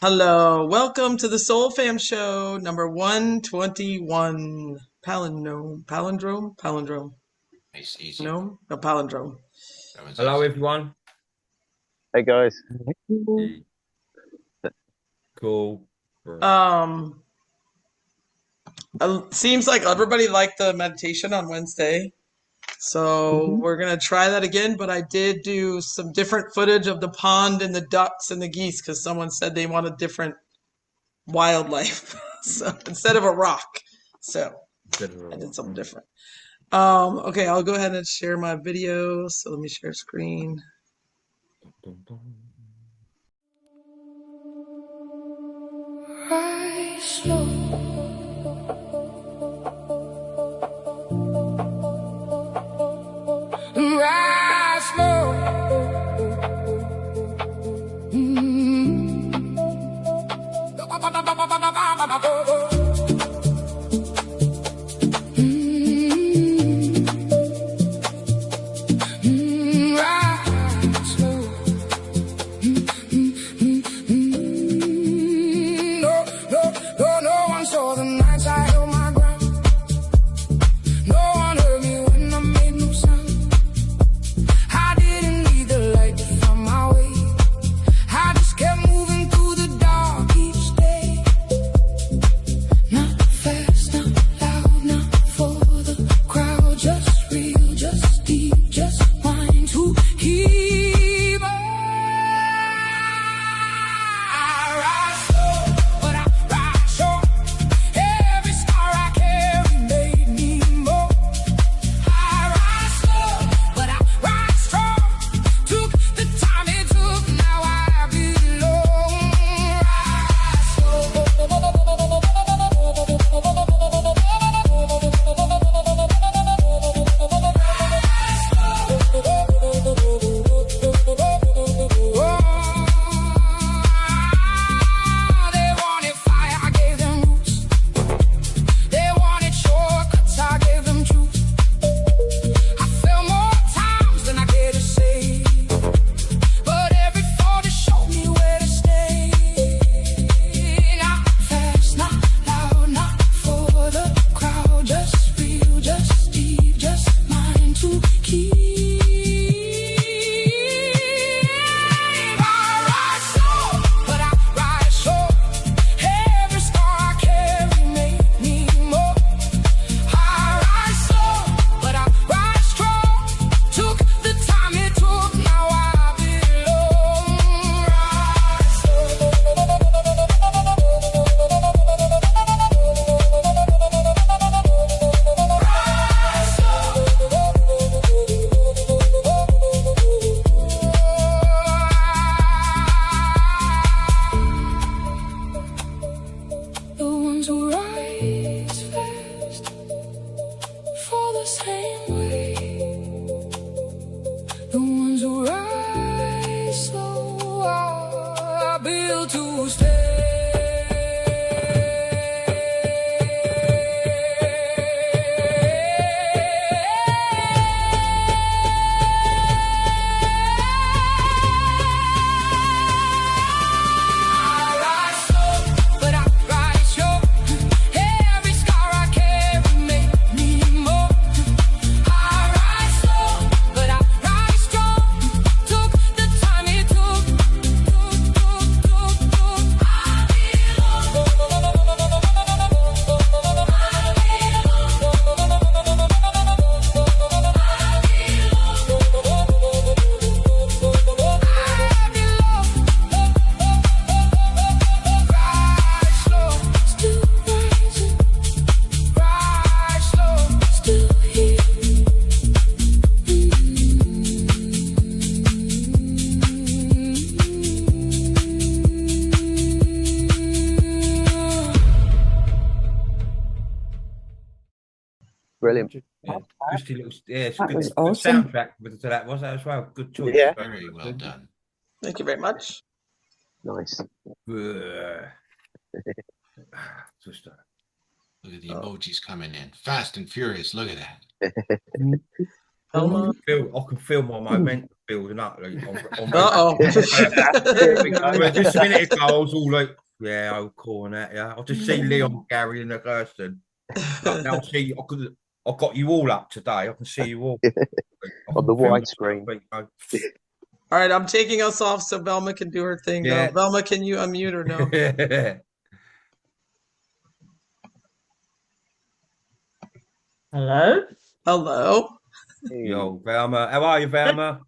Hello, welcome to the Soul Fam Show, number 121. Palindrome. It's easy. No, palindrome. That one's Hello, easy. everyone. Hey guys. Cool. Seems like everybody liked the meditation on Wednesday, so we're gonna try that again. But I did do some different footage of the pond and the ducks and the geese because someone said they wanted different wildlife, so instead of a rock. So I did something different. Okay, I'll go ahead and share my video. So let me share screen. Rise slow. Rise slow. Rise slow. No one saw the nights I held my ground. No one heard me when I made no sound. I didn't need the light to find my way. I just kept moving through the dark each day. Not fast, not loud, not for the crowd. Just real, just deep, just mine to keep. I rise slow, but I rise sure. Every scar I carry made me more. I rise slow, but I rise strong. Took the time it took, now I belong. Rise slow. They wanted fire, I gave them roots. They wanted shortcuts, I gave them truth. I fell more times than I cared to say, but every fall just showed me where to stay. Not fast, not loud, not for the crowd. Just real, just deep, just mine to keep. I rise slow, but I rise sure. Every scar I carry made me more. I rise slow, but I rise strong. Took the time it took, now I belong. Rise The ones who rise fast fall the same way. The ones who rise slow are built to stay. I rise slow, but I rise sure. Every scar I carry made me more. I rise slow, but I rise strong. Took the time it took. I rise slow, still rising. Rise slow, still here. Brilliant. Yeah, Christy looks, it's That good, was good awesome. soundtrack to that was that as well. Good choice. Yeah. Very well done. Thank you very much. Nice. Twister. Look at the emojis coming in. Fast and furious. Look at that. Velma. I can feel my momentum building up. Like, Uh-oh. Well, just a minute ago, I was all like, yeah, I'll call on that, yeah. I just see Leon, Gary, and the Kirsten. But now I got you all up today. I can see you all. On the widescreen. All right, I'm taking us off so Velma can do her thing. Yeah. Now. Velma, can you unmute or no? Hello? Hello. Yo, Velma. How are you, Velma?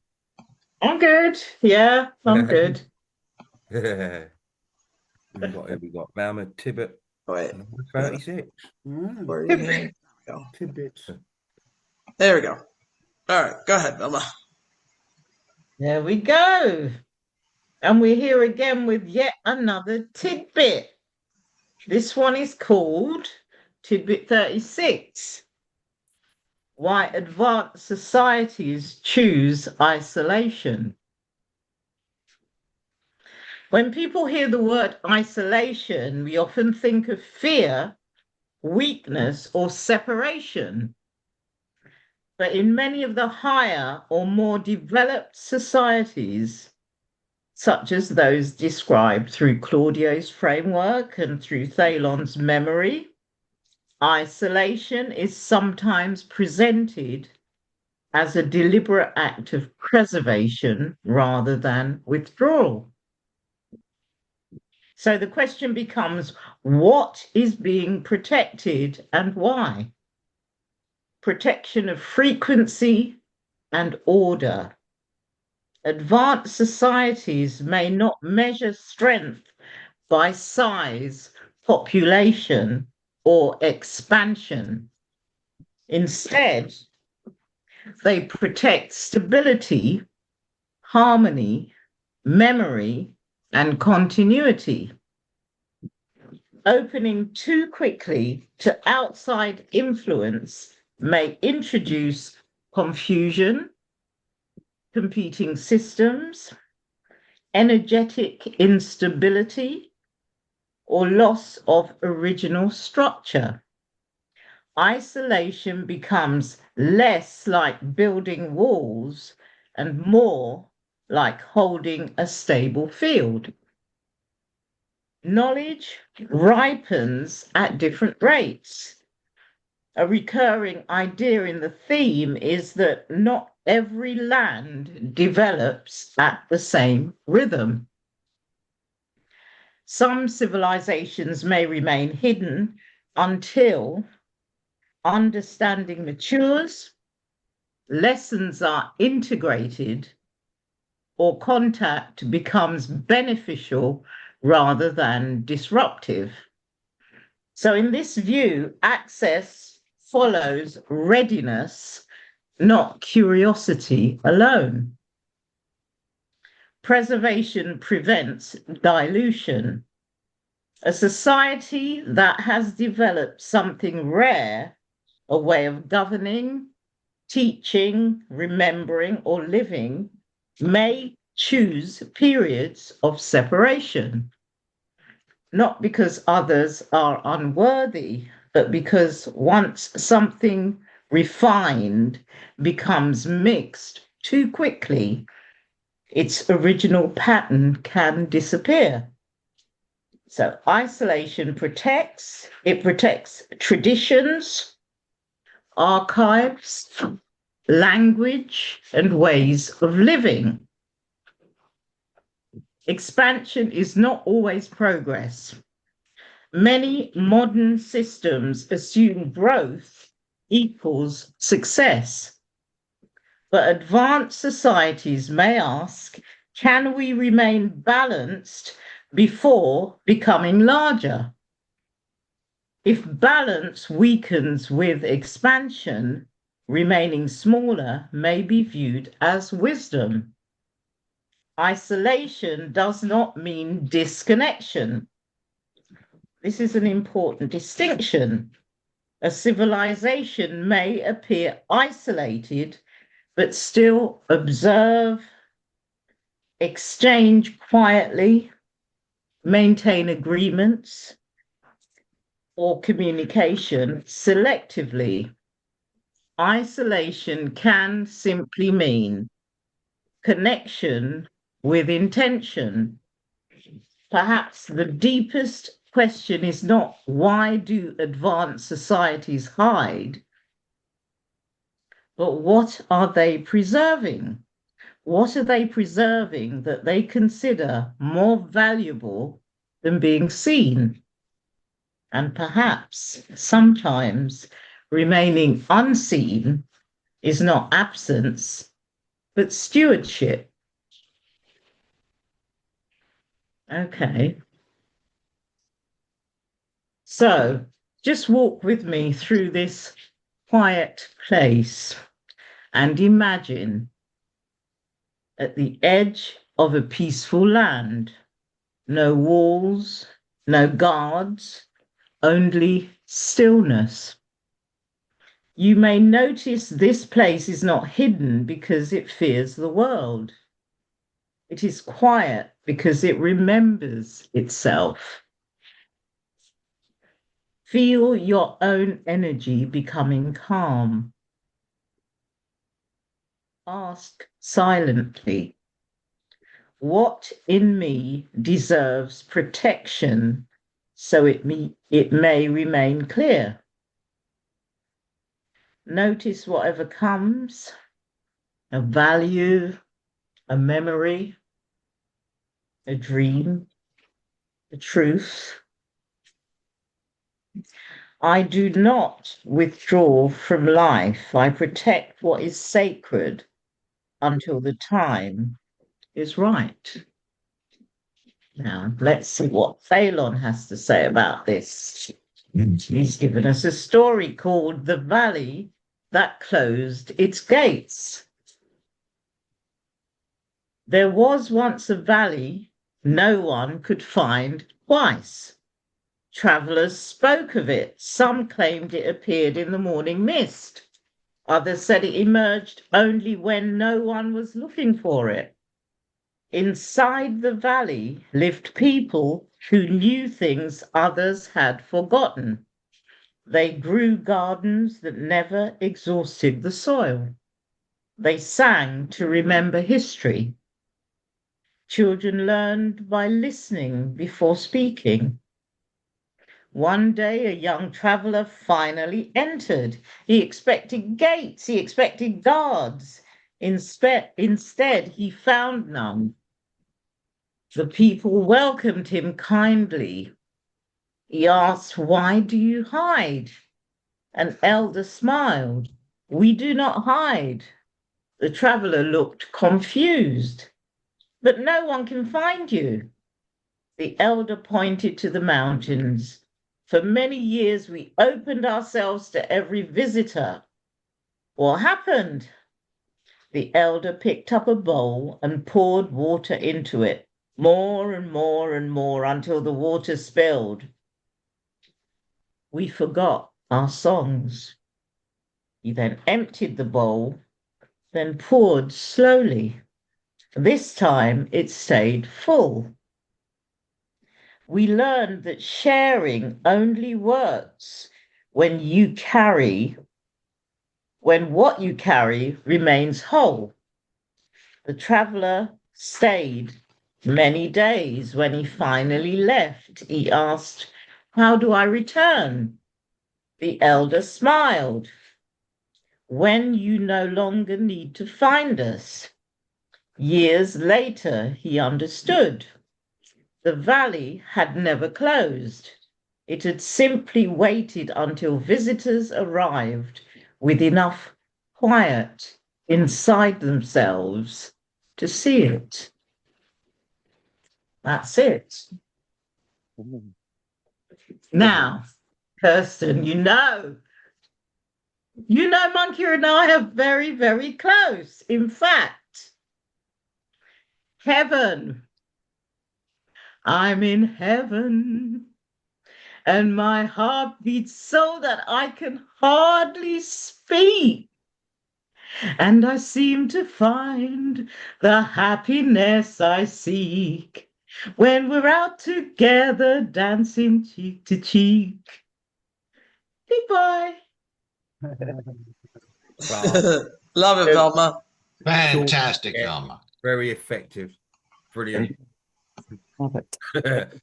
I'm good. Yeah, I'm good. Here we got Velma Tibbet, Wait, 36. where are you? There we go. Tibbets. There we go. All right, go ahead, Velma. There we go. And we're here again with yet another tidbit. This one is called Tidbit 36. Why advanced societies choose isolation. When people hear the word isolation, we often think of fear, weakness, or separation. But in many of the higher or more developed societies, such as those described through Claudio's framework and through Thalon's memory, isolation is sometimes presented as a deliberate act of preservation rather than withdrawal. So the question becomes, what is being protected and why? Protection of frequency and order. Advanced societies may not measure strength by size, population, or expansion. Instead, they protect stability, harmony, memory, and continuity. Opening too quickly to outside influence may introduce confusion, competing systems, energetic instability, or loss of original structure. Isolation becomes less like building walls and more like holding a stable field. Knowledge ripens at different rates. A recurring idea in the theme is that not every land develops at the same rhythm. Some civilizations may remain hidden until understanding matures, lessons are integrated, or contact becomes beneficial rather than disruptive. So in this view, access follows readiness, not curiosity alone. Preservation prevents dilution. A society that has developed something rare, a way of governing, teaching, remembering, or living, may choose periods of separation, not because others are unworthy, but because once something refined becomes mixed too quickly, its original pattern can disappear. So isolation protects, it protects traditions, archives, language, and ways of living. Expansion is not always progress. Many modern systems assume growth equals success. But advanced societies may ask, can we remain balanced before becoming larger? If balance weakens with expansion, remaining smaller may be viewed as wisdom. Isolation does not mean disconnection. This is an important distinction. A civilization may appear isolated, but still observe, exchange quietly, maintain agreements, or communication selectively. isolation can simply mean connection with intention. Perhaps the deepest question is not why do advanced societies hide, but what are they preserving? What are they preserving that they consider more valuable than being seen? And perhaps sometimes remaining unseen is not absence, but stewardship. Okay. So just walk with me through this quiet place and imagine at the edge of a peaceful land, no walls, no guards, only stillness. You may notice this place is not hidden because it fears the world. It is quiet because it remembers itself. Feel your own energy becoming calm. Ask silently, what in me deserves protection so it may remain clear? Notice whatever comes, a value, a memory, a dream, a truth. I do not withdraw from life. I protect what is sacred until the time is right. Now, let's see what Phelan has to say about this. He's given us a story called The Valley That Closed Its Gates. There was once a valley no one could find twice. Travelers spoke of it. Some claimed it appeared in the morning mist. Others said it emerged only when no one was looking for it. Inside the valley lived people who knew things others had forgotten. They grew gardens that never exhausted the soil. They sang to remember history. Children learned by listening before speaking. One day, a young traveler finally entered. He expected gates, he expected guards. Instead, he found none. The people welcomed him kindly. He asked, "Why do you hide?" An elder smiled. "We do not hide." The traveler looked confused. "But no one can find you." The elder pointed to the mountains. "For many years, we opened ourselves to every visitor." "What happened?" The elder picked up a bowl and poured water into it, more and more and more until the water spilled. "We forgot our songs." He then emptied the bowl, then poured slowly. This time it stayed full. We learned that sharing only works when what you carry remains whole. The traveler stayed many days. When he finally left, he asked, "How do I return?" The elder smiled. "When you no longer need to find us." Years later, he understood. The valley had never closed. It had simply waited until visitors arrived with enough quiet inside themselves to see it. That's it. Now, Kirsten, you know, Monkey and I are very, very close. In fact, heaven. I'm in heaven, and my heart beats so that I can hardly speak. And I seem to find the happiness I seek when we're out together dancing cheek to cheek. Goodbye. Class. Love it, Velma. Fantastic, Yeah. Velma. Very effective. Brilliant. Love it.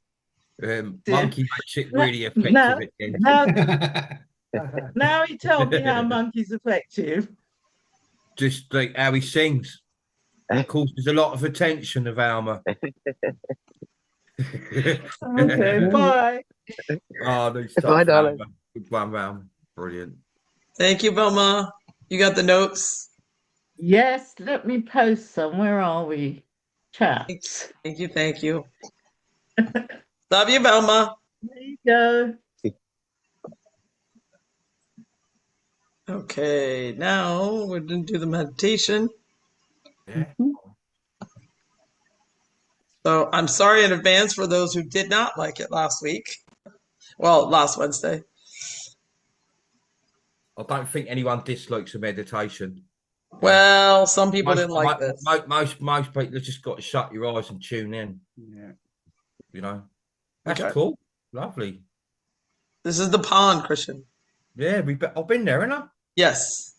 Monkey makes it really effective Now, at the end. now he told me how monkey's effective. Just like how he sings. Causes a lot of attention of Alma. Okay, bye. Oh, no Bye, stuff, darling. Alma. Good one, Alma. Brilliant. Thank you, Velma. You got the notes? Yes, let me post some. Where are we? Chats. Thank you, thank you. Love you, Velma. There you go. Okay, now we're going to do the meditation. Yeah. So I'm sorry in advance for those who did not like it last week. Well, last Wednesday. I don't think anyone dislikes a meditation. Well, some people didn't like this. Most people just got to shut your eyes and tune in. Yeah. You know, that's Okay. cool. Lovely. This is the pond, Christian. Yeah, I've been there, haven't I? Yes.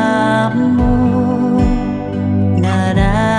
Namo Narayana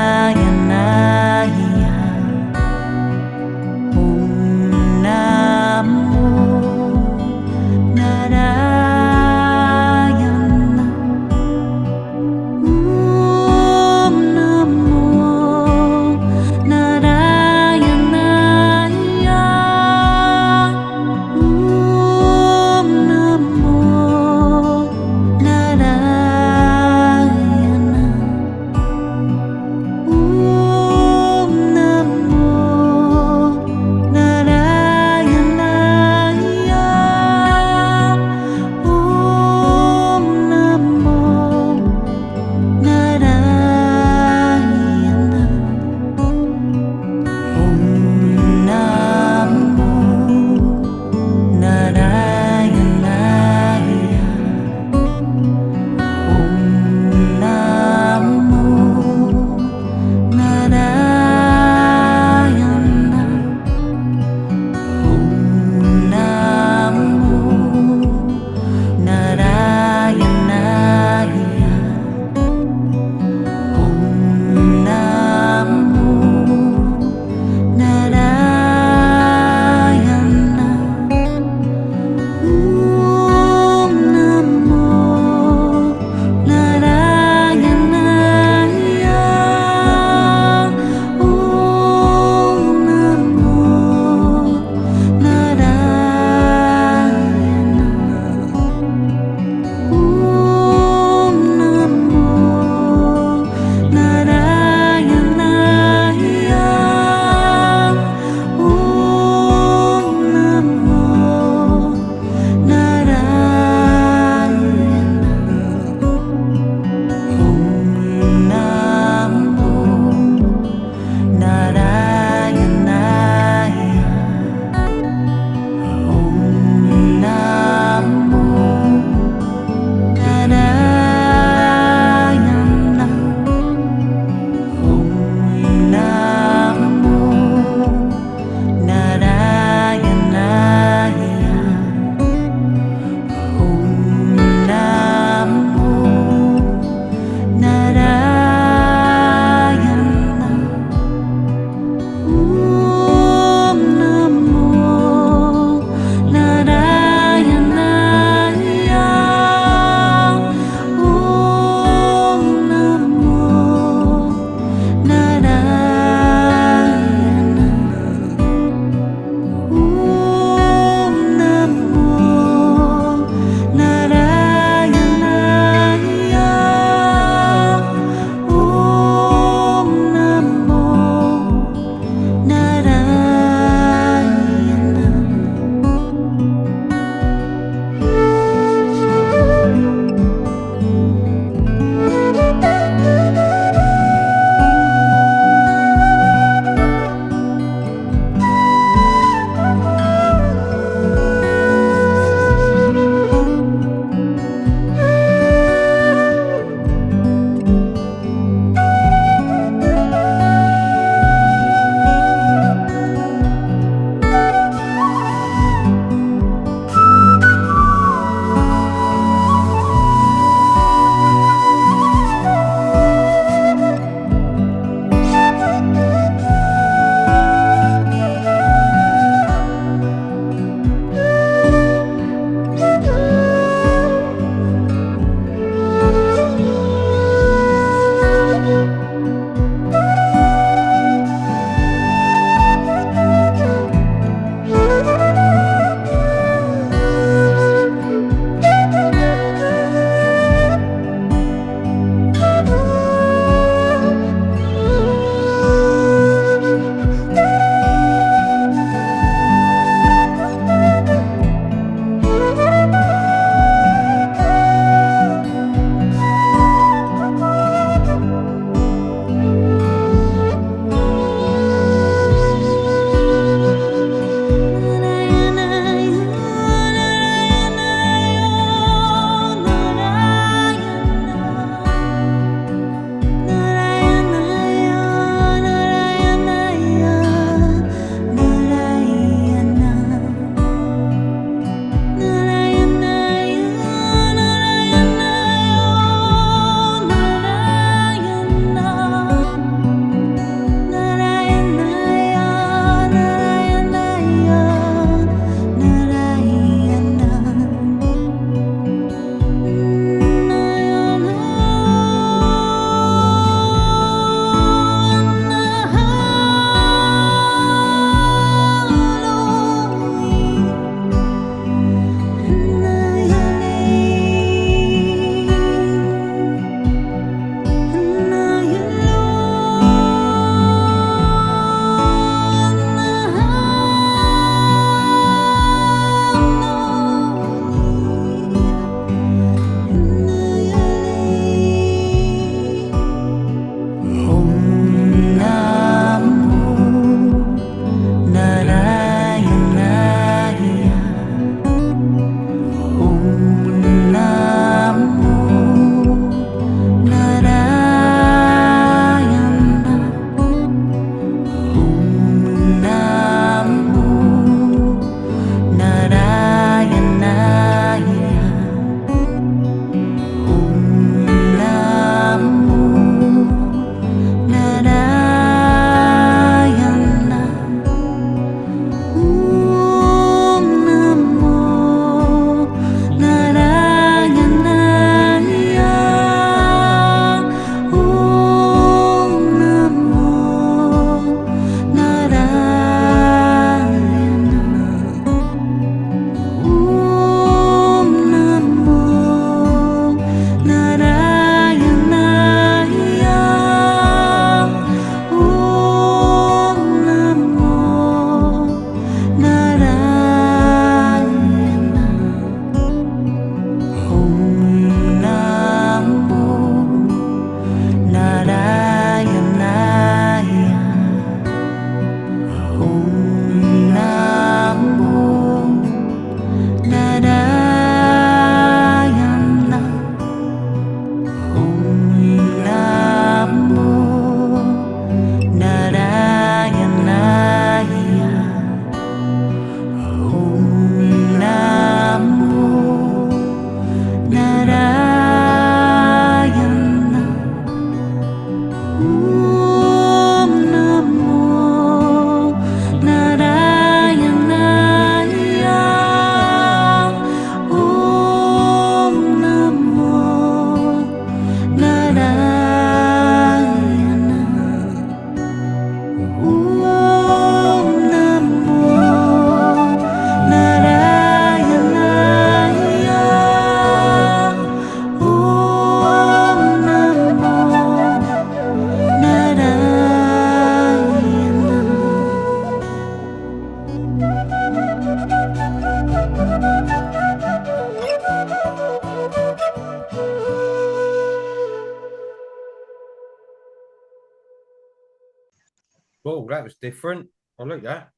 Well, that was different. I like that.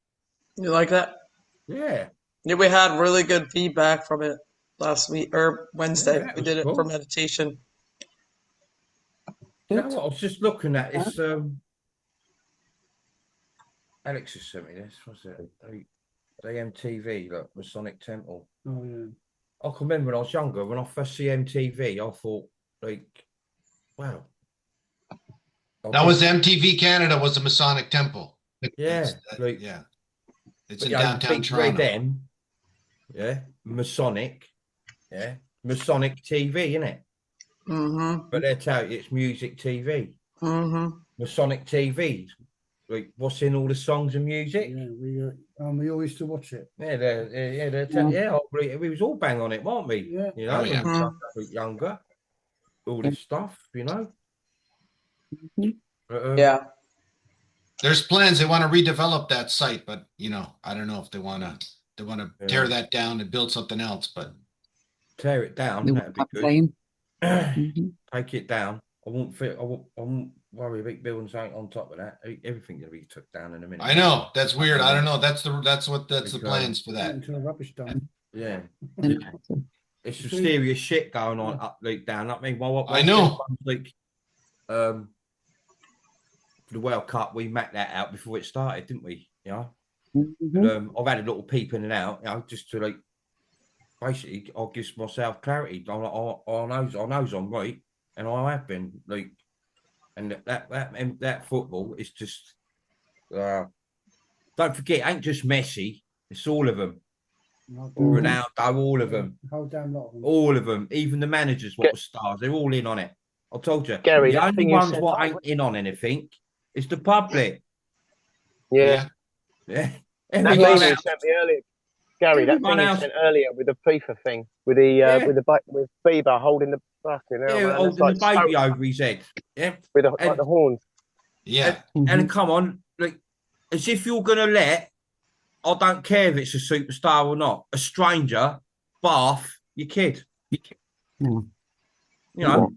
You like that? Yeah. Yeah, we had really good feedback from it last week or Wednesday. that We was did it for cool. meditation. You know what? I was just looking at this. Alex has sent me this. What's it? The MTV, like Masonic Temple. Oh yeah. I can remember when I was younger, when I first see MTV, I thought, like, wow. That was MTV Canada, was the Masonic Temple. Yeah, like, yeah. It's but in yeah, downtown big Toronto. red M, yeah, Masonic, yeah, Masonic TV, innit? Mm-hmm. But they tell you it's music TV. Mm-hmm. Masonic TV. Like, what's in all the songs and music? Yeah, we all used to watch it. Yeah, we was all bang on it, weren't we? Yeah. You know, Oh, yeah. when we were younger, all this stuff, you know. Yeah. There's plans. They want to redevelop that site, but I don't know if they want to tear that down and build something else, but tear it down. The That'd be good. flame. Mhm. Take it down. I won't worry about building something on top of that. Everything's gonna be took down in a minute. I know that's weird. I don't know. That's the plans for that. Until the rubbish dump. Yeah. Interesting. It's some serious shit going on up, like down. I mean, I know. Like, for the World Cup, we mapped that out before it started, didn't we? You know. Mhm. And, I've had a little peep in and out, just to like. Basically, I'll give myself clarity. I know I'm right, and I have been like, and that football is just. Don't forget, it ain't just Messi. It's all of them. Ronaldo, all of them. Whole damn lot of them. All of them, even the managers, what were stars, they're all in on it. I told you, Gary, the that only thing you ones said what that ain't in on anything is the public. Yeah. Yeah, That everyone thing you else, sent me earlier, Gary. That Everyone thing you else- sent earlier with the FIFA thing, with the with Bieber holding the fucking hell, yeah, man, holding that's the like baby so- over his head. Yeah, with the, and- like the horns. Yeah. and come on, like as if you're gonna let. I don't care if it's a superstar or not. A stranger, bath your kid. No. You know,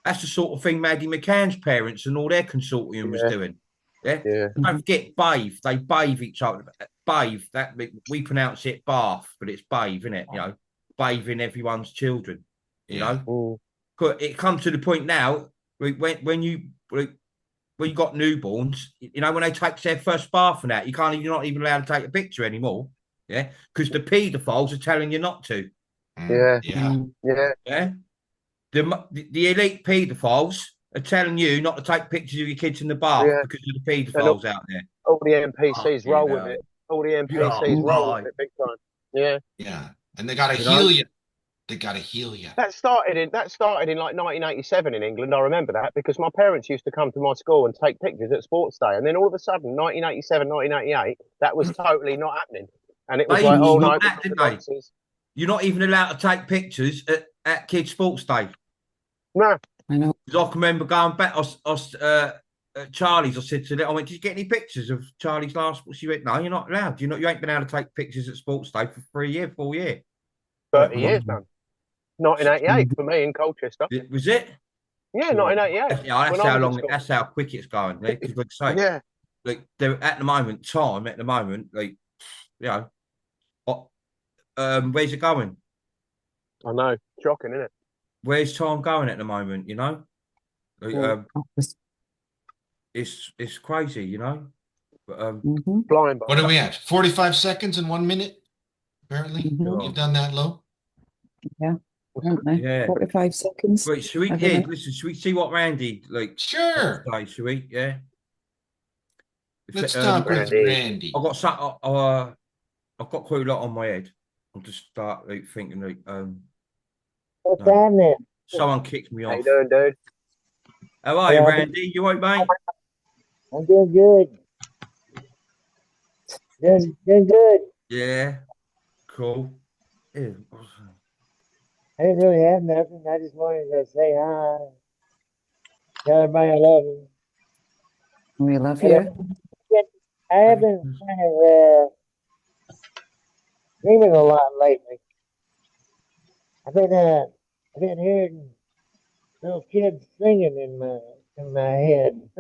that's the sort of thing Maddie McCann's parents and all their consortium was Yeah. doing. Yeah. Yeah. Don't forget bathe. They bathe each other. Bathe. That we pronounce it bath, but it's bathe, isn't it? You know, bathing everyone's children. You Yeah. know, but it comes to the point now when you got newborns, you know, when they take their first bath and that, you're not even allowed to take a picture anymore. Yeah, because the paedophiles are telling you not to. Yeah. Yeah. Yeah. Yeah, the elite paedophiles are telling you not to take pictures of your kids in the bath Yeah. because of the paedophiles out there. All the NPCs Fucking roll hell. with it. All the NPCs Yeah, roll right. with it big time. Yeah. Yeah. And they got to You know? heal you. They got to heal you. That started in like 1987 in England. I remember that because my parents used to come to my school and take pictures at sports day, and then all of a sudden, 1987, 1988, that was totally not happening. And it was They like, used oh to no, not that, didn't they? nonsense. You're not even allowed to take pictures at kids' sports day. No. I know. Because I can remember going back, at Charlie's. I said to them, I went, "Did you get any pictures of Charlie's last?" She went, "No, you're not allowed. You ain't been able to take pictures at sports day for 4 years." 30 years, man. 1988 for me in Colchester. Was it? Yeah, 1988. Yeah, when that's I how was at long. school. That's how quick it's going. Because, like I say, Yeah. like they're at the moment, like you know, where's it going? I know. Shocking, isn't it? Where's time going at the moment? You know, like, Office. it's crazy. You know, but Mhm. Flying by. What are we at? 45 seconds and 1 minute? Apparently. Mhm. You've done that low? Aren't they? Yeah. 45 seconds. wait, should we? I don't Yeah, know. listen. Should we see what Randy like? Sure. Say, should we? Yeah. Let's Um, talk with Randy. Randy. I've got some. I've got quite a lot on my head. I'm just start like thinking like What's no. happening? Someone kicked me How you off. doing, dude? How are you, Yeah. Randy? You all right, mate? I'm doing good. Doing good. Yeah. Cool. Yeah. I didn't really have nothing. I just wanted to say hi. Tell everybody I love them. We love Yeah. you. I have been kind of dreaming a lot lately. I've been hearing little kids singing in my head.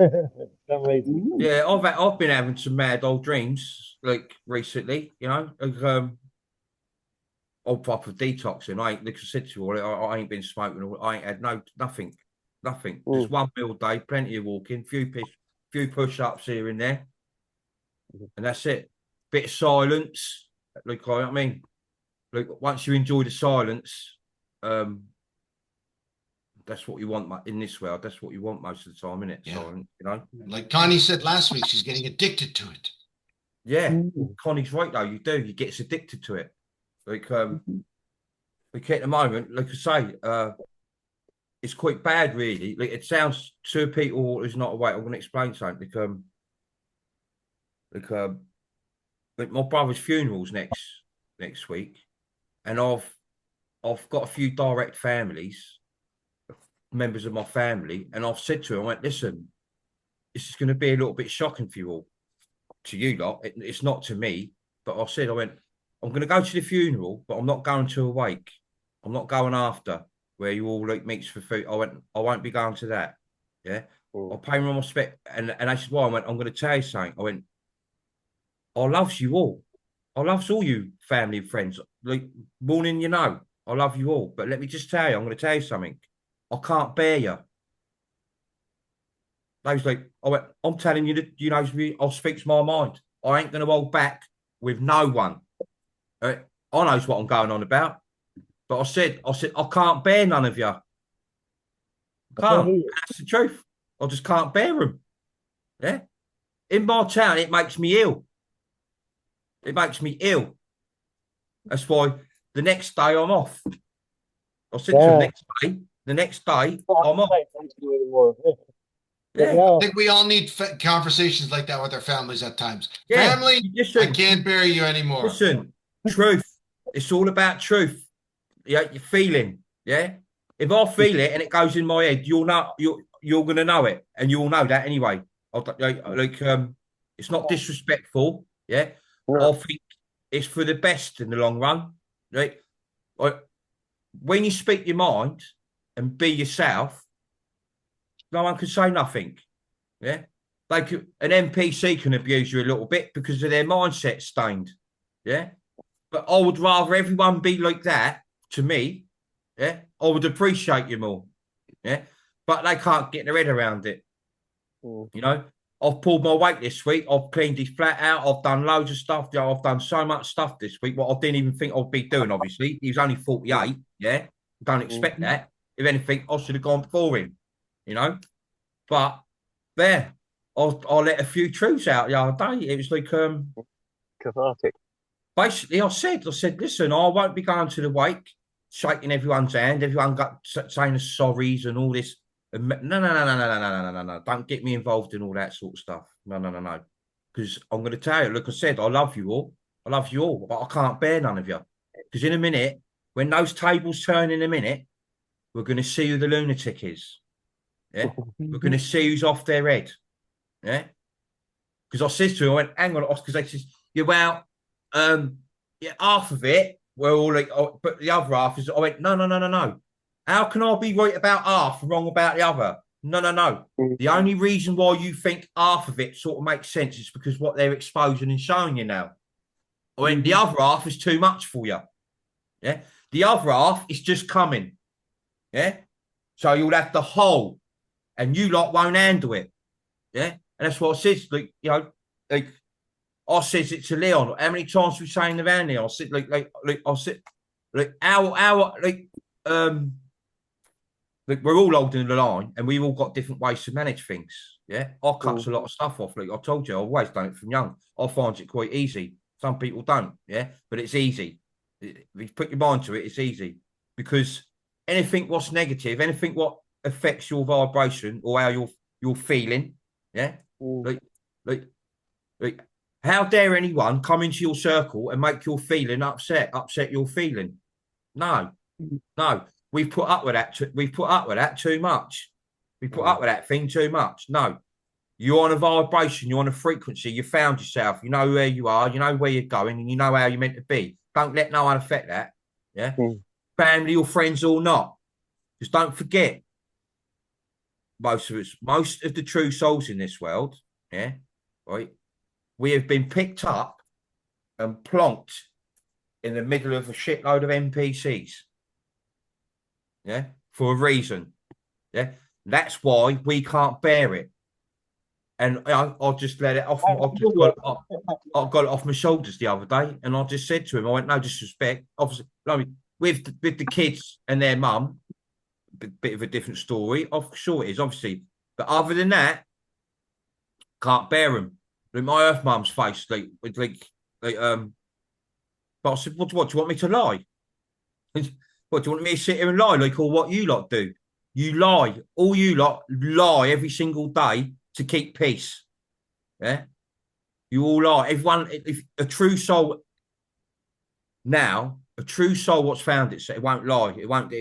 Yeah, I've been having some mad old dreams like recently, you know. Like, all proper detoxing. I ain't, like I said to you all, I ain't been smoking. I ain't had nothing. Just one meal a day, plenty of walking, few push-ups here and there, and that's it. Bit of silence. Like, I mean, like once you enjoy the silence, that's what you want in this world. That's what you want most of the time, isn't it? Yeah. Silence, you know. Like Connie said last week, she's getting addicted to it. Yeah, Connie's right though. You do. You get addicted to it. Like, like at the moment, like I say, it's quite bad, really. Like it sounds to people who's not awake. I'm going to explain something. Like my brother's funeral's next week, and I've got a few direct families, members of my family, and I've said to him, I went, listen, this is going to be a little bit shocking for you all, to you lot. It's not to me, but I went, I'm going to go to the funeral, but I'm not going to a wake. I'm not going after where you all like meets for food. I went, I won't be going to that. Yeah. I'll pay my respect. And I said, well, I went, I'm going to tell you something. I went, I loves you all. I loves all you family and friends. Like morning, you know, I love you all. But let me just tell you, I'm going to tell you something. I can't bear you. They was like, I went, I'm telling you that, you know, I'll speak to my mind. I ain't going to hold back with no one. I knows what I'm going on about. But I said, I can't bear none of you. Can't. That's the truth. I just can't bear them. Yeah. In my town, it makes me ill. It makes me ill. That's why the next day I'm off. I said to him the next day I'm off. Yeah. I think we all need conversations like that with our families at times. Yeah. Family, Listen, I can't bear you anymore. Listen, truth. It's all about truth. Yeah, you're feeling. Yeah. If I feel it and it goes in my head, you'll know. You're gonna know it, and you'll know that anyway. It's not disrespectful. Yeah. I think it's for the best in the long run. Right. When you speak your mind and be yourself, no one can say nothing. Yeah. An NPC can abuse you a little bit because of their mindset stained. Yeah. But I would rather everyone be like that to me. Yeah. I would appreciate you more. Yeah. But they can't get their head around it. You know, I've pulled my weight this week. I've cleaned his flat out. I've done loads of stuff. I've done so much stuff this week. What I didn't even think I'd be doing, obviously. He was only 48. Yeah. Don't expect that. If anything, I should have gone for him. You know? But there, I'll let a few truths out the other day. It was like cathartic. Basically, I said, listen, I won't be going to the wake, shaking everyone's hand. Everyone got saying the sorries and all this. No. Don't get me involved in all that sort of stuff. No. Because I'm going to tell you, like I said, I love you all. But I can't bear none of you. Because in a minute, when those tables turn in a minute, we're going to see who the lunatic is. Yeah, we're going to see who's off their head. Yeah, because I said to him, I went, hang on, because they said, yeah, well, yeah, half of it, we're all like, but the other half is, I went, no. How can I be right about half and wrong about the other? No. The only reason why you think half of it sort of makes sense is because what they're exposing and showing you now. I went, the other half is too much for you. Yeah, the other half is just coming. Yeah, so you'll have the whole. And you lot won't handle it. Yeah. And that's what I said. Like, you know, like I says it to Leon. How many times we saying around there? I said, we're all holding the line and we've all got different ways to manage things. Yeah. I cut a lot of stuff off. Like I told you, I've always done it from young. I find it quite easy. Some people don't. Yeah. But it's easy. If you put your mind to it, it's easy. Because anything what's negative, anything what affects your vibration or how you're feeling, yeah. Like, how dare anyone come into your circle and make your feeling upset your feeling? No. We've put up with that. We've put up with that too much. We put up with that thing too much. No, you're on a vibration. You're on a frequency. You found yourself. You know where you are. You know where you're going, and you know how you're meant to be. Don't let no one affect that. Yeah, family or friends or not. Just don't forget. most of the true souls in this world, yeah, right, we have been picked up and plonked in the middle of a shitload of NPCs, yeah, for a reason, yeah. That's why we can't bear it, and I'll just let it off. I got it off my shoulders the other day, and I just said to him, I went, no disrespect, obviously, I mean, with the kids and their mum, bit of a different story. Sure, it is obviously, but other than that, can't bear them. Like my Earth mum's face, like. But I said, what do you want me to lie? What do you want me to sit here and lie like all what you lot do? You lie, all you lot lie every single day to keep peace. Yeah, you all lie. Everyone, if a true soul now, a true soul, what's found it won't lie. It won't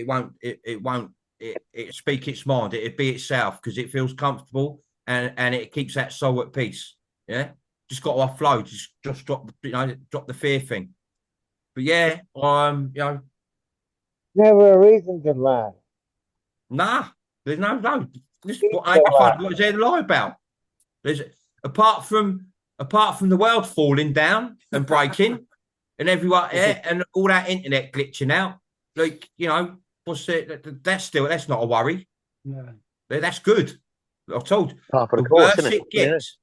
speak its mind. It'd be itself because it feels comfortable and it keeps that soul at peace. Yeah, just got to offload. Just drop the fear thing. But yeah, Never a reason to lie. nah, there's no. This is what is there to lie about? There's apart from the world falling down and breaking, and everyone, and all that internet glitching out. Like that's not a worry. No. That's good. I told you. The worse it gets,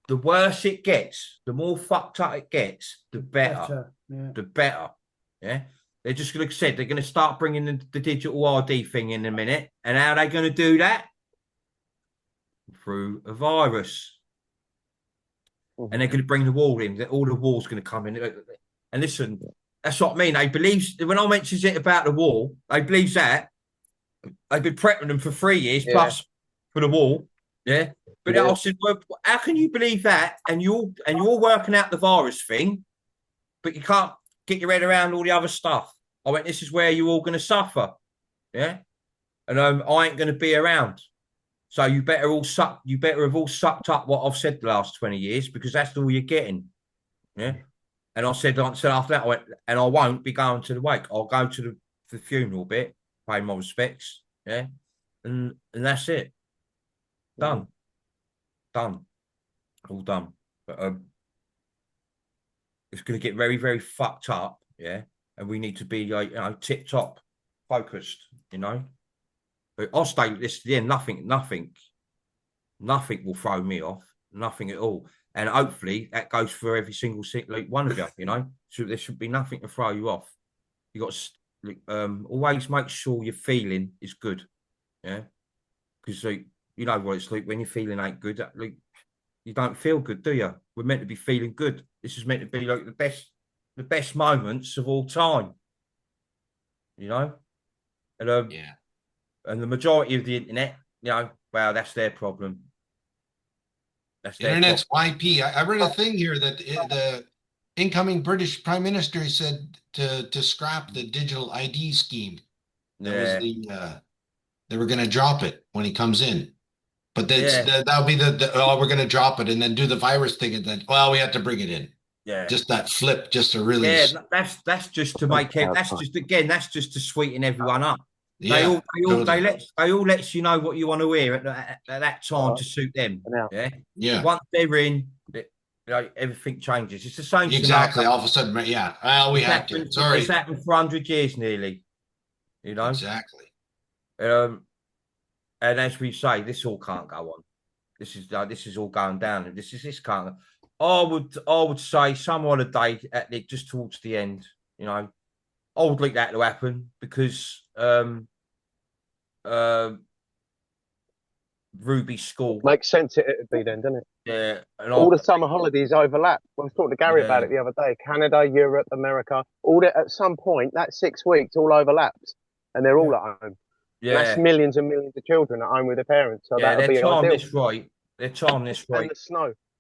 the worse it gets, the more fucked up it gets, the better. Yeah. The better. Yeah. They're just going to said they're going to start bringing the digital RD thing in a minute. And how are they going to do that? Through a virus. And they're going to bring the wall in. All the wall's going to come in. And listen, that's what I mean. They believe, when I mentioned it about the wall, they believe that. They've been prepping them for 3 years plus for the wall. Yeah. But I said, well, how can you believe that? And you're working out the virus thing, but you can't get your head around all the other stuff. I went, this is where you're all going to suffer. Yeah. And I ain't going to be around. So you better have all sucked up what I've said the last 20 years because that's all you're getting. Yeah. And I said after that, I went, and I won't be going to the wake. I'll go to the funeral bit, pay my respects. Yeah. And that's it. Done. All done. But it's going to get very, very fucked up. Yeah. And we need to be tip top focused, But I'll stay with this to the end. Nothing will throw me off. Nothing at all. And hopefully that goes for every single one of you, So there should be nothing to throw you off. You got to always make sure your feeling is good. Yeah. Because you know what it's like when your feeling ain't good. You don't feel good, do you? We're meant to be feeling good. This is meant to be like the best moments of all time. And and the majority of the internet, well, that's their problem. That's their Internet's YP. I read a thing here that the incoming British Prime Minister said to scrap the digital ID scheme. That was they were going to drop it when he comes in. But that'll be we're going to drop it and then do the virus thing and then, we have to bring it in. Yeah. Just that flip, just to really. Yeah, that's just to make it. That's just to sweeten everyone up. Yeah, they all let you know what you want to hear at that time to suit them. Yeah. Yeah. Once they're in, everything changes. It's the same. Exactly. All of a sudden, yeah. Well, we have to. Sorry. It's happened for 100 years nearly. Exactly. And as we say, this all can't go on. This is all going down, and this can't. I would say some holiday just towards the end. I would like that to happen because Ruby School makes sense. It'd be then, doesn't it? Yeah. And all the summer holidays overlap. I was talking to Gary about it the other day. Canada, Europe, America. At some point, that 6 weeks all overlaps, and they're all at home. Yeah, that's millions and millions of children at home with their parents. So that'll be ideal. They're timing this right.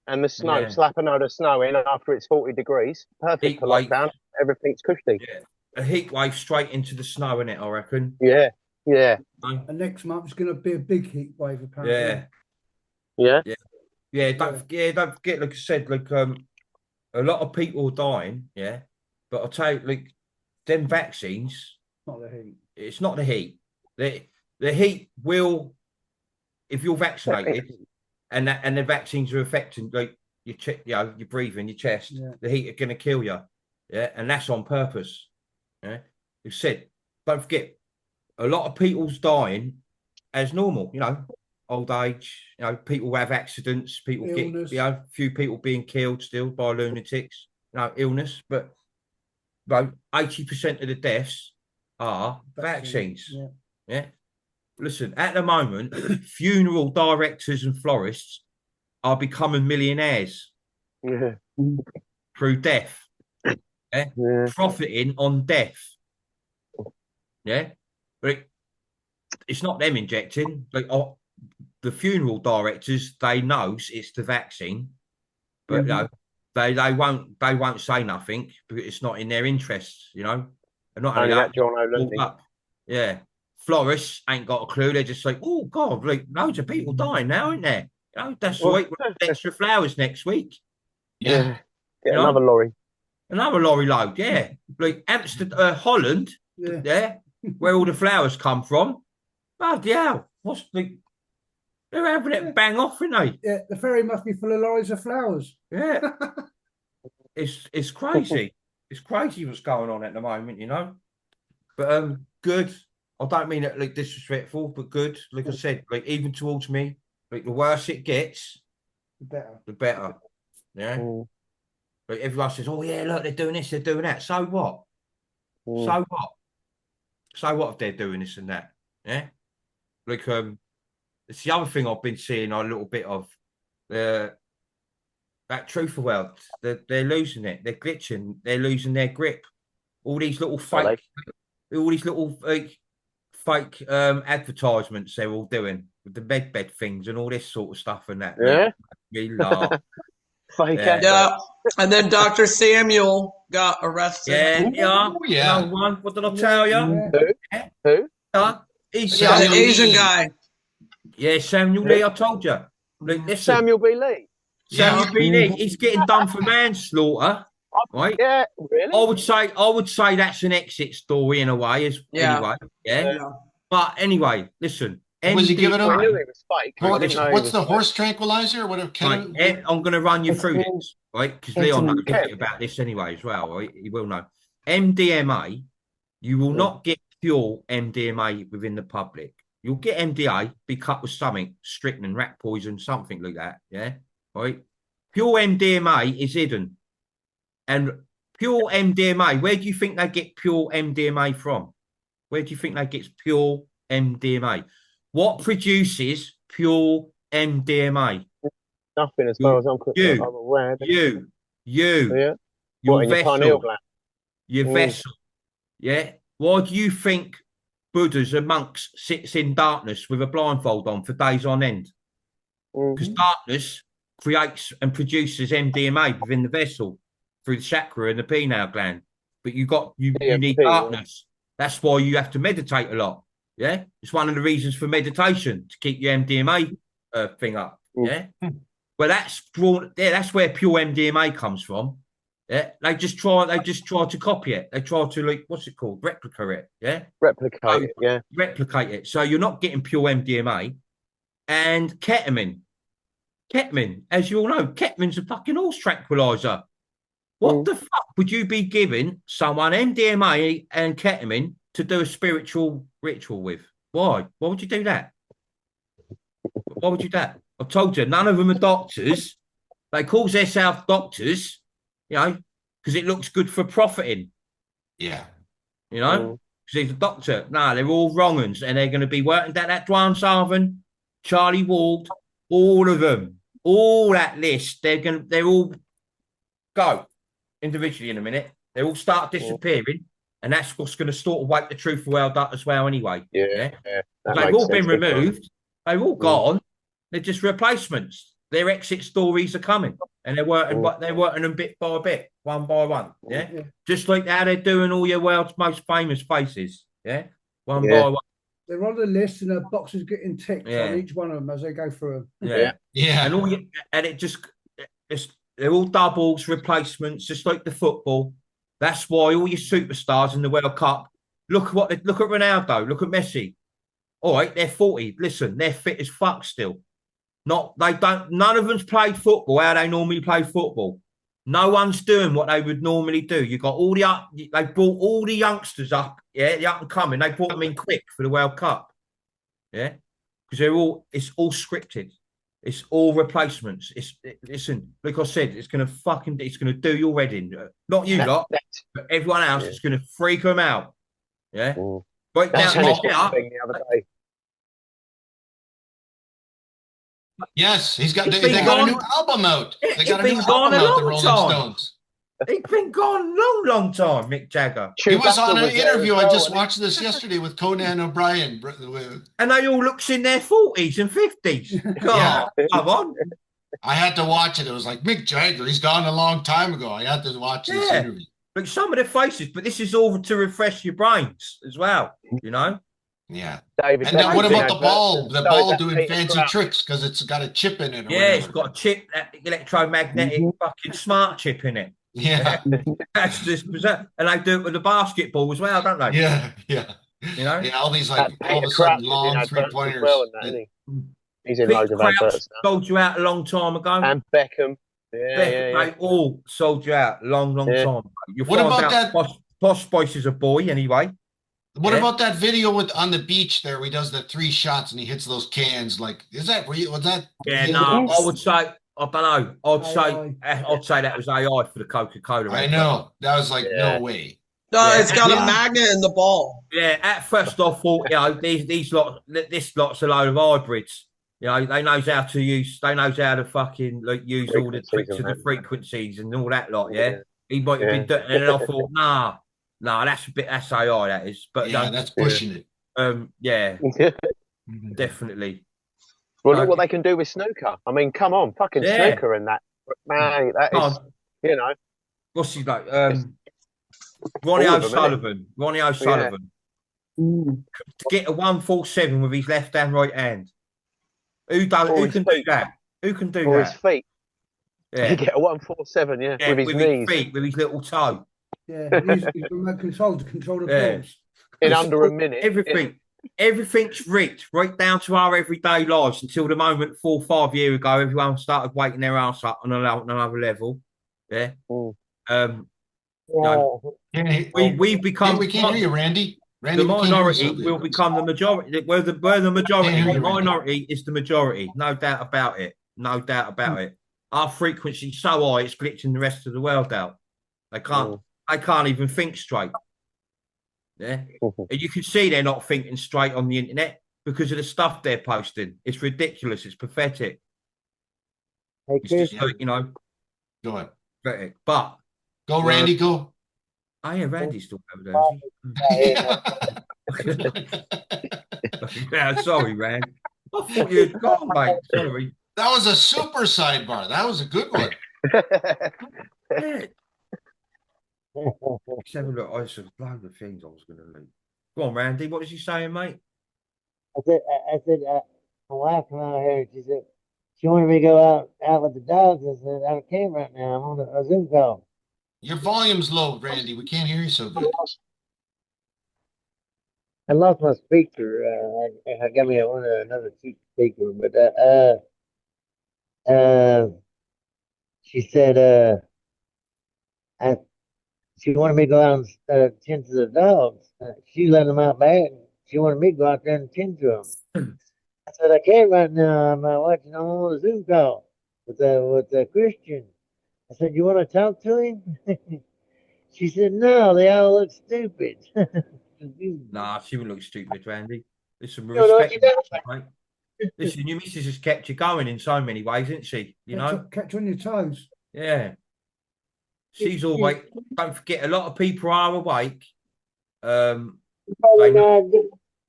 And the snow. Slap a load of snow in after it's 40 degrees. Perfect for lockdown. Everything's cushy. Yeah. A heat wave straight into the snow, innit, I reckon. Yeah. And next month it's going to be a big heat wave, apparently. Yeah. Don't forget, like I said, a lot of people are dying. Yeah, but I'll tell you, them vaccines. Not the heat. It's not the heat. The heat will if you're vaccinated and the vaccines are affecting like your your breathing, your chest, the heat are going to kill you. Yeah, and that's on purpose. Yeah, you said, don't forget, a lot of people's dying as normal. You know, old age. You know, people have accidents. People Illness. get, a few people being killed still by lunatics. You know, illness, but 80% of the deaths are vaccines. Yeah. Listen, at the moment, funeral directors and florists are becoming millionaires through death. Profiting on death. Yeah. But it's not them injecting. Like the funeral directors, they know it's the vaccine, but you know, they won't say nothing because it's not in their interests, you know. And not only that, John O'Lundy. Yeah. Florists ain't got a clue. They're just like, oh God, like loads of people dying now, isn't there? You know, that's right. We'll have extra flowers next week. Yeah. Get another lorry. Another lorry load, yeah. Like Amsterdam, Holland, where all the flowers come from. Bloody hell. They're having it bang off, aren't they? Yeah, the ferry must be full of lorries of flowers. Yeah. It's crazy. It's crazy what's going on at the moment, you know. But good. I don't mean it like disrespectful, but good. Like I said, like even towards me, like the worse it gets, the better. Yeah. Like everyone says, "Oh yeah, look, they're doing this, they're doing that." So what? So what? So what if they're doing this and that? Yeah. Like it's the other thing I've been seeing a little bit of that truth world. They're losing it. They're glitching. They're losing their grip. All these little fake, fake advertisements they're all doing with the bed things and all this sort of stuff and that. Yeah. Really laugh. Fake Yeah. And then Dr. Samuel got arrested. Yeah. One. What did I tell you? Who? He's the Asian guy. Yeah, Samuel Lee. I told you. Like, listen, Samuel B. Lee. Samuel B. Lee. He's getting done for manslaughter. Right? Yeah, really? I would say that's an exit story in a way. Anyway, yeah. But anyway, listen. Was he giving him? I knew it was fake. What's the horse tranquilizer? What? Right, I'm going to run you through this, right? Because Leon knows a bit about this anyway as well, right? He will know. MDMA, you will not get pure MDMA within the public. You'll get MDA, be cut with something, strychnine, rat poison, something like that. Yeah, right. Pure MDMA is hidden, and pure MDMA. Where do you think they get pure MDMA from? Where do you think they get pure MDMA? What produces pure MDMA? Nothing, as far as I'm aware. Your vessel, your vessel. Yeah. Why do you think Buddhas and monks sits in darkness with a blindfold on for days on end? Because darkness creates and produces MDMA within the vessel through the chakra and the pineal gland. But you need darkness. That's why you have to meditate a lot. Yeah, it's one of the reasons for meditation, to keep your MDMA thing up. Yeah, well, that's where pure MDMA comes from. Yeah, they just try to copy it. They try to, like, what's it called? Replicate it. Yeah, replicate it. So you're not getting pure MDMA. And ketamine, as you all know, ketamine's a fucking horse tranquilizer. What the fuck would you be giving someone MDMA and ketamine to do a spiritual ritual with? Why? Why would you do that? Why would you do that? I told you, none of them are doctors. They call themselves doctors, you know, because it looks good for profiting. Yeah. You know, because he's a doctor. No, they're all wrong uns, and they're going to be working that Dwan Sarvin, Charlie Ward, all of them, all that list. They're all go individually in a minute. They all start disappearing. And that's what's going to sort of wake the truth world up as well anyway. Yeah. They've all been removed. They've all gone. They're just replacements. Their exit stories are coming. And they're working them bit by bit, one by one. Yeah. Just like how they're doing all your world's most famous faces. Yeah. One by one. They're on the list and the boxes getting ticked on each one of them as they go through them. Yeah. They're all doubles, replacements, just like the football. That's why all your superstars in the World Cup, look at Ronaldo, look at Messi. All right, they're 40. Listen, they're fit as fuck still. None of them's played football how they normally play football. No one's doing what they would normally do. You got they brought all the youngsters up, yeah, the up and coming. They brought them in quick for the World Cup, yeah, because it's all scripted. It's all replacements. Listen, like I said, it's gonna do your wedding. Not you lot, but everyone else. It's gonna freak them out. Yeah, right That's down the thing the other day. Yes, they got a new album out. They got a been new gone album a out, the long Rolling time. Stones. He's been gone long time, Mick Jagger. He was on an there interview. as well, I just and watched this yesterday with Conan O'Brien. And they all looks in their 40s and 50s. Yeah. Oh, come on. I had to watch it. It was like Mick Jagger. He's gone a long time ago. I had to watch this Yeah. interview. Look, some of the faces, but this is all to refresh your brains as well, you know? Yeah. David And then what Beckham about the advert. ball? The So ball that doing Peter fancy Crouch. tricks because it's got a chip in it. Or Yeah, it's whatever. got a chip, that electromagnetic fucking smart chip in it. Yeah. That's just bizarre. And they do it with the basketball as well, don't they? Yeah. Yeah. You know? Yeah. All these That like all of Peter a Crouch sudden is in long adverts 3-pointers. as well, and that, isn't he? He's in Peter loads of Crouch adverts now. sold you out a long time ago. And Beckham. Yeah. They all sold you out a long Yeah. time ago. You What find about out that- Posh Spice is a boy anyway. What Yeah. about that video on the beach there? Where he does the 3 shots and he hits those cans. Like, is that real? Was that? Yeah, real? no, Yes. I would say, I don't know. AI. I'd say that was AI for the Coca-Cola. I advert. know. That was like, Yeah. no way. No, Yeah. it's got a Yeah. magnet in the ball. Yeah, at first I thought, this lot's a load of hybrids. You know, they knows how to fucking use all the Frequencies tricks and of the that. frequencies and all that lot. Yeah, Yeah. he might have Yeah. been doing, and then I thought, nah, that's AI, that is. But Yeah, that's pushing it. yeah, Mhm. definitely. Well, look what they can do with snooker. I mean, come on, fucking Yeah. snooker and that. Man, that Come is, on. you know. What's his name? Ronnie All of them, innit? O'Sullivan. Ronnie O'Sullivan. Mm. To get a 147 with his left and right hand. Or Who his can do feet. that? Who can do Or his that? feet. Yeah. You get a 147, yeah, Yeah, with his knees. feet, with his little toe. Yeah, he's remote control to control the Yeah. balls. In under a minute. Everything's rigged right down to our everyday lives until the moment 4 or 5 years ago, everyone started waking their ass up on another level. Yeah. Mm. No, we've become we can't hear you, Randy. Randy, the we can't hear you minority so good. will become the majority. We're the majority. Can't hear The you, Randy. minority is the majority. No doubt about it. No doubt about it. Our frequency's so high, it's glitching the rest of the world out. They can't even think straight. Yeah. And you can see they're not thinking straight on the internet because of the stuff they're posting. It's ridiculous. It's pathetic. Hey, It's Chris, just, you know, Go ahead. pathetic. But, Go, Randy, go. oh yeah, Randy's still over there. Is he? Yeah, sorry, Rand. I thought you'd gone, mate. Sorry. That was a super sidebar. That was a good one. Yeah. Let's have a look. I said a load of things I was going to leave. Go on, Randy. What was you saying, mate? I said, my wife came out here and she said, she wanted me to go out with the dogs. I said, I can't right now. I'm on a Zoom call. Your volume's low, Randy. We can't hear you so good. I lost my speaker. I got me another cheap speaker, but she said she wanted me to go out and tend to the dogs. She let them out back. She wanted me to go out there and tend to them. I said, I can't right now. I'm watching on a Zoom call with a Christian. I said, you want to talk to him? She said, no, they all look stupid. Nah, she wouldn't look stupid, Randy. Listen, we No, no, respect she you, doesn't. mate. Listen, your missus has kept you going in so many ways, isn't she? You know? Kept you on your toes. Yeah. She's always, don't forget, a lot of people are awake. They know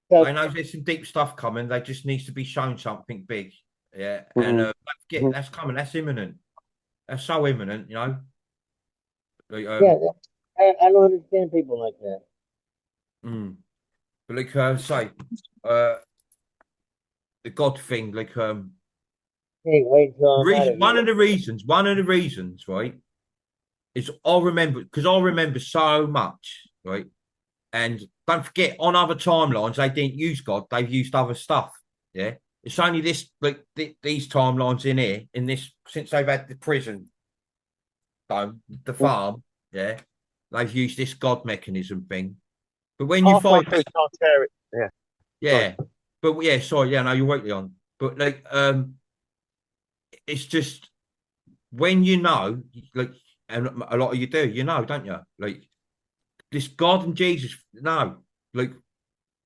there's some deep stuff coming. They just needs to be shown something big. Yeah. And don't forget, that's coming. That's imminent. That's so imminent, you know? Yeah, I don't understand people like that. But like say, the God thing, like Hey, wait until I'm out of one here. of the reasons, right, is I remember so much, right, and don't forget, on other timelines, they didn't use God, they've used other stuff. Yeah. It's only this, like these timelines in here, in this, since they've had the prison, the farm, yeah, they've used this God mechanism thing. But when you Halfway find, through Tartarian, yeah. yeah, but yeah, sorry, yeah, no, you're right, Leon. But like, it's just when you know, like, and a lot of you do, you know, don't you? Like this God and Jesus, no, like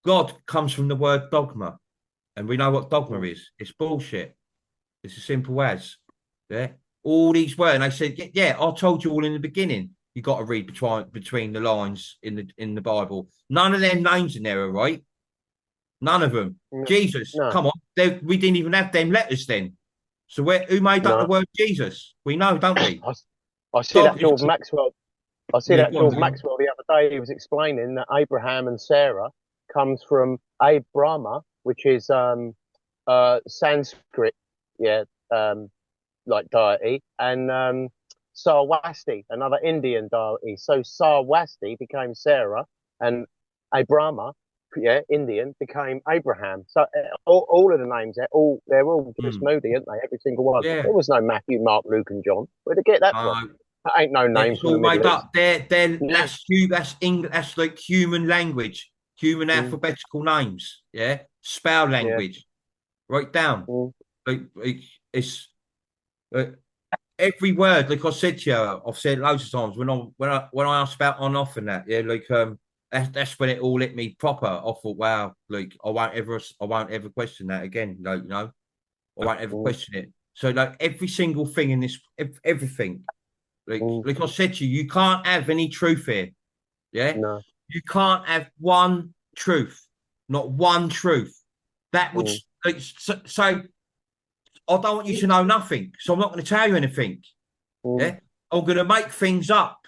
God comes from the word dogma, and we know what dogma is. It's bullshit. It's as simple as, yeah. All these words, and I said, yeah, I told you all in the beginning. You got to read between the lines in the Bible. None of them names in there are right. None of them. No. Jesus, No. come on. We didn't even have them letters then. So who made up the word Jesus? We know, don't we? I see that George Maxwell. I see that George Maxwell the other day. He was explaining that Abraham and Sarah comes from Abrahma, which is Sanskrit, yeah, like deity, and Sarwasti, another Indian deity. So Sarwasti became Sarah, and Abrahma, yeah, Indian, became Abraham. So all of the names, they're all just moody, aren't they? Every single one. Yeah. There was no Matthew, Mark, Luke, and John. Where'd they get that from? That ain't no names. It's all made up. That's like human language, human alphabetical names. Yeah, spell language. Write down. Like it's every word. Like I said to you, I've said loads of times when I asked about on off and that. Yeah, like that's when it all hit me proper. I thought, wow, like I won't ever question that again. Like, you know, I won't ever question it. So like every single thing in this, everything. Like I said to you, you can't have any truth here. Yeah? No. You can't have one truth, not one truth. That would so I don't want you to know nothing. So I'm not going to tell you anything. Yeah. I'm going to make things up.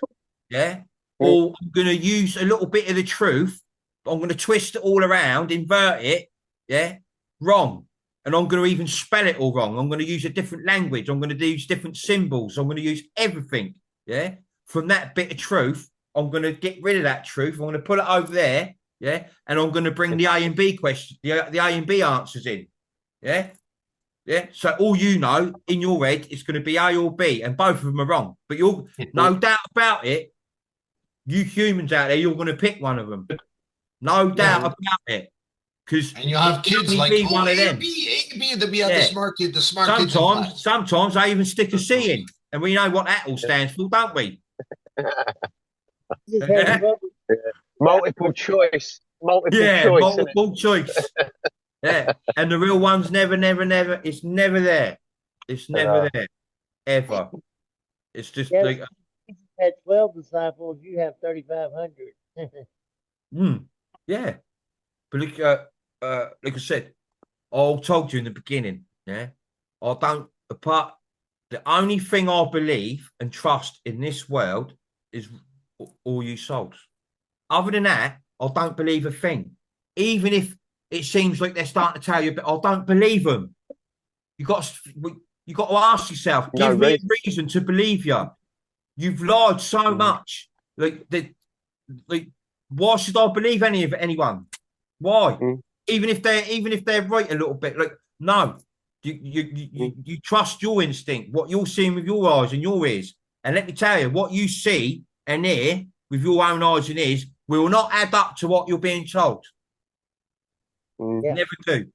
Yeah. Or I'm going to use a little bit of the truth. I'm going to twist it all around, invert it. Yeah. Wrong. And I'm going to even spell it all wrong. I'm going to use a different language. I'm going to use different symbols. I'm going to use everything. Yeah. From that bit of truth, I'm going to get rid of that truth. I'm going to put it over there. Yeah. And I'm going to bring the A and B question, the A and B answers in. Yeah. Yeah. So all you know in your head is going to be A or B, and both of them are wrong. But you're no doubt about it. You humans out there, you're going to pick one of them. No doubt about it. And you'll have kids like one of them. They'll be the smart kid, Sometimes they even stick a C in, and we know what that all stands for, don't we? Multiple choice. Multiple choice. Yeah, and the real one's never. It's never there. It's never there, ever. It's just like had 12 disciples. You have 3,500. Yeah, but like I said, I told you in the beginning. Yeah, I don't. The only thing I believe and trust in this world is all you souls. Other than that, I don't believe a thing. Even if it seems like they're starting to tell you, but I don't believe them. You got to ask yourself, give me a reason to believe you. You've lied so much. Like why should I believe anyone? Why? Even if they're right a little bit. Like, no. You trust your instinct, what you're seeing with your eyes and your ears. And let me tell you, what you see and hear with your own eyes and ears will not add up to what you're being told. Never do.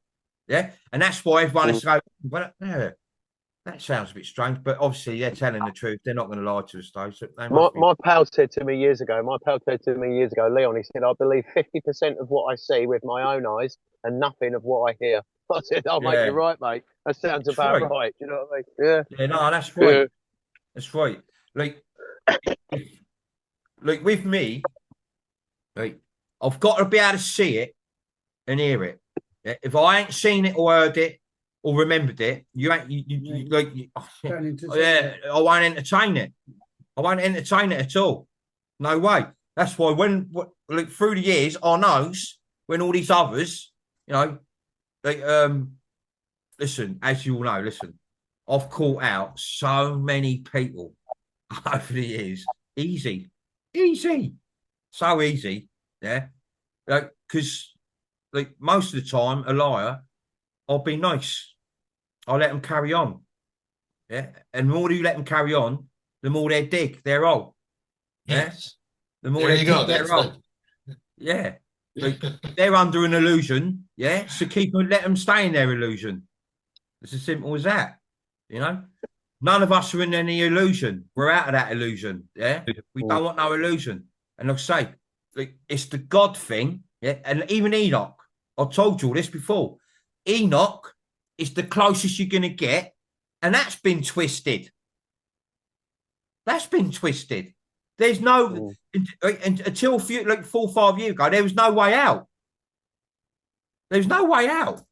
Yeah. And that's why everyone is going, well, yeah, that sounds a bit strange, but obviously they're telling the truth. They're not going to lie to us, though. So my pal said to me years ago, Leon, he said, I believe 50% of what I see with my own eyes and nothing of what I hear. I said, oh, mate, you're right, mate. That sounds about right. You know what I mean? Yeah, no, that's right. Yeah. That's right. Like with me, like, I've got to be able to see it and hear it. Yeah? If I ain't seen it or heard it or remembered it, I won't entertain it. I won't entertain it at all. No way. That's why through the years, I knows when all these others, you know, like listen, as you all know, I've caught out so many people over the years. Easy, so easy. Yeah. like, because like most of the time, a liar, I'll be nice. I'll let them carry on. Yeah, and the more you let them carry on, the more they dig their hole. Yeah? Yes. The more There they you go. dig their That's hole. Yeah. Like, they're under an illusion, yeah. So let them stay in their illusion. It's as simple as that, you know. None of us are in any illusion. We're out of that illusion, yeah. We don't want no illusion. And like I say, like, it's the God thing, yeah. And even Enoch, I told you all this before. Enoch is the closest you're gonna get, and that's been twisted. That's been twisted. There's no until a few, like 4 or 5 years ago, there was no way out. There's no way out.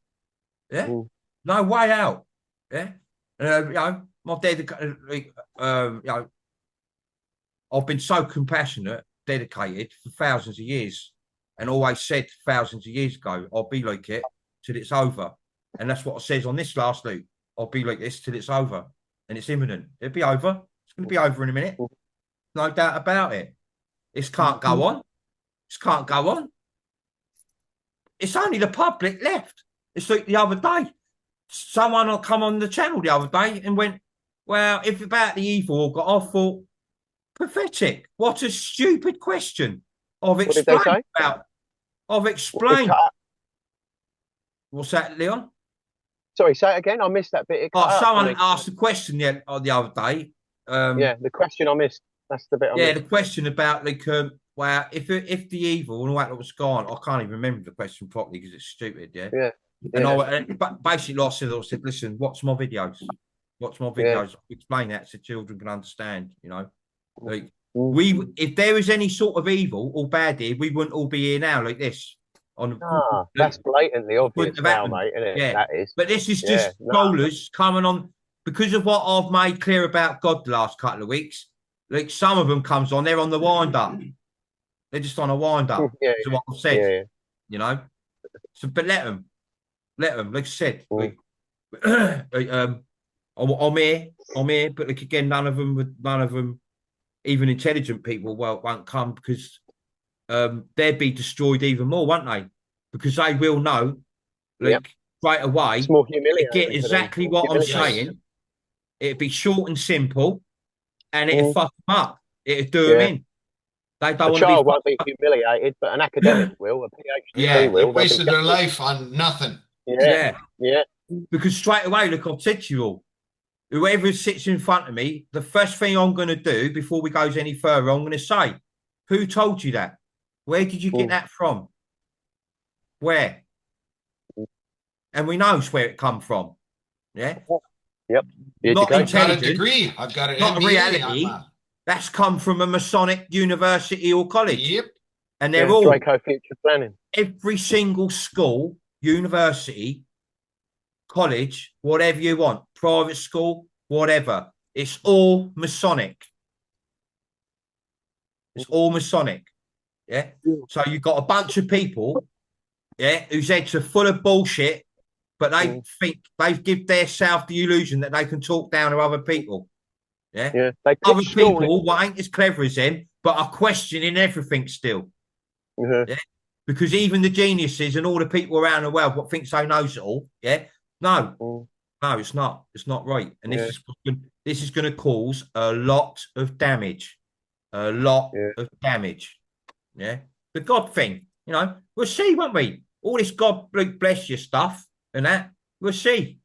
Yeah, no way out. Yeah, you know, my dad, you know, I've been so compassionate, dedicated for thousands of years, and always said thousands of years ago, I'll be like it till it's over, and that's what it says on this last loop. I'll be like this till it's over, and it's imminent. It'll be over. It's going to be over in a minute. No doubt about it. This can't go on. This can't go on. It's only the public left. It's like the other day. Someone will come on the channel the other day and went, well, if about the evil got off, thought, pathetic. What a stupid question. I've explained about. I've explained. What's that, Leon? Sorry, say it again. I missed that bit. Someone asked a question the other day. Yeah, the question I missed. That's the bit. The question about like, well, if the evil and all that was gone, I can't even remember the question properly because it's stupid. Yeah. Yeah. And but basically, I said, listen, watch my videos. Watch my videos. Explain that so children can understand. You know, like if there was any sort of evil or bad here, we wouldn't all be here now like this. That's blatantly obvious now, mate, isn't it? Yeah. That is. But this is just scholars coming on because of what I've made clear about God the last couple of weeks. Like some of them comes on, they're on the wind up. They're just on a wind up. To what I've said, you know. So, but let them. Like I said, like, I'm here, but like again, none of them, even intelligent people, won't come because they'd be destroyed even more, won't they? Because they will know, like straight away. It's more humiliating. Get exactly what I'm saying. It'd be short and simple, and it'd fuck them up. It'd do them in. They don't want child won't be humiliated, but an academic will, a PhD will. They wasted their life on nothing. Yeah. Because straight away, look, I've said to you all, whoever sits in front of me, the first thing I'm going to do before we goes any further, I'm going to say, who told you that? Where did you get that from? Where? And we know where it come from. Yeah. Yep. Not I've got a intelligent. degree. I've got an Not MBA. a reality. That's come from a Masonic university or college. Yep. And they're all Draco Future Planning. Every single school, university, college, whatever you want, private school, whatever. It's all Masonic. It's all Masonic. Yeah. So you've got a bunch of people, whose heads are full of bullshit, but they think they give themselves the illusion that they can talk down to other people. Yeah. Other people ain't as clever as them, but are questioning everything still. Yeah. Because even the geniuses and all the people around the world what thinks they knows it all. Yeah. No, it's not. It's not right. And this is going to cause a lot of damage. A lot of damage. Yeah. The God thing, you know, we'll see, won't we? All this God bless you stuff and that, we'll see.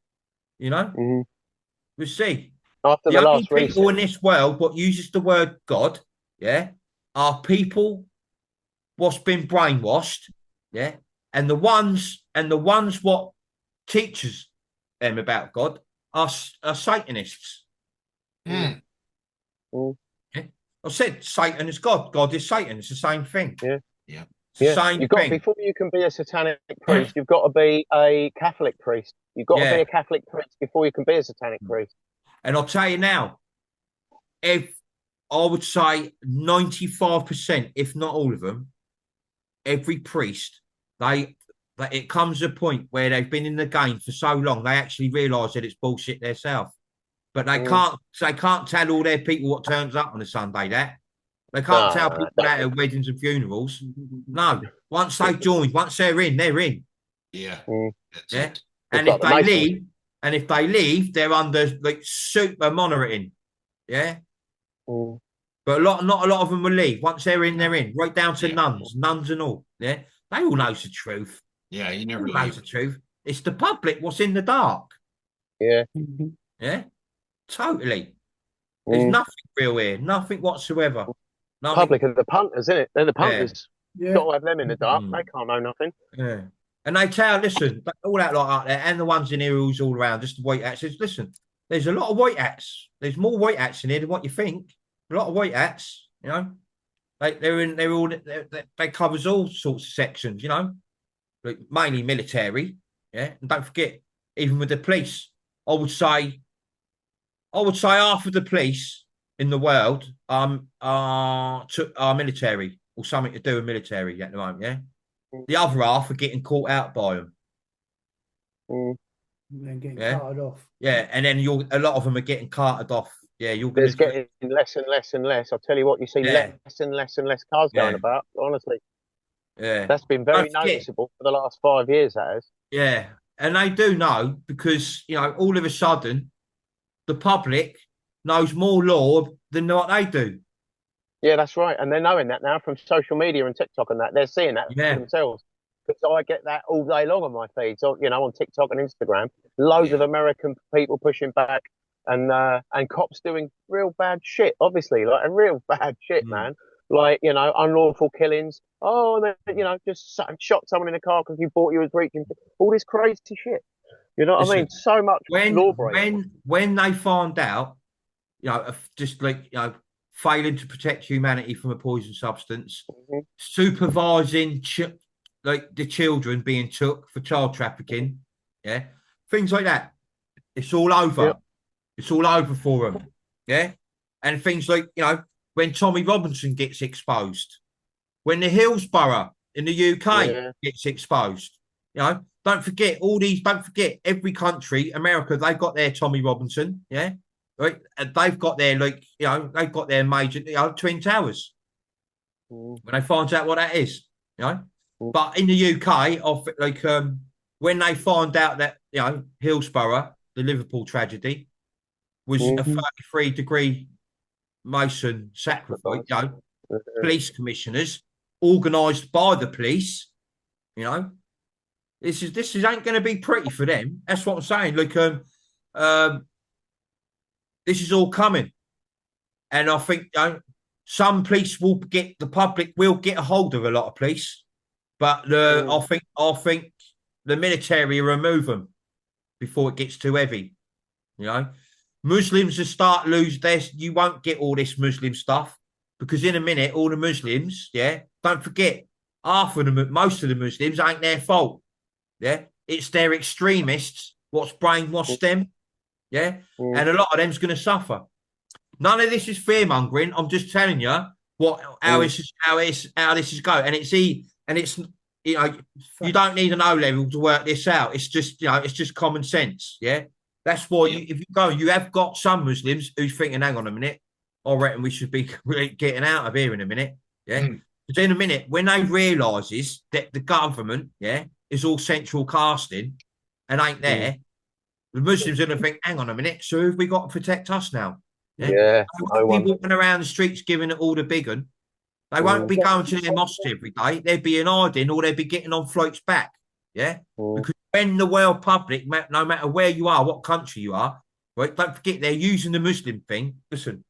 You know, we'll see. After the only people in this world what uses the word God, are people what's been brainwashed, and the ones what teaches them about God are Satanists. I said Satan is God. God is Satan. It's the same thing. Yeah. Before you can be a satanic priest, you've got to be a Catholic priest. You've got to be a Catholic priest before you can be a satanic priest. And I'll tell you now, if I would say 95%, if not all of them, every priest, it comes to a point where they've been in the game for so long, they actually realise that it's bullshit themselves. But they can't tell all their people what turns up on a Sunday. They can't tell No, people no, that at weddings and funerals. No, once they join, once they're in, they're in. Yeah. Mm. That's Yeah, it. and It's if like the they Masons. leave, they're under like super monitoring. Yeah, Mm. but not a lot of them will leave. Once they're in, they're in. Right down to Yeah. nuns and all. Yeah, they all knows the truth. Yeah, you never Knows leave. the truth. It's the public what's in the dark. Yeah. Mhm. Yeah, totally. There's Mm. nothing real here, nothing whatsoever. Nothing. Public are the punters, isn't it? They're the punters. Yeah. Got to have them in the dark. Mm. They can't know nothing. Yeah. And they tell, listen, all that lot out there, and the ones in here who's all around, just the white hats. Listen, there's a lot of white hats. There's more white hats in here than what you think. A lot of white hats, you know. They covers all sorts of sections, you know, like mainly military. Yeah, and don't forget, even with the police, I would say half of the police in the world are military or something to do with military at the moment. Yeah, the other half are getting caught out by them. Mm. And then getting Yeah. carted off. Yeah, and then a lot of them are getting carted off. Yeah, you're going There's getting less and less and less. I'll tell you what, you see Yeah. less and less and less cars going Yeah. about. Honestly, Yeah, that's been very Don't forget- noticeable for the last 5 years. That has. yeah, and they do know because all of a sudden, the public knows more law than what they do. Yeah, that's right. And they're knowing that now from social media and TikTok and that. They're seeing that Yeah. for themselves. Because I get that all day long on my feeds, on TikTok and Instagram. Loads of American people pushing back and cops doing real bad shit, obviously, like a real bad shit, man. Like, unlawful killings. Oh, and then, just shot someone in a car because you thought he was reaching. All this crazy shit. You know what I mean? Listen, So much law breaking. when they find out, just like failing to protect humanity from a poison substance, supervising the children being took for child trafficking, yeah, things like that. It's all over. Yep. It's all over for them, yeah. And things like when Tommy Robinson gets exposed, when the Hillsborough in the UK gets exposed, don't forget Don't forget every country, America, they've got their Tommy Robinson, yeah. Right, and they've got their they've got their major Twin Towers. When they find out what that is, But in the UK, when they find out that Hillsborough, the Liverpool tragedy, was a 33-degree Mason sacrifice, police commissioners organised by the police, this ain't going to be pretty for them. That's what I'm saying. This is all coming, and I think some police the public will get a hold of a lot of police, but I think the military will remove them before it gets too heavy. Muslims will start lose this. You won't get all this Muslim stuff because in a minute, all the Muslims, don't forget, most of the Muslims ain't their fault. Yeah, it's their extremists what's brainwashed them. Yeah, and a lot of them's going to suffer. None of this is fear mongering. I'm just telling you how this is going, and it's you don't need an O level to work this out. It's just common sense. Yeah, that's why if you go, you have got some Muslims who's thinking, hang on a minute, I reckon we should be getting out of here in a minute. Yeah, because in a minute when they realises that the government is all central casting and ain't there. The Muslims are going to think, hang on a minute, so who've we got to protect us now? Yeah. People walking around the streets giving it all the big one. They won't be going to their mosque every day. They'd be in hiding or they'd be getting on flights back. Yeah? Because when the world public, no matter where you are, what country you are, right, don't forget they're using the Muslim thing. Listen,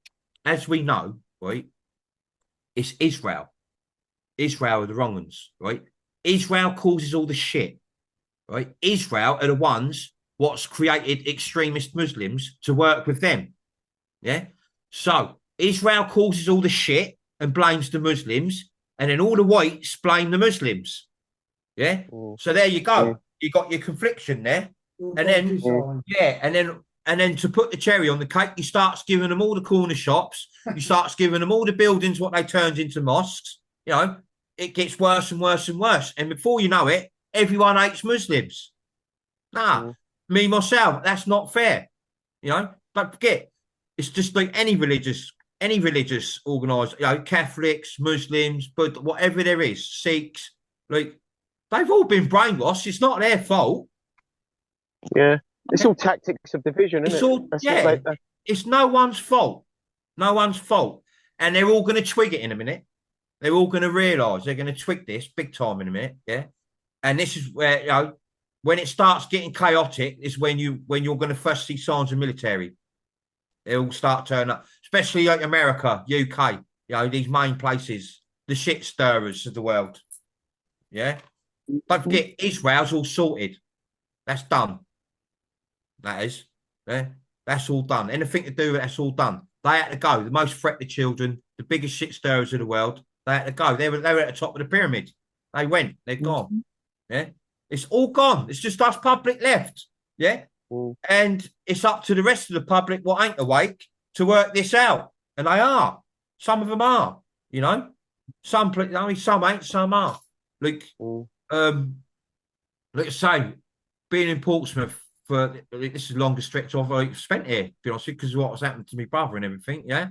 as we know, right, it's Israel. Israel are the wrong ones, right? Israel causes all the shit, right? Israel are the ones what's created extremist Muslims to work with them. Yeah. So Israel causes all the shit and blames the Muslims, and then all the whites blame the Muslims. Yeah. So there you go. You got your confliction there. And then and then to put the cherry on the cake, you start giving them all the corner shops, you start giving them all the buildings what they turned into mosques. It gets worse and worse and worse. And before you know it, everyone hates Muslims. Me, myself, that's not fair. Don't forget, it's just like any religious any religious organised, Catholics, Muslims, but whatever there is, Sikhs, like they've all been brainwashed. It's not their fault. Yeah, it's all tactics of division, isn't It's it? all it's no one's fault. No one's fault, and they're all going to twig it in a minute. They're all going to realise they're going to twig this big time in a minute. Yeah, and this is where when it starts getting chaotic, is when you're going to first see signs of military. They all start turning up, especially like America, UK, these main places, the shit stirrers of the world. Yeah. Don't forget, Israel's all sorted. That's done. That is. Yeah. That's all done. Anything to do with that's all done. They had to go. The most threatened children, the biggest shit stirrers of the world, they had to go. They were at the top of the pyramid. They went. They're gone. Yeah. It's all gone. It's just us public left. Yeah. And it's up to the rest of the public, what ain't awake, to work this out. And they are. Some of them are, Some ain't, some are. Like I say, being in Portsmouth for this is the longest stretch I've spent here, to be honest with you, because of what has happened to my brother and everything, yeah.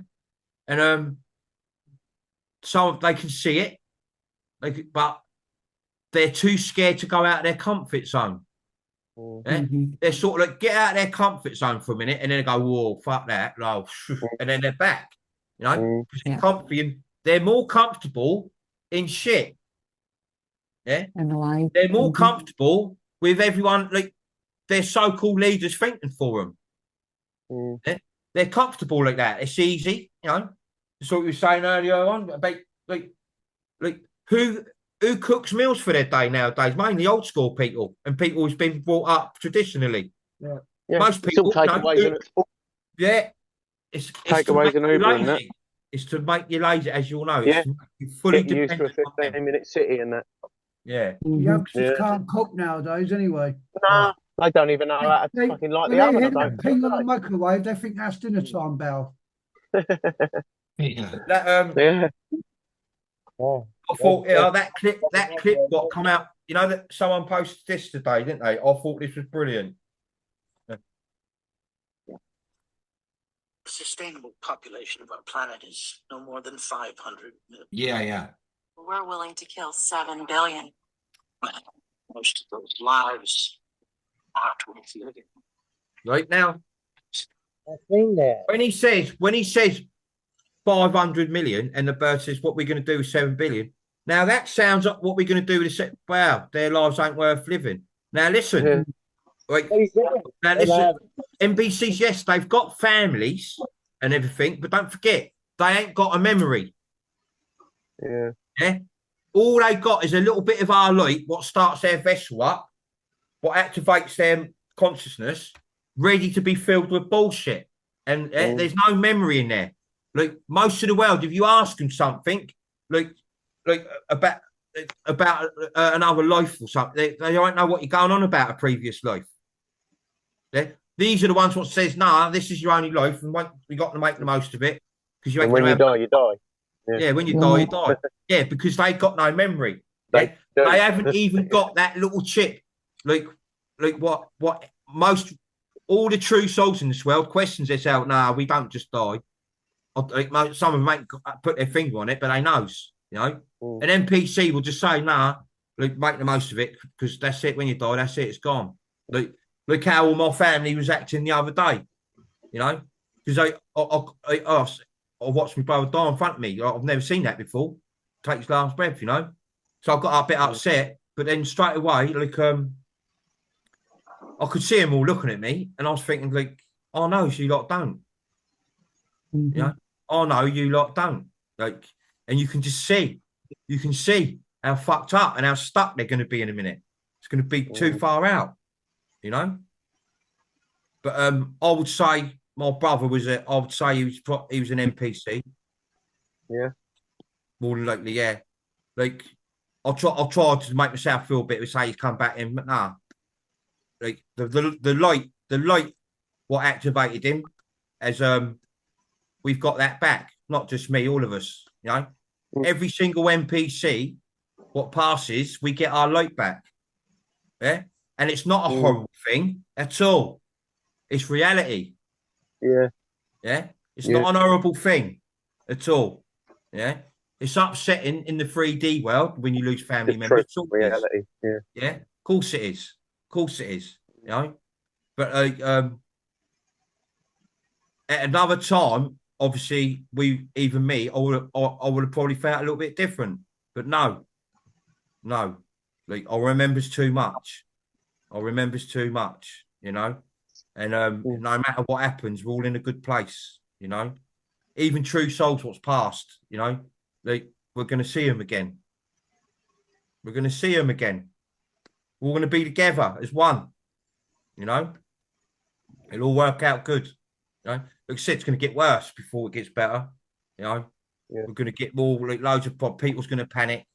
And some they can see it, but they're too scared to go out of their comfort zone. Yeah? They're sort of like get out of their comfort zone for a minute and then they go, whoa, fuck that, and then they're back. They're more comfortable in shit. Yeah, and alive. They're more comfortable with everyone, like their so-called leaders thinking for them. Yeah? They're comfortable like that. It's easy, That's what we were saying earlier on about like who cooks meals for their day nowadays? Mainly old school people and people who's been brought up traditionally. Yeah. Most people, takeaways. It's takeaways and Uber and that. It's to make you lazy, as you all know. Yeah. It's fully get used to a 15-minute city and that. Yeah. Youngsters can't cook nowadays anyway. Nah, they don't even know how to fucking light the oven. When they hit that ping on the microwave, they think that's dinner time bell. I thought that clip what come out, that someone posted this today, didn't they? I thought this was brilliant. The sustainable population of our planet is no more than 500 million. Yeah. We're willing to kill 7 billion. Most of those lives aren't worth living. Right now, I've seen that. when he says 500 million and the bird says what we're going to do with 7 billion. Now that sounds like what we're going to do with wow, their lives ain't worth living. Now listen, NBC's, yes, they've got families and everything, but don't forget, they ain't got a memory. Yeah. All they got is a little bit of our light, what starts their vessel up, what activates their consciousness, ready to be filled with bullshit. And there's no memory in there. Like most of the world, if you ask them something, like about another life or something, they don't know what you're going on about a previous life. Yeah? These are the ones what says, nah, this is your only life, and we got to make the most of it. Because you ain't when you die, you die. Yeah, when you die, you die. Yeah, because they got no memory. They haven't even got that little chip. Like what most all the true souls in this world questions themselves. Nah, we don't just die. Some of them might put their finger on it, but they knows, An NPC will just say, nah, make the most of it because that's it. When you die, that's it. It's gone. Look how all my family was acting the other day, because I watched my brother die in front of me. I've never seen that before. Take his last breath, So I got a bit upset, but then straight away, I could see them all looking at me, and I was thinking, oh no, you lot don't. Oh no, you lot don't. And you can just see, how fucked up and how stuck they're going to be in a minute. It's going to be too far out, But I would say my brother was he was an NPC. Yeah. More than likely, yeah. I'll try to make myself feel a bit. Say he's come back in, but nah. The light, what activated him, as we've got that back. Not just me, all of us. Every single NPC, what passes, we get our light back. Yeah, and it's not a horrible thing at all. It's reality. Yeah. Yeah, it's not an horrible thing. at all. Yeah, it's upsetting in the 3D world when you lose family It's members. true reality. Yeah. Yeah, of course it is. Of course it is. You know, but at another time, obviously, even me, I would have probably felt a little bit different. But no, like I remembers too much. You know, and no matter what happens, we're all in a good place. You know, even True Souls, what's past. You know, like we're going to see him again. We're going to see him again. We're going to be together as one. You know, it'll all work out good. You know, like I said, it's going to get worse before it gets better. You know, we're going to get more, like loads of people's going to panic.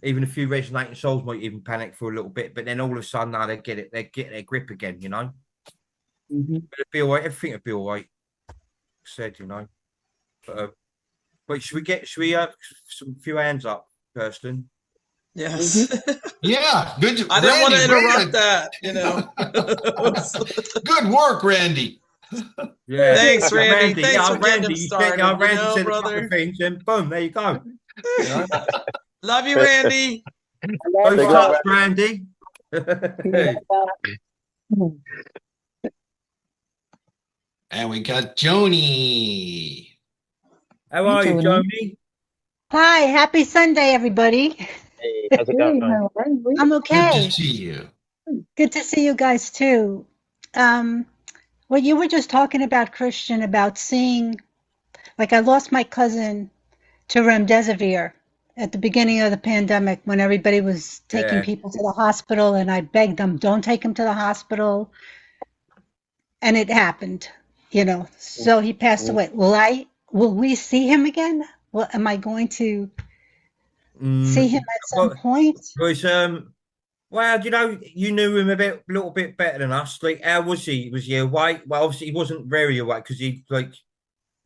Even a few resonating souls might even panic for a little bit, but then all of a sudden, now they get their grip again. You know, Mm-hmm. it'll be all right. Everything will be all right. Said, you know, but should we some few hands up, Kirsten? Yes. Yeah, good. I didn't want to Randy, interrupt that, you know. Good work, Randy. Yeah. Thanks, Randy. Thanks for getting him you started, said, Randy you know, said a brother. couple of things, and boom, there you go. You know? Love you, Randy. Nice touch, Randy. And we got Joni. How are you, Joni? Hi, happy Sunday, everybody. Hey, how's it going? I'm Good okay. to see you. Good to see you guys too. Well, you were just talking about Christian about seeing, like I lost my cousin to remdesivir at the beginning of the pandemic when everybody was taking Yeah. people to the hospital, and I begged them, don't take him to the hospital. And it happened, you know. So he passed away. Will we see him again? Well, am I going to see him at some point? Was well, you know, you knew him a little bit better than us. Like, how was he? Was he awake? Well, obviously, he wasn't very awake because he, like,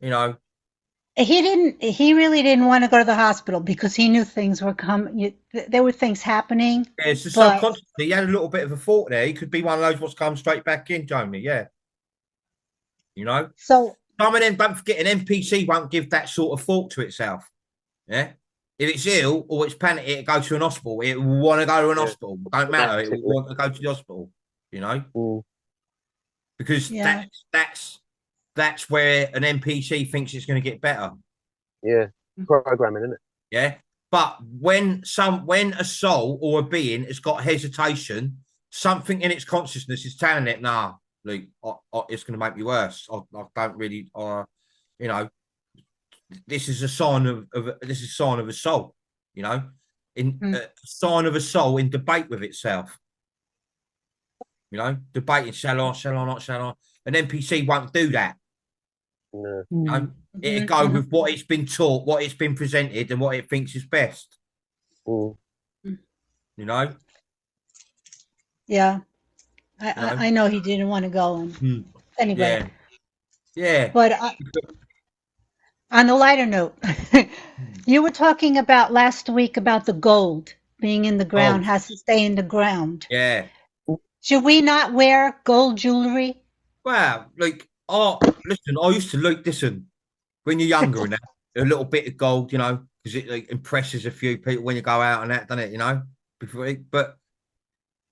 you know. He really didn't want to go to the hospital because he knew things were coming. There were things happening. Yeah, it's just but subconsciously, he had a little bit of a thought there. He could be one of those what's come straight back in, Joni. Yeah. You know? So some of them, don't forget, an NPC won't give that sort of thought to itself. Yeah. If it's ill or it's panic, it goes to an hospital. It will want to go to an hospital. Don't matter. It will want to go to the hospital. You know, because that's where an NPC thinks it's going to get better. Yeah, programming, isn't it? Yeah, but when a soul or a being has got hesitation, something in its consciousness is telling it, nah, like it's going to make me worse. I don't really, you know. This is a sign of a soul, you know, a sign of a soul in debate with itself. You know, debating, shall I, not shall I? An NPC won't do that. No. You know? It'll go with what it's been taught, what it's been presented, and what it thinks is best. You know? Yeah. I know he didn't want to go. And anyway. Yeah. But on a lighter note, you were talking about last week about the gold being in the ground, has to stay in the ground. Yeah. Should we not wear gold jewelry? Well, like, listen, I used to listen, when you're younger and that, a little bit of gold, you know, because it like impresses a few people when you go out and that, doesn't it, you know? But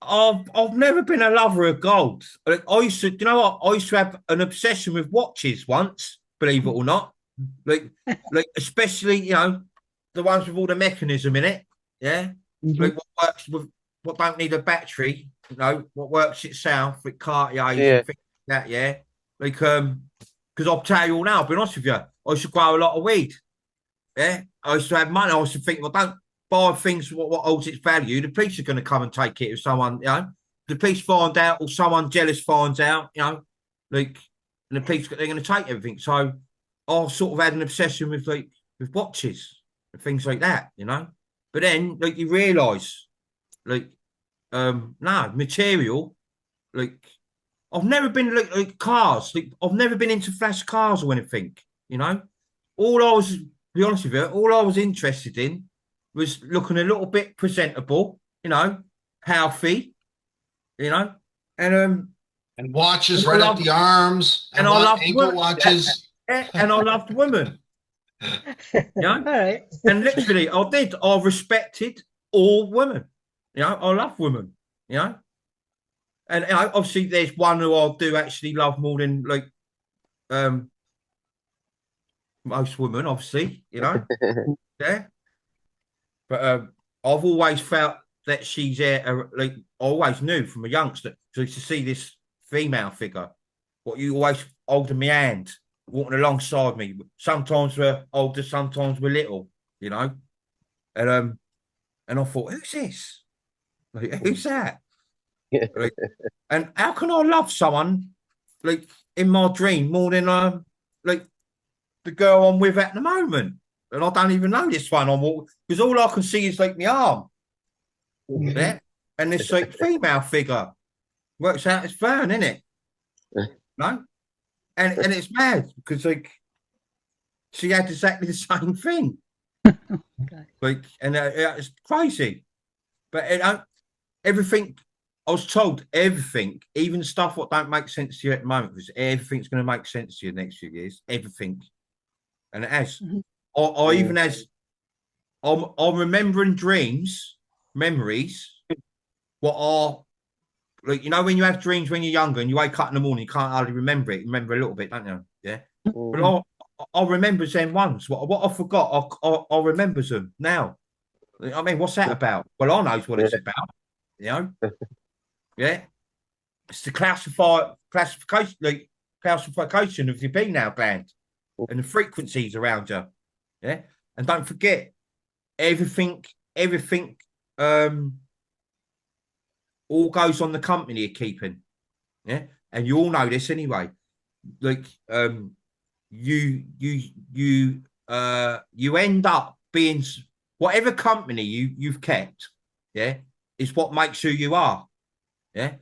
I've never been a lover of gold. Like, I used to, you know what? I used to have an obsession with watches once, believe it or not. Like especially, you know, the ones with all the mechanism in it, yeah. Like what works with what don't need a battery, you know, what works itself with Cartiers and things like that, yeah. Like because I'll tell you all now, I'll be honest with you, I used to grow a lot of weed. Yeah, I used to have money. I used to think, well, don't buy things what holds its value. The police are going to come and take it if someone, you know, the police find out or someone jealous finds out, you know, like, and the police they're going to take everything. So I sort of had an obsession with watches and things like that, you know. But then, like, you realise, like, no, material, like, I've never been like cars. Like, I've never been into flash cars or anything, you know. All I was, to be honest with you, all I was interested in was looking a little bit presentable, you know, healthy, you know, and watches right up the arms, and I loved ankle watches. And I loved women. You know? All right. And literally, I respected all women. You know, I love women, you know. And obviously there's one who I do actually love more than like most women, obviously, you know. Yeah. But I've always felt that she's like I always knew from a youngster to see this female figure, what you always holding my hand, walking alongside me. Sometimes we're older, sometimes we're little, you know. And I thought, who's this? Like, who's that? Like, and how can I love someone like in my dream more than like the girl I'm with at the moment? And I don't even know this one because all I can see is like my arm. Yeah. And this like female figure works out as Fern, isn't it? No? And it's mad because like she had exactly the same thing. Like, and it's crazy. But everything, I was told everything, even stuff what don't make sense to you at the moment, because everything's going to make sense to you the next few years. Everything. And it has. Or even as I'm remembering memories, what are like, you know, when you have dreams when you're younger and you wake up in the morning, you can't hardly remember it. You remember a little bit, don't you? Yeah. But I remember them once. What I forgot, I remember them now. I mean, what's that about? Well, I know what it's about. You know? Yeah. It's the classification of your pineal gland and the frequencies around you. Yeah. And don't forget, everything all goes on the company you're keeping. Yeah. And you all know this anyway. Like you end up being whatever company you've kept, yeah, is what makes who you are. Yeah.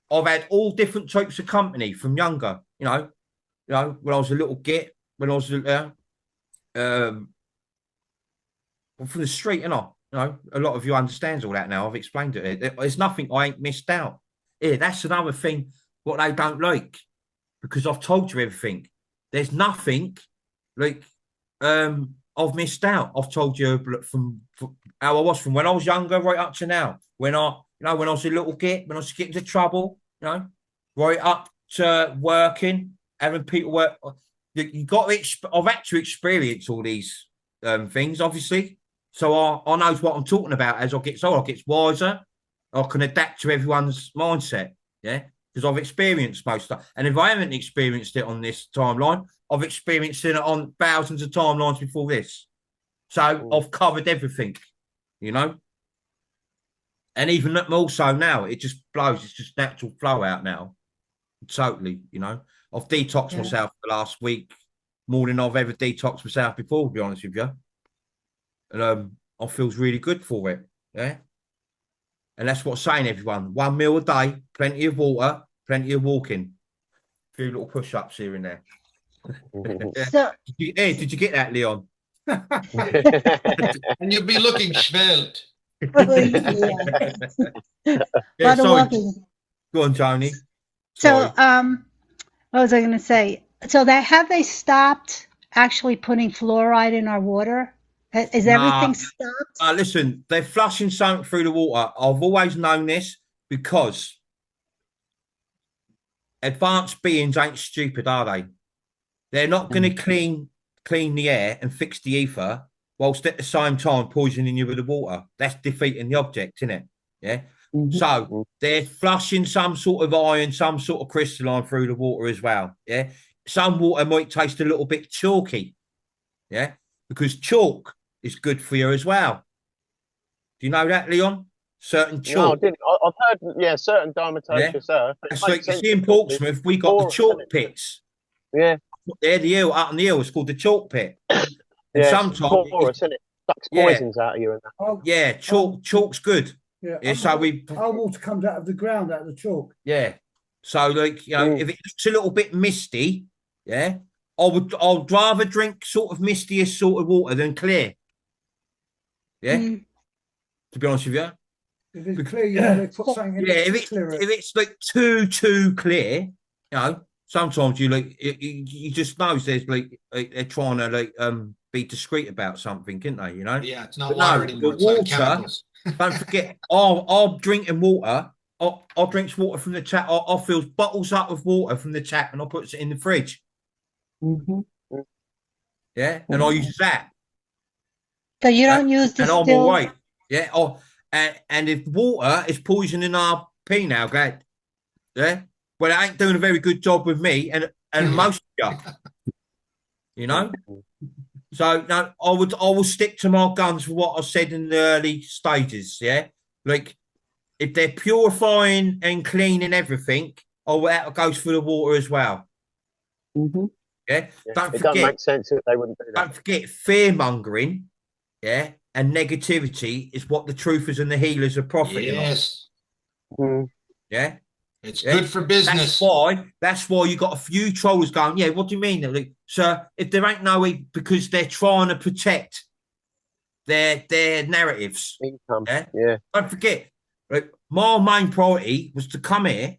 I've had all different types of company from younger, you know, when I was a little git, when I was from the street, you know, a lot of you understands all that now. I've explained it. There's nothing I ain't missed out. Yeah, that's another thing what they don't like, because I've told you everything. There's nothing like I've missed out. I've told you from how I was from when I was younger right up to now. When I was a little git, when I was getting into trouble, you know, right up to working, having people work. You got I've had to experience all these things, obviously. So I know what I'm talking about. As I get older, I get wiser. I can adapt to everyone's mindset. Yeah, because I've experienced most stuff. And if I haven't experienced it on this timeline, I've experienced it on thousands of timelines before this. So I've covered everything, you know. And even also now, it just flows. It's just natural flow out now. Totally, you know. I've detoxed myself the last week more than I've ever detoxed myself before, to be honest with you. And I feels really good for it. Yeah. And that's what I'm saying, everyone. 1 meal a day, plenty of water, plenty of walking. A few little push-ups here and there. So, did you get that, Leon? And you'll be looking svelte. Yeah, sorry. walking. Go on, Tony. So, what was I going to say? So have they stopped actually putting fluoride in our water? Is everything stopped? Listen, they're flushing something through the water. I've always known this because advanced beings ain't stupid, are they? They're not going to clean the air and fix the ether whilst at the same time poisoning you with the water. That's defeating the object, isn't it? Yeah. So they're flushing some sort of iron, some sort of crystalline through the water as well. Yeah. Some water might taste a little bit chalky. Yeah. Because chalk is good for you as well. Do you know that, Leon? Certain chalk. No, I didn't. I've heard, certain diatomaceous earth. That's like, you see in Portsmouth, we got the chalk pits. Yeah. There, the hill, out on the hill, it's called the chalk pit. And sometimes porous, isn't it? Sucks poisons out of you. And that. Yeah, chalk's good. Yeah, so our water comes out of the ground, out of the chalk. Yeah. So, like, you know, if it looks a little bit misty, I'd rather drink sort of mistiest sort of water than clear. Yeah. To be honest with you. If it's clear, they put something in it. If it's like too clear, you know, sometimes you like you just know there's like they're trying to like be discreet about something, couldn't they? You know. Yeah, it's not But water no, anymore. the It's chemicals. don't forget. I'll drinking water. I'll drink water from the tap. I'll fill bottles up of water from the tap, and I'll put it in the fridge. Mm-hmm. Yeah, and I'll use that. So you don't use And I'm all distilled. right. Yeah. Oh, and if water is poisoning our penile gland, yeah, well, it ain't doing a very good job with me and most of you. You know. So no, I will stick to my guns for what I said in the early stages. Yeah, like if they're purifying and cleaning everything, that goes for the water as well. Mm-hmm. Yeah, don't It forget. doesn't make sense if they wouldn't do that. Don't forget fear mongering. Yeah, and negativity is what the truthers and the healers are profiting on. Yes. Yeah. It's good for business. That's why you got a few trolls going, yeah, what do you mean? Like, sir, if there ain't no way, because they're trying to protect their narratives. Income. Yeah. Yeah. Don't forget, right, my main priority was to come here,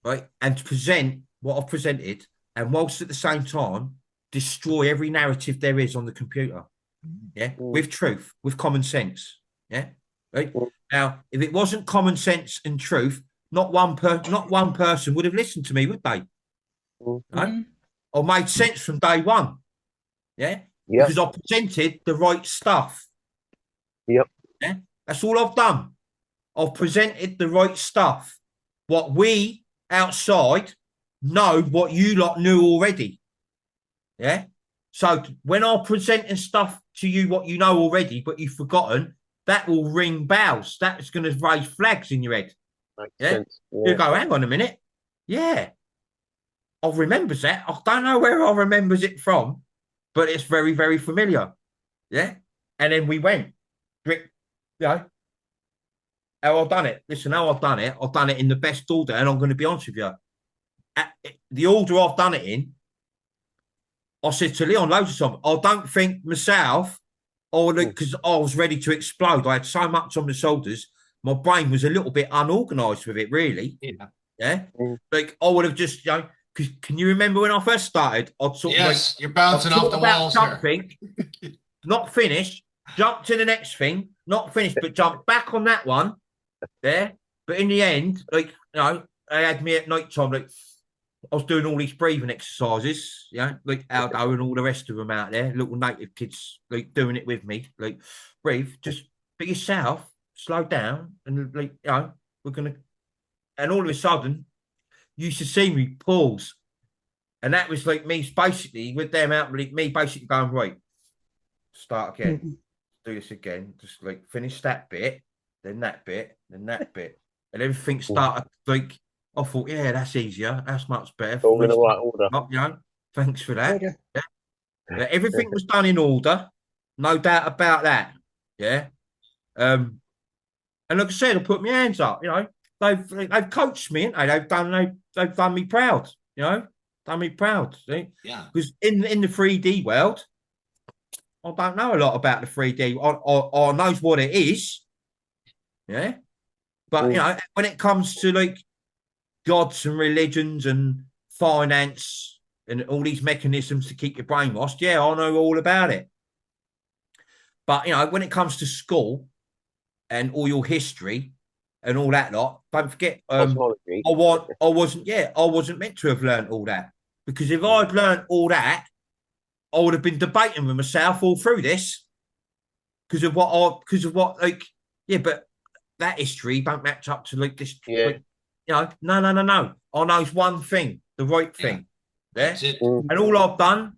right, and to present what I've presented, and whilst at the same time destroy every narrative there is on the computer. Yeah, with truth, with common sense. Yeah. Right. Now, if it wasn't common sense and truth, not one person would have listened to me, would they? Right? Or made sense from day one. Yeah. Because I presented the right stuff. Yep. Yeah. That's all I've done. I've presented the right stuff. What we outside know, what you lot knew already. Yeah. So when I'm presenting stuff to you, what you know already, but you've forgotten, that will ring bells. That's going to raise flags in your head. Yeah? You go, hang on a minute. Yeah. I remembers that. I don't know where I remembers it from, but it's very, very familiar. Yeah. And then we went. You know, how I've done it. Listen, how I've done it in the best order. And I'm going to be honest with you. The order I've done it in, I said to Leon loads of times, I don't think myself, because I was ready to explode. I had so much on my shoulders. My brain was a little bit unorganized with it, really. Yeah. Like, I would have just, you know, because can you remember when I first started? I'd sort of like, you're bouncing off the walls something, not finished, jump to the next thing, not finished, but jump back on that one. There. But in the end, like, you know, they had me at night time, like, I was doing all these breathing exercises, you know, like Aldo and all the rest of them out there, little native kids, like, doing it with me, like, breathe, just be yourself, slow down, and, like, you know, we're going to, and all of a sudden, you should see me pause. And that was like me basically, with them out, like, me basically going, right, start again, do this again, just like finish that bit, then that bit, then that bit, and everything started, like, I thought, yeah, that's easier. That's much better. All in the right order. You know, thanks for that. Yeah. Everything was done in order, no doubt about that. Yeah. And like I said, I put my hands up. You know, they've coached me, and they've done me proud. You know, done me proud. See? Yeah. Because in the 3D world, I don't know a lot about the 3D. I knows what it is. Yeah. But you know, when it comes to like gods and religions and finance and all these mechanisms to keep your brain washed, yeah, I know all about it. But, you know, when it comes to school and all your history and all that lot, don't forget, I wasn't meant to have learned all that. Because if I'd learned all that, I would have been debating with myself all through this. Because of what, like, yeah, but that history don't match up to like this. Yeah. Like, you know, no. I know one thing, the right thing. Yeah. That's it. And all I've done,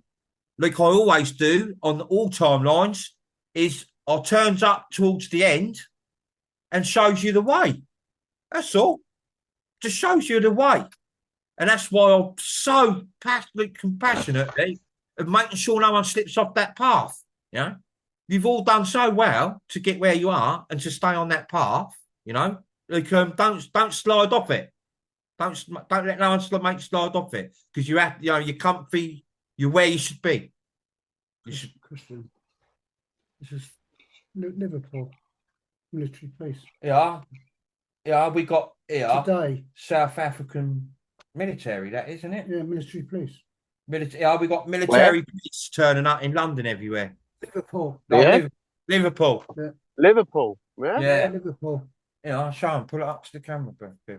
like I always do on all timelines, is I turns up towards the end and shows you the way. That's all. Just shows you the way. And that's why I'm so compassionately of making sure no one slips off that path. You know? You've all done so well to get where you are and to stay on that path, you know? Like, don't slide off it. Don't let no one make slide off it, because you have, you know, you're comfy, you're where you should be. You should. Christian, this is Liverpool military police. Yeah, we got here Today. South African military. That isn't it? Yeah, military police. We got military police turning up in London everywhere. Liverpool. Yeah. Liverpool. Liverpool. Yeah. Yeah. Liverpool. Yeah, I'll show him. Pull it up to the camera, Bill.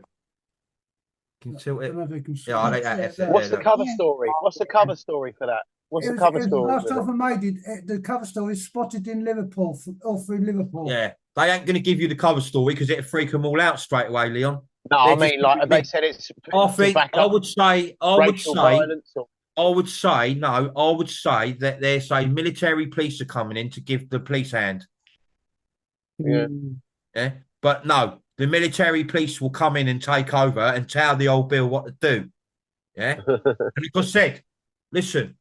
Can you tilt it? I don't know if you can see Yeah, I it. like that. That's it. What's the Yeah, cover story? What's the cover story for that? What's the cover story? Last with it? time I made it, the cover story is spotted in Liverpool, all through Liverpool. yeah. They ain't going to give you the cover story because it'll freak them all out straight away, Leon. No, I They're mean, just- like they said, it's. I to think back I up would say racial violence or- I would say that they're saying military police are coming in to give the police a hand. Yeah. Yeah. But no, the military police will come in and take over and tell the old Bill what to do. Yeah. And like I said, listen,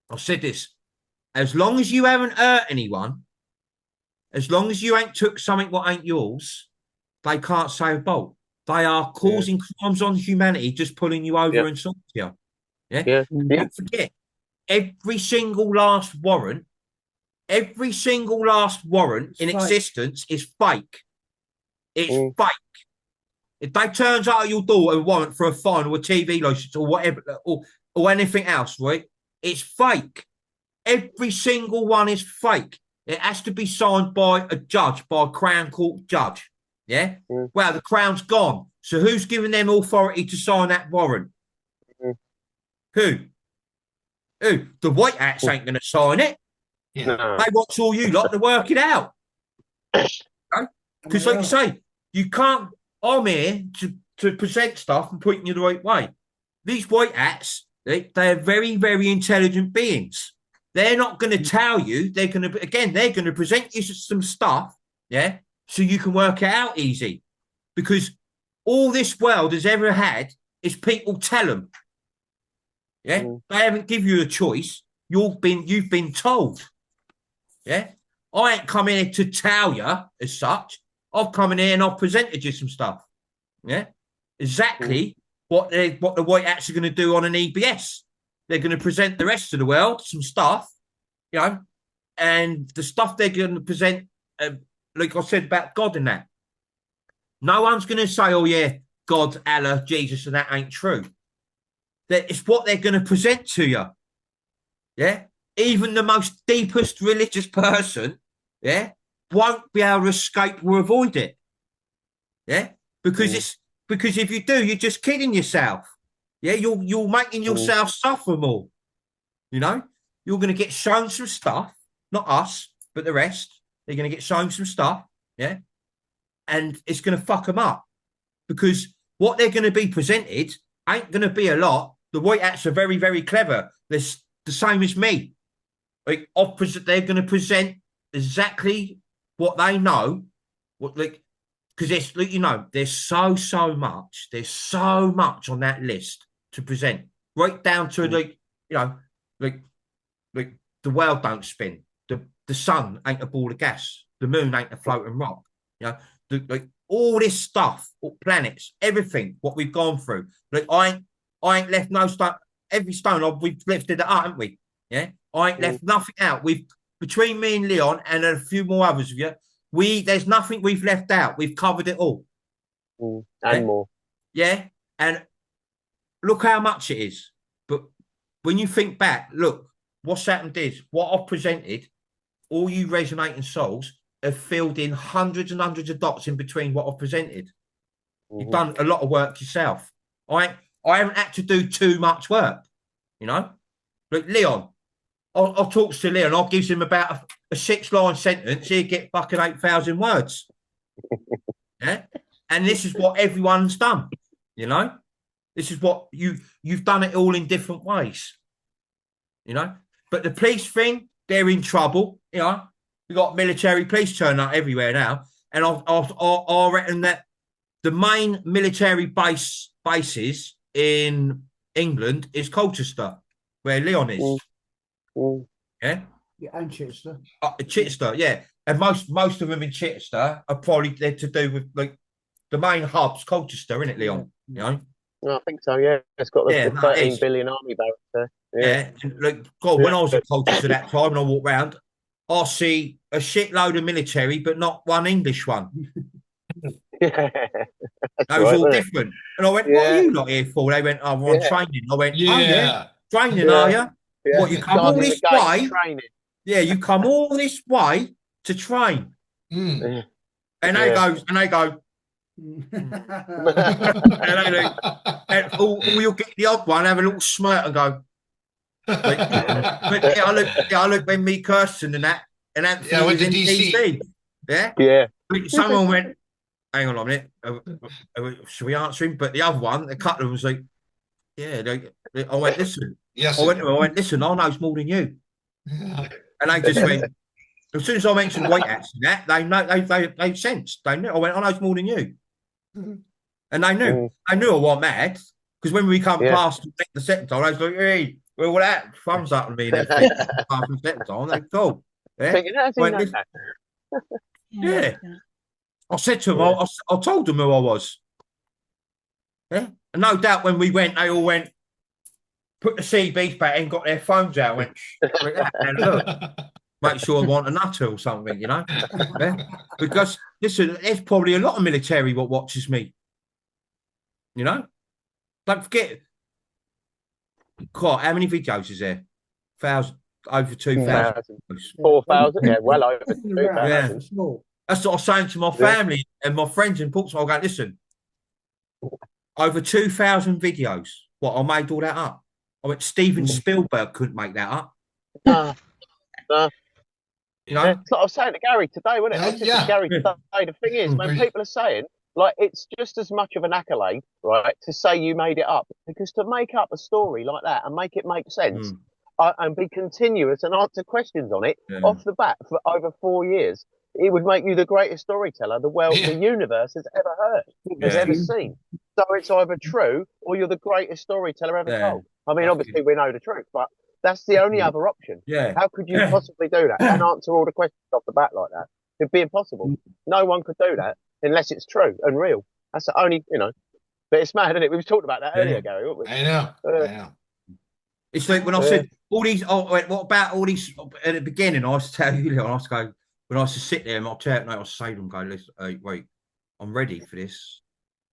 I said this. As long as you haven't hurt anyone, as long as you ain't took something what ain't yours, they can't say a bolt. They are causing crimes on humanity, just pulling you over and sorting you. Yeah. Yeah. Don't forget, every single last warrant in It's fake. existence is fake. It's fake. If they turns out at your door a warrant for a fine or a TV license or whatever or anything else, right? It's fake. Every single one is fake. It has to be signed by a judge, by a Crown Court judge. Yeah? Well, the Crown's gone. So who's giving them authority to sign that warrant? Who? The White Hats ain't going to sign it. No. They want all you lot to work it out. Because, like you say, you can't. I'm here to present stuff and point you the right way. These White Hats, they're very, very intelligent beings. They're not going to tell you. They're going to present you some stuff, yeah, so you can work it out easy. Because all this world has ever had is people tell them. Yeah, they haven't give you a choice. You've been told. Yeah, I ain't come in here to tell you as such. I've come in here and I've presented you some stuff. Yeah, exactly what the White Hats are going to do on an EBS. They're going to present the rest of the world some stuff, you know, and the stuff they're going to present, like I said about God and that. No one's going to say, "Oh yeah, God, Allah, Jesus," and that ain't true. It's what they're going to present to you. Yeah, even the most deepest religious person, yeah, won't be able to escape or avoid it. Yeah, because if you do, you're just kidding yourself. Yeah, you're making yourself suffer more. You know, you're going to get shown some stuff, not us, but the rest. They're going to get shown some stuff. Yeah, and it's going to fuck them up because what they're going to be presented ain't going to be a lot. The White Hats are very, very clever. They're the same as me. Like opposite, they're going to present exactly what they know. Because it's, you know, there's so much. There's so much on that list to present, right down to like the world don't spin. The sun ain't a ball of gas. The moon ain't a floating rock. You know, all this stuff, all planets, everything, what we've gone through. Like I ain't left no stone. Every stone we've lifted it up, haven't we? Yeah, I ain't left nothing out. We've between me and Leon and a few more others of you. There's nothing we've left out. We've covered it all. And more. Yeah. And look how much it is. But when you think back, look, what's happened is what I've presented, all you resonating souls have filled in hundreds and hundreds of dots in between what I've presented. You've done a lot of work yourself. I haven't had to do too much work, you know? Look, Leon, I'll talk to Leon. I'll give him about a 6-line sentence. He'll get fucking 8,000 words. Yeah, and this is what everyone's done. You know, this is what you've done it all in different ways. You know, but the police thing, they're in trouble. You know, we got military police turning up everywhere now, and I reckon that the main military bases in England is Colchester, where Leon is. Yeah, and Chichester. Chichester, yeah, and most of them in Chichester are probably they're to do with like the main hub's Colchester, isn't it, Leon? You know, No, I think so. Yeah, it's got the 13 billion army barracks there. Yeah, and like God, when I was in Colchester that time, and I walk round, I see a shitload of military, but not one English one. Yeah, That was all different. And I went, "What are you not here for?" They went, "Oh, we're on training." I went, "Oh yeah." Training, Yeah. are you? Yeah. What, you come all Starting the this game, way? training. Yeah, you come all this way to train. Mm. And they go, and all you'll get the odd one, have a little smirk and go. But yeah, I look when me Kirsten and Anthony went was to in DC. DC. Yeah. Yeah. Someone went, hang on a minute, should we answer him? But the other one, a couple of them was like, yeah. I went, listen. Yes. I went, listen. I know more than you. Yeah. And they just went. As soon as I mentioned weight acts and that, they know they sensed. They knew. I went, I know more than you. And they knew. I knew I wasn't mad. Because when we come past the second time, I was like, hey, well, that thumbs up to me. Past the second time, they cool. Yeah. Thinking, how does he know that? Yeah. I said to them, I told them who I was. Yeah. And no doubt when we went, they all went, put the CBs back and got their phones out and went, like that, and look. Make sure I want a nutter or something, you know? Yeah? Because, listen, there's probably a lot of military what watches me. You know? Don't forget. God, how many videos is there? 1,000, over 2,000. 4,000, yeah, well over 2,000. Yeah. That's what I was saying to my family and my friends in Portsmouth. I go, listen, over 2,000 videos. What, I made all that up? I went, Steven Spielberg couldn't make that up. You know? That's what I was saying to Gary today, wasn't it? I was just to Gary today. The thing is, when people are saying, like, it's just as much of an accolade, right, to say you made it up. Because to make up a story like that and make it make sense and be continuous and answer questions on it off the bat for over 4 years, it would make you the greatest storyteller the universe has ever heard, has ever seen. So it's either true or you're the greatest storyteller ever told. I mean, obviously we know the truth, but that's the only other option. Yeah. How could you possibly do that and answer all the questions off the bat like that? It'd be impossible. No one could do that unless it's true and real. That's the only, but it's mad, isn't it? We were talking about that earlier, Gary, weren't we? I know. It's like when I said all these, what about all these, at the beginning, I was telling you, I was going, when I used to sit there and I'll tell you, I say to them, go, listen, wait, I'm ready for this.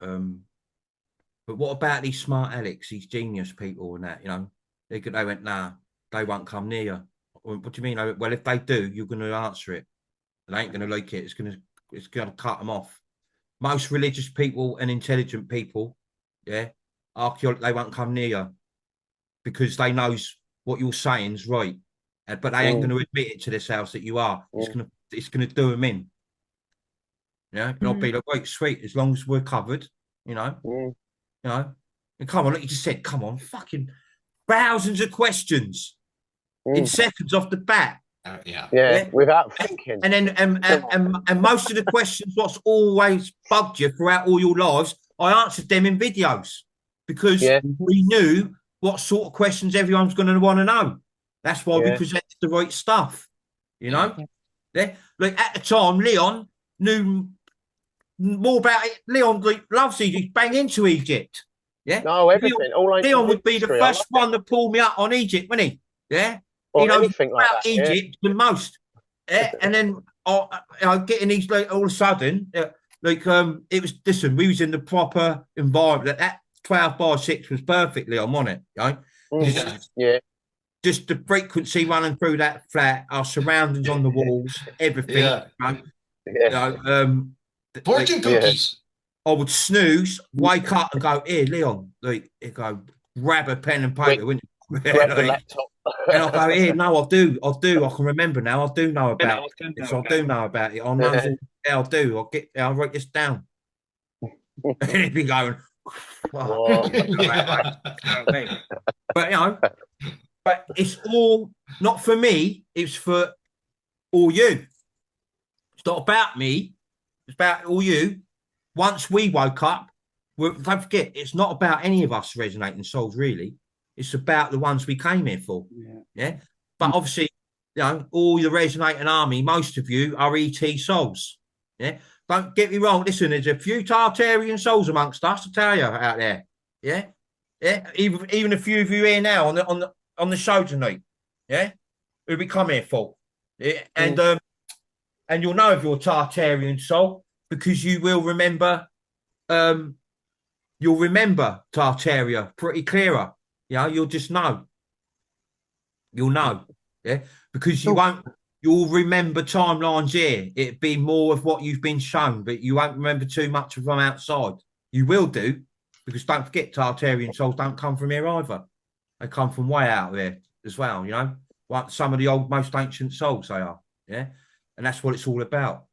But what about these smart Alex, these genius people and that, They went, nah, they won't come near you. What do you mean? Well, if they do, you're going to answer it. They ain't going to like it. It's going to cut them off. Most religious people and intelligent people, archaeologists, they won't come near you because they knows what you're saying is right. But they ain't going to admit it to themselves that you are. It's going to do them in. Yeah, and I'll be like, wait, sweet, as long as we're covered, And come on, like you just said, come on, fucking thousands of questions in seconds off the bat. Without thinking. And then and most of the questions what's always bugged you throughout all your lives, I answered them in videos because we knew what sort of questions everyone's going to want to know. That's why we presented the right stuff. Like at the time, Leon knew more about it. Leon loves Egypt. He's bang into Egypt. Yeah. No, everything. Leon would be the first one to pull me up on Egypt, wouldn't he? Yeah. Or anything like that. Egypt the most. Yeah. And then I getting these all of a sudden, it was, listen, we was in the proper environment. That 12x6 was perfect, Leon, wasn't it? Just the frequency running through that flat, our surroundings on the walls, everything. Fortune cookies. I would snooze, wake up and go, here, Leon, go grab a pen and paper, wouldn't you? Grab the laptop. And I'll go, here, no, I do. I can remember now. I do know about it. I do know about it. I know I'll do. I'll write this down. And he'd be going, but but it's all not for me, it's for all you. It's not about me, it's about all you. Once we woke up, don't forget, it's not about any of us resonating souls, really. It's about the ones we came here for. Yeah. But obviously, all the resonating army, most of you are ET souls. Yeah. Don't get me wrong. Listen, there's a few Tartarian souls amongst us, I tell you, out there. Yeah. Yeah. Even a few of you here now on the show tonight. Yeah. Who we come here for. Yeah. And you'll know if you're a Tartarian soul because you will remember, you'll remember Tartaria pretty clearer. You'll just know. You'll know, yeah, because you won't. You'll remember timelines here. It'd be more of what you've been shown, but you won't remember too much from outside. You will do, because don't forget, Tartarian souls don't come from here either. They come from way out there as well, you know, like some of the old, most ancient souls they are, yeah, and that's what it's all about.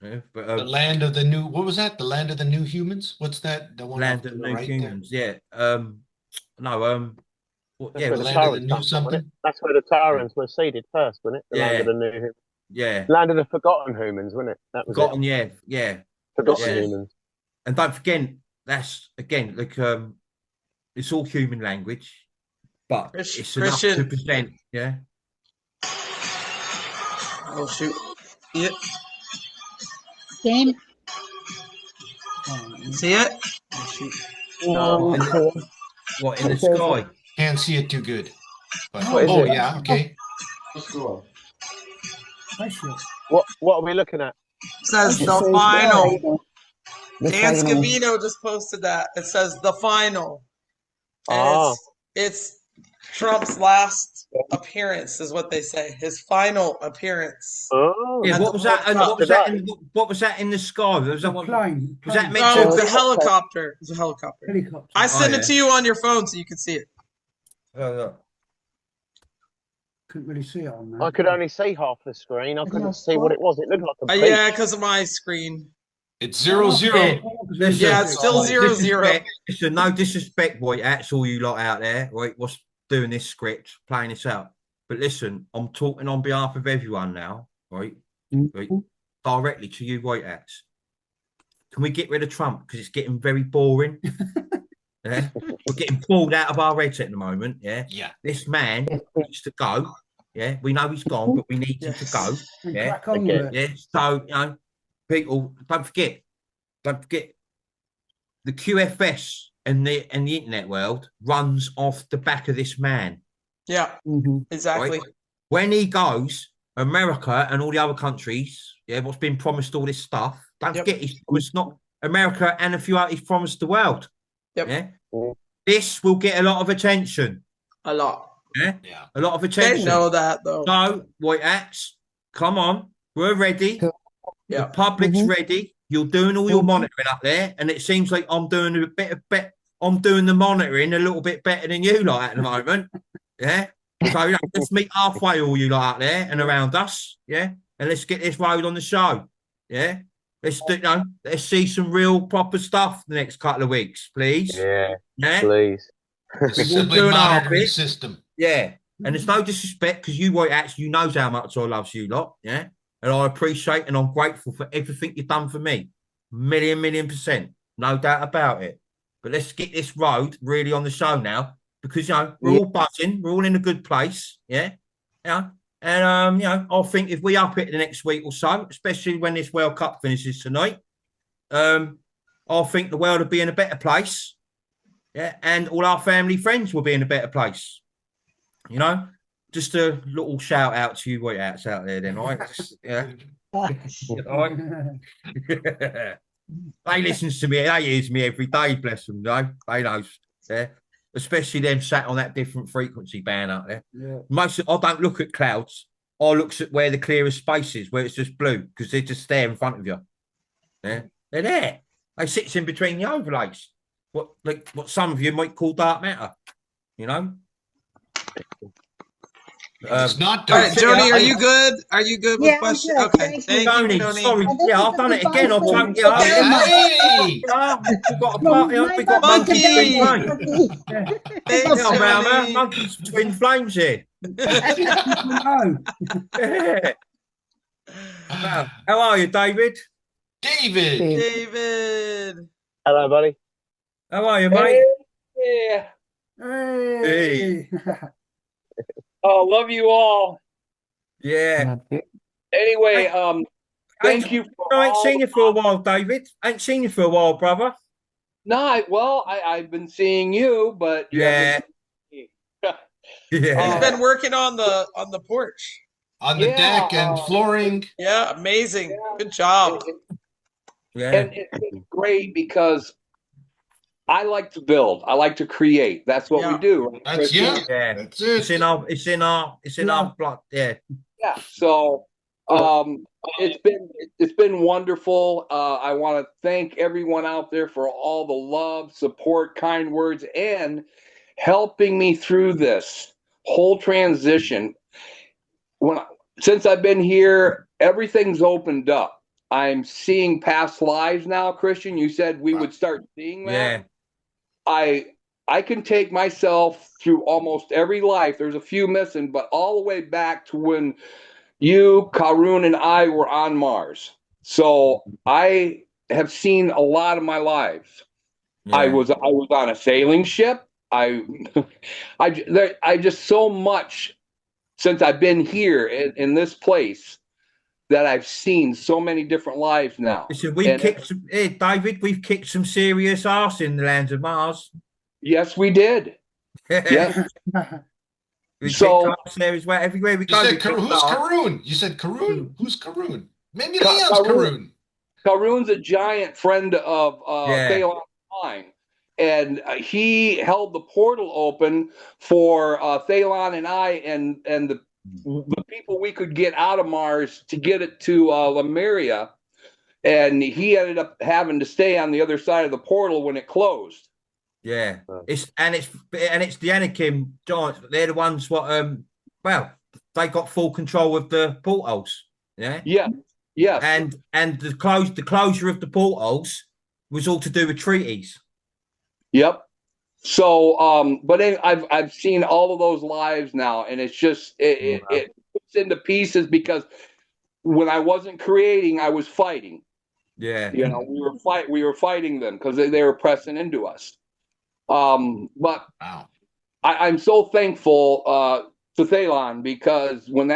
Yeah, but The land of the new, what was that? The land of the new humans? What's that? The one land off of to the new right humans, there? yeah. What, That's yeah, where The the land of the Tarans new come from, wasn't it? something? That's where the Tarans were seeded first, wasn't it? The land Yeah. of the new, yeah, land of the forgotten humans, wasn't it? That was forgotten, yeah. forgotten yeah. humans. And don't forget, that's again like it's all human language, but it's enough to Christian. present. Yeah. Oh shoot. Yeah. Game. See it? Oh shoot. No, What in the sky? Can't see it too good. But, What is oh, it? yeah, okay. What are we looking at? It says It the says final. The Dan final. Scavino just posted that. It says the final. And Ah. it's Trump's last appearance, is what they say. His final appearance. Oh, Yeah. At What the was that? And World what was Cup. that? What was that in the sky? Was that what? Plane. Was that meant No, to? it's a helicopter. It's a helicopter. Helicopter. I sent yeah. it to you on your phone so you can see it. Couldn't really see it on there. I could only see half the screen. I couldn't see what it was. It looked like a beach. Yeah, because of my screen. It's 0-0. Listen, Yeah, it's still 0-0. Listen, no disrespect, boy. That's all you lot out there, right? What's doing this script, playing this out. But listen, I'm talking on behalf of everyone now, right? Right? Directly to you, white hats. Can we get rid of Trump? Because it's getting very boring. Yeah, we're getting pulled out of our heads at the moment. Yeah, Yeah. this man needs to go. Yeah, we know he's gone, but we need him to go. And Yeah, crack on with it. yeah. So you know, people, don't forget, the QFS and the internet world runs off the back of this man. Yeah, exactly. Right? When he goes, America and all the other countries, yeah, what's been promised all this stuff. Don't forget, he's promised not America and a few others. He's promised the world. Yep. Yeah, this will get a lot of attention. A lot. Yeah, Yeah. a lot of attention. They know that though. So, white hats, come on, we're ready. Yeah. The public's ready. You're doing all your monitoring up there, and it seems like I'm doing a bit of I'm doing the monitoring a little bit better than you lot at the moment. Yeah. So you know, let's meet halfway, all you lot out there and around us. Yeah, and let's get this road on the show. Yeah. Let's do, let's see some real proper stuff the next couple of weeks, please. Yeah. Yeah. Please. Assembly doing our monitoring bit. system. Yeah. And there's no disrespect because you white hats, you knows how much I loves you lot. Yeah. And I appreciate and I'm grateful for everything you've done for me. Million %. No doubt about it. But let's get this road really on the show now because, you know, we're all buzzing. We're all in a good place. Yeah. Yeah. And, you know, I think if we up it the next week or so, especially when this World Cup finishes tonight, I think the world will be in a better place. Yeah. And all our family friends will be in a better place. You know, just a little shout out to you white hats out there then, all right? Just, yeah. All right. They listen to me, they hears me every day, bless them, they know. Yeah. Especially them sat on that different frequency band out there. Yeah. I don't look at clouds. I look at where the clearest space is, where it's just blue, because they're just there in front of you. Yeah, they're there. They sit in between the overlays. What some of you might call dark matter. You know. It's not All right, dark. Joni, are you good? Are you good with Yeah, I'm questions? good. Okay, Thank thank Joni, you, Joni. sorry, yeah, I've done it again. I've done it. Hey! We've got a party. We've got Monkey. monkeys between flames. Thanks, Yeah, Brown, Joni. monkeys between flames here. No. Yeah. Wow. How are you, David? David. David. Hello, buddy. How are you, mate? Yeah. Hey. Oh, love you all. Yeah. Anyway, thank you. I ain't seen you for a while, David. Ain't seen you for a while, brother. No, well, I've been seeing you, but you Yeah. haven't seen me. Yeah. He's been working on the porch. On the Yeah, deck and flooring. Yeah, amazing. Good job. Yeah. And it's great because I like to build. I like to create. That's what we do. Right, That's Christian? Yeah, That's it. it's in our blood. Yeah. Yeah. So it's been wonderful. I want to thank everyone out there for all the love, support, kind words, and helping me through this whole transition. Since I've been here, everything's opened up. I'm seeing past lives now, Christian. You said we would start seeing that. Yeah. I can take myself through almost every life. There's a few missing, but all the way back to when you, Karun, and I were on Mars. So I have seen a lot of my lives. Yeah. I was on a sailing ship. I just so much since I've been here in this place that I've seen so many different lives now. Listen, David, we've kicked some serious arse in the lands of Mars. Yes, we did. Yes. We kicked arse there as well. Everywhere we go. You said, who's Karun? You said Karun? Who's Karun? Maybe Leon's Karun. Karun's a giant friend of Thelon Klein. And he held the portal open for Thelon and I and the people we could get out of Mars to get it to Lemuria. And he ended up having to stay on the other side of the portal when it closed. Yeah, it's the Anakin giants. They're the ones they got full control of the portholes. Yeah. Yeah. And the closure of the portholes was all to do with treaties. Yep. So, but I've seen all of those lives now, and it's just it puts into pieces because when I wasn't creating, I was fighting. Yeah. You know, we were fighting them because they were pressing into us. But wow. I'm so thankful to Thelon because when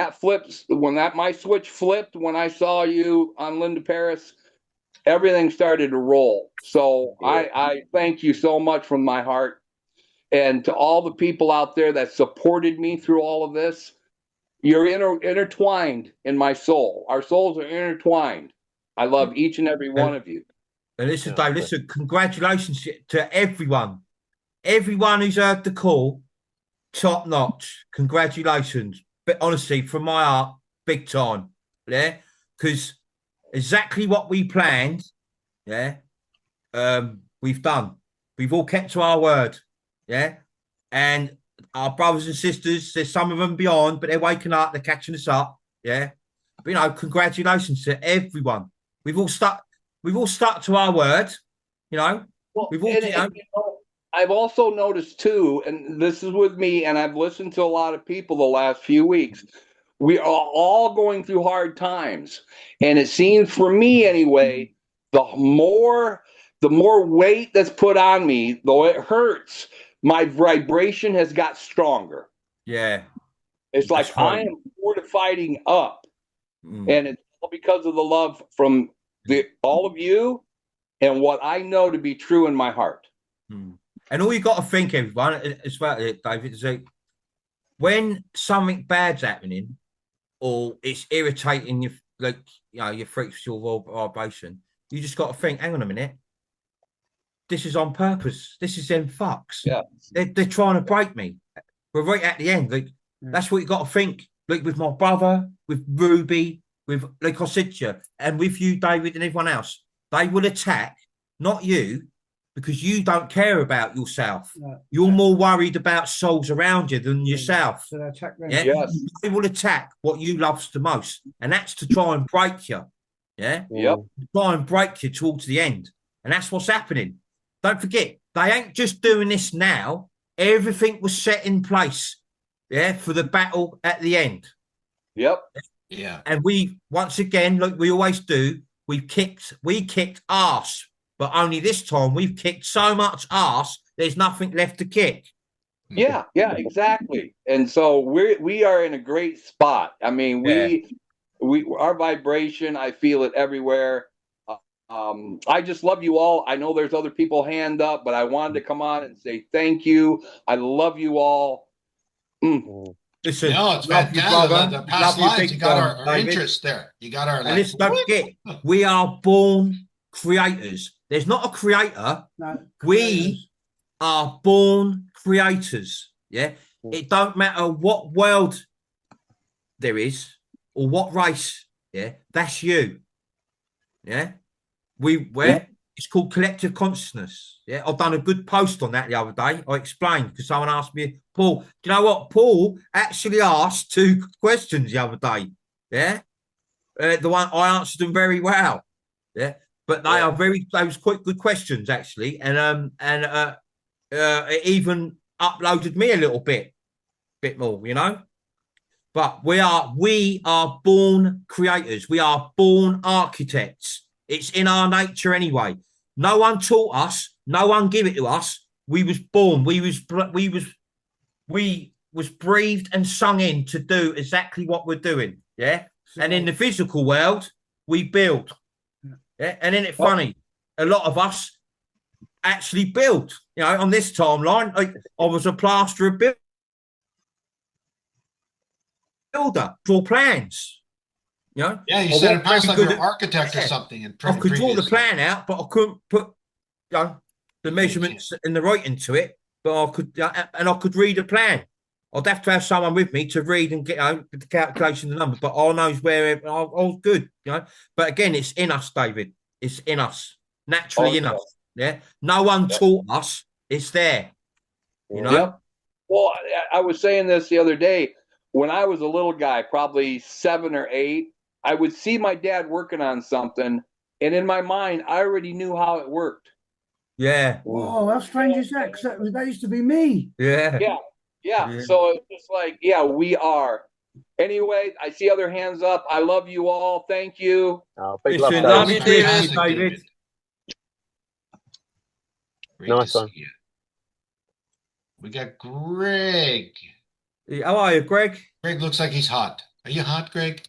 my switch flipped, when I saw you on Linda Paris, everything started to roll. So I thank you so much from my heart. And to all the people out there that supported me through all of this, you're intertwined in my soul. Our souls are intertwined. I love each and every one of you. And listen, Dave, congratulations to everyone. Everyone who's heard the call, top notch. Congratulations. But honestly, from my heart, big time. Yeah? Because exactly what we planned, we've done. We've all kept to our word. Yeah. And our brothers and sisters, there's some of them beyond, but they're waking up, they're catching us up. Yeah. But congratulations to everyone. We've all stuck to our word, Well, I've also noticed too, and this is with me, and I've listened to a lot of people the last few weeks. We are all going through hard times. And it seems for me anyway, the more weight that's put on me, though it hurts, my vibration has got stronger. Yeah. It's like I am fortifying up. And it's all because of the love from all of you and what I know to be true in my heart. And all you got to think, everyone, as well, David, is like when something bad's happening or it's irritating you, your frequency vibration, you just got to think, hang on a minute, this is on purpose. This is them fucks. Yeah. They're trying to break me. We're right at the end. That's what you got to think. Like with my brother, with Ruby, with like I said to you, and with you, David, and everyone else, they will attack, not you, because you don't care about yourself. No. You're more worried about souls around you than yourself. So they attack them. Yeah? Yes. They will attack what you love the most, and that's to try and break you. Yeah. Yep. Try and break you towards the end, and that's what's happening. Don't forget, they ain't just doing this now. Everything was set in place, for the battle at the end. Yep. Yeah. And we, once again, like we always do, we kicked arse, but only this time we've kicked so much arse, there's nothing left to kick. Yeah, exactly. And so we are in a great spot. I mean, our vibration, I feel it everywhere. I just love you all. I know there's other people hand up, but I wanted to come on and say thank you. I love you all. Listen, it's fantastic. The past lives, you got our interest there. You got our. And listen, don't forget, we are born creators. There's not a creator. No, We are born creators. Yeah. It don't matter what world there is or what race. Yeah. That's you. Yeah. It's called collective consciousness. Yeah. I've done a good post on that the other day. I explained because someone asked me, Paul, do you know what? Paul actually asked 2 questions the other day. Yeah. The one I answered them very well. Yeah. But those quite good questions actually. And it even uploaded me a little bit more, you know. But we are born creators. We are born architects. It's in our nature anyway. No one taught us. No one gave it to us. We was born. We was breathed and sung in to do exactly what we're doing. Yeah. And in the physical world, we build. Yeah. And isn't it funny? A lot of us actually built. You know, on this timeline, I was a plasterer builder, draw plans. You know, Yeah, you said it passed like you're an architect or something. I could draw the plan out, but I couldn't put the measurements and the writing to it. But I could, and I could read a plan. I'd have to have someone with me to read and get the calculation, the number. But I knows where I was good. You know, but again, it's in us, David. It's in us, naturally in us. Yeah, no one taught us. It's there. You know. Yep. Well, I was saying this the other day. When I was a little guy, probably 7 or 8, I would see my dad working on something, and in my mind, I already knew how it worked. Yeah. Oh, how strange is that? Because that used to be me. Yeah. Yeah. So it's just like, we are. Anyway, I see other hands up. I love you all. Thank you. Oh, big Listen, love, love you, David. David. Nice one. We got Greg. How are you, Greg? Greg looks like he's hot. Are you hot, Greg?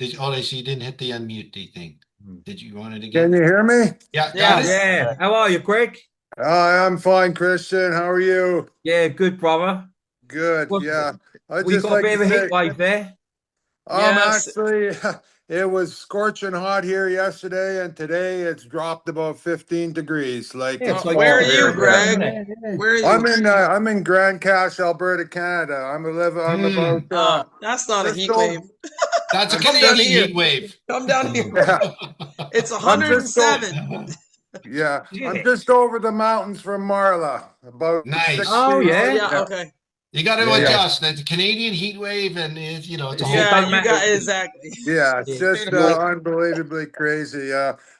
I see you didn't hit the unmute thing. Did you want it again? Can you hear me? Yeah. Yeah. How are you, Greg? I'm fine, Christian. How are you? Yeah, good, brother. Good. Well, yeah. We got a bit of a heat wave there. Actually, it was scorching hot here yesterday, and today it's dropped about 15 degrees. Like, Yeah, it's Where are you, fall here. Greg? Where are you? I'm in Grand Cache, Alberta, Canada. I'm about that's not a just heat over- wave. That's a Come down Canadian here. heat wave. Come down here. Yeah. It's 107. Yeah, I'm just over the mountains from Marla. About Nice. 60 Oh, yeah? Yeah, okay. You got to Yeah. adjust. That's a Canadian heat wave, and it's a whole. Yeah, you got exactly. Yeah, it's just unbelievably crazy.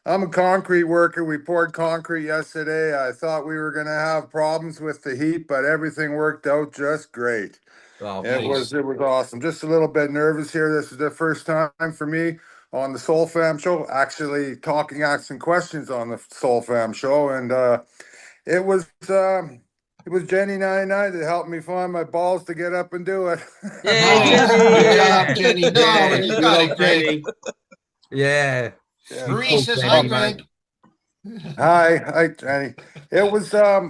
I'm a concrete worker. We poured concrete yesterday. I thought we were going to have problems with the heat, but everything worked out just great. Oh, It nice. was awesome. Just a little bit nervous here. This is the first time for me on the Soul Fam show, actually asking questions on the Soul Fam show, and it was Jenny 99 that helped me find my balls to get up and do it. Good job, Jenny. No, you got it, Greg. Yeah. Marie says hi, Greg. Hi, Jenny. It was I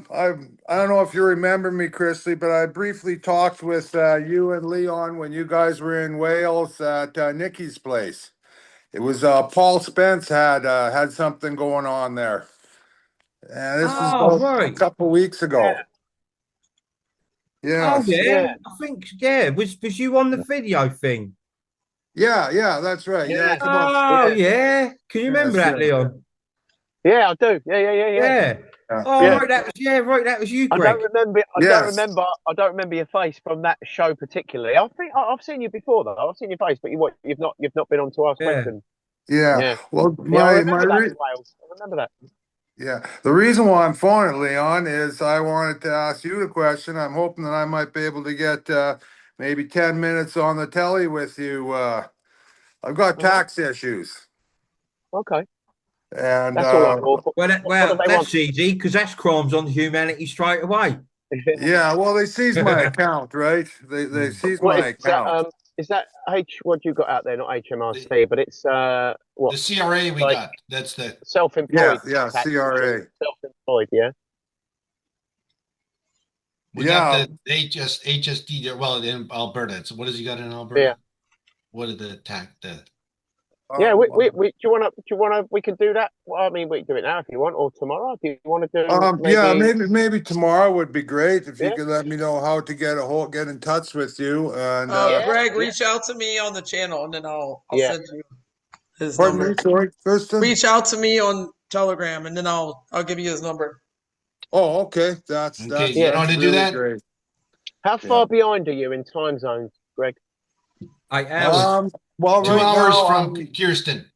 don't know if you remember me, Chrisley, but I briefly talked with you and Leon when you guys were in Wales at Nikki's place. It was Paul Spence had something going on there, and this was a couple weeks ago. Yeah. Oh yeah. I think was you on the video thing? Yeah, that's right. Yeah. It's Yeah. Can you remember that, Leon? Yeah, I do. Yeah. Oh, Yeah. right. That was you, Greg. I don't remember your face from that show particularly. I think I've seen you before though. I've seen your face, but you've not been on to ask questions. Yeah. Well, I remember that in Wales. I remember that. Yeah. The reason why I'm phoning, Leon, is I wanted to ask you the question. I'm hoping that I might be able to get maybe 10 minutes on the telly with you. I've got tax issues. Okay. And that's all I'm for. Well, that's easy because that's crimes on humanity straight away. Yeah. Well, they seized my account, right? They seized my account. Is that what you got out there? Not HMRC, but it's what? The CRA we got. That's the self-employed. Yeah, CRA. Self-employed, yeah. We got the HSD there. Well, in Alberta. So what has he got in Alberta? Yeah. What did the tax? Yeah, do you want to, we can do that. Well, I mean, we can do it now if you want, or tomorrow. Do you want to do Yeah, maybe tomorrow would be great if you Yeah. could let me know how to get in touch with you. And Greg, reach out to me on the channel, and then I'll send you his pardon number. me, sorry, Kristen. Reach out to me on Telegram, and then I'll give you his number. Oh, okay. That's you know how to do really that? great. How far behind are you in time zones, Greg? 8 hours. Well, 2 right hours now, from Kirsten.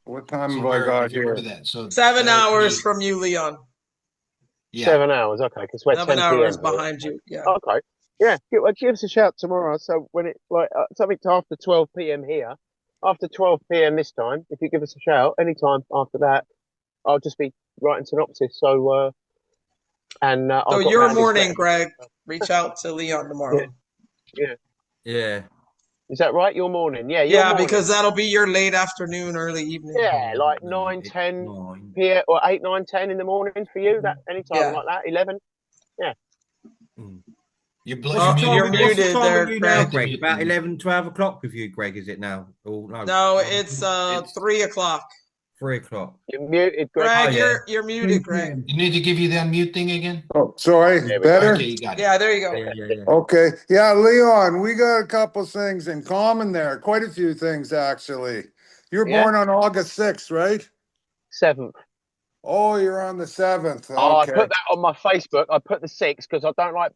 What time So have I we're- got if you're here? into that, so 7 that would hours be- from you, Leon. Yeah. 7 hours, okay, because we're 7 10 hours p.m. behind you. Yeah. Okay. Yeah, give us a shout tomorrow. So when it something to after 12 p.m. here, after 12 p.m. this time, if you give us a shout, anytime after that, I'll just be writing synopsis. So So I've got your Matt morning, Lister. Greg. Reach out to Leon tomorrow. Yeah. Is that right? Your morning? Yeah, your Yeah, morning. because that'll be your late afternoon, early evening. Yeah, like 9, 10 p.m. or 8, 9, 10 in the morning for you. That anytime like that, 11. Yeah. You're muted there, now, Greg. Greg. About 11, 12 o'clock with you, Greg, is it now? Oh, no. No, it's 3 o'clock. 3 o'clock. You're muted, Greg. Greg, you're muted, Greg. You need to give you the unmute thing again? Oh, sorry. Better? Okay, you got it. Yeah, there you go. Okay. Yeah, Leon, we got a couple things in common there. Quite a few things, actually. You were Yeah? born on August 6th, right? 7th. Oh, you're on the 7th. Oh, I Okay. put that on my Facebook. I put the 6th because I don't like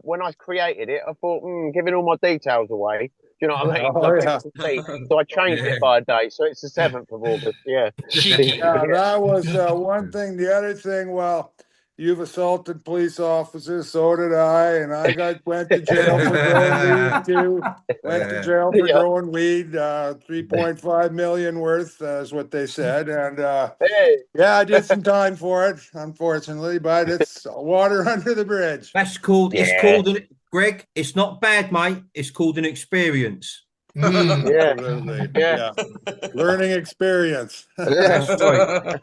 when I created it, I thought, giving all my details away. Do you know what I mean? Oh, yeah. So I changed it by a day. So it's the 7th of August. Yeah. Yeah, that was one thing. The other thing, well, you've assaulted police officers, so did I, and went to jail for growing weed too. Went to jail for growing weed, 3.5 million worth, is what they said, and yeah, I did some time for it, unfortunately, but it's water under the bridge. That's called. It's called. Greg, it's not bad, mate. It's called an experience. Yeah. Absolutely. Yeah. Learning experience. That's right.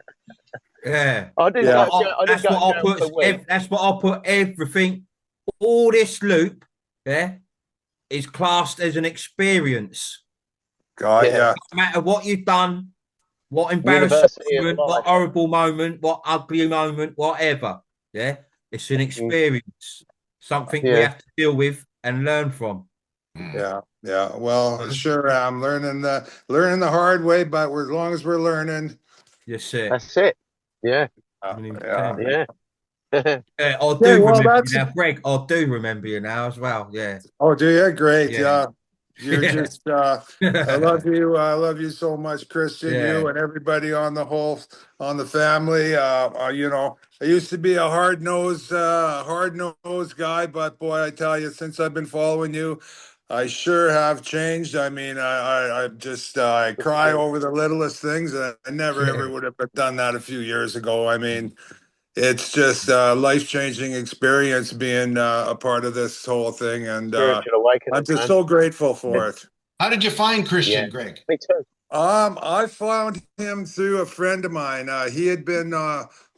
Yeah. That's what I'll put everything. All this loop, is classed as an experience. God, yeah. No matter what you've done, what embarrassing moment, what horrible moment, what ugly moment, whatever. Yeah. It's an experience. Something we have to deal with and learn from. Yeah. Well, sure, I'm learning the hard way, but as long as we're learning. Yes, sir. That's it. Yeah. Yeah. I do well, remember you now, Greg. I do remember you now as well. Yeah. Oh, do you? Great. Yeah. You're just. I love you. I love you so much, Christian. Yeah. You and everybody on the family. You know, I used to be a hard nosed guy, but boy, I tell you, since I've been following you, I sure have changed. I mean, I just I cry over the littlest things, and I never ever would have done that a few years ago. I mean, it's just a life-changing experience being a part of this whole thing, and I'm just so grateful for it. How did you find Christian, Greg? Me too. I found him through a friend of mine. He had been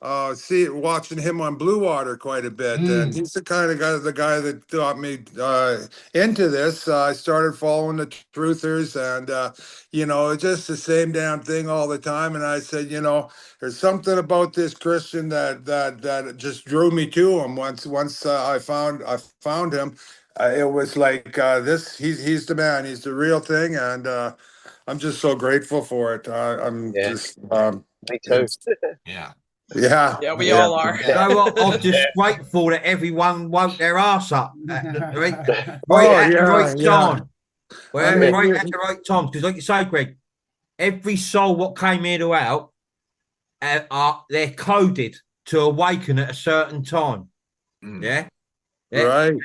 watching him on Blue Water quite a bit, and he's the kind of guy that got me into this. I started following the truthers, and you know, just the same damn thing all the time. And I said, you know, there's something about this Christian that just drew me to him. Once I found him, it was like this. He's the man. He's the real thing, and I'm just so grateful for it. I'm just me too. Yeah. Yeah, we all are. You know what? I'm just grateful that everyone woke their ass up at the right time. Right at the right time. Because like you say, Greg, every soul what came in or out, they're coded to awaken at a certain time. Yeah? Right.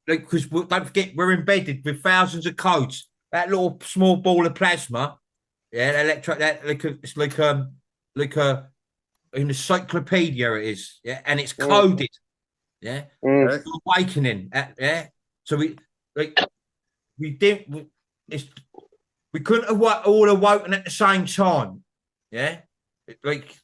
Because don't forget, we're embedded with thousands of codes. That little small ball of plasma, it's like a an encyclopedia it is, and it's coded, awakening, So we couldn't have all awoken at the same time, Like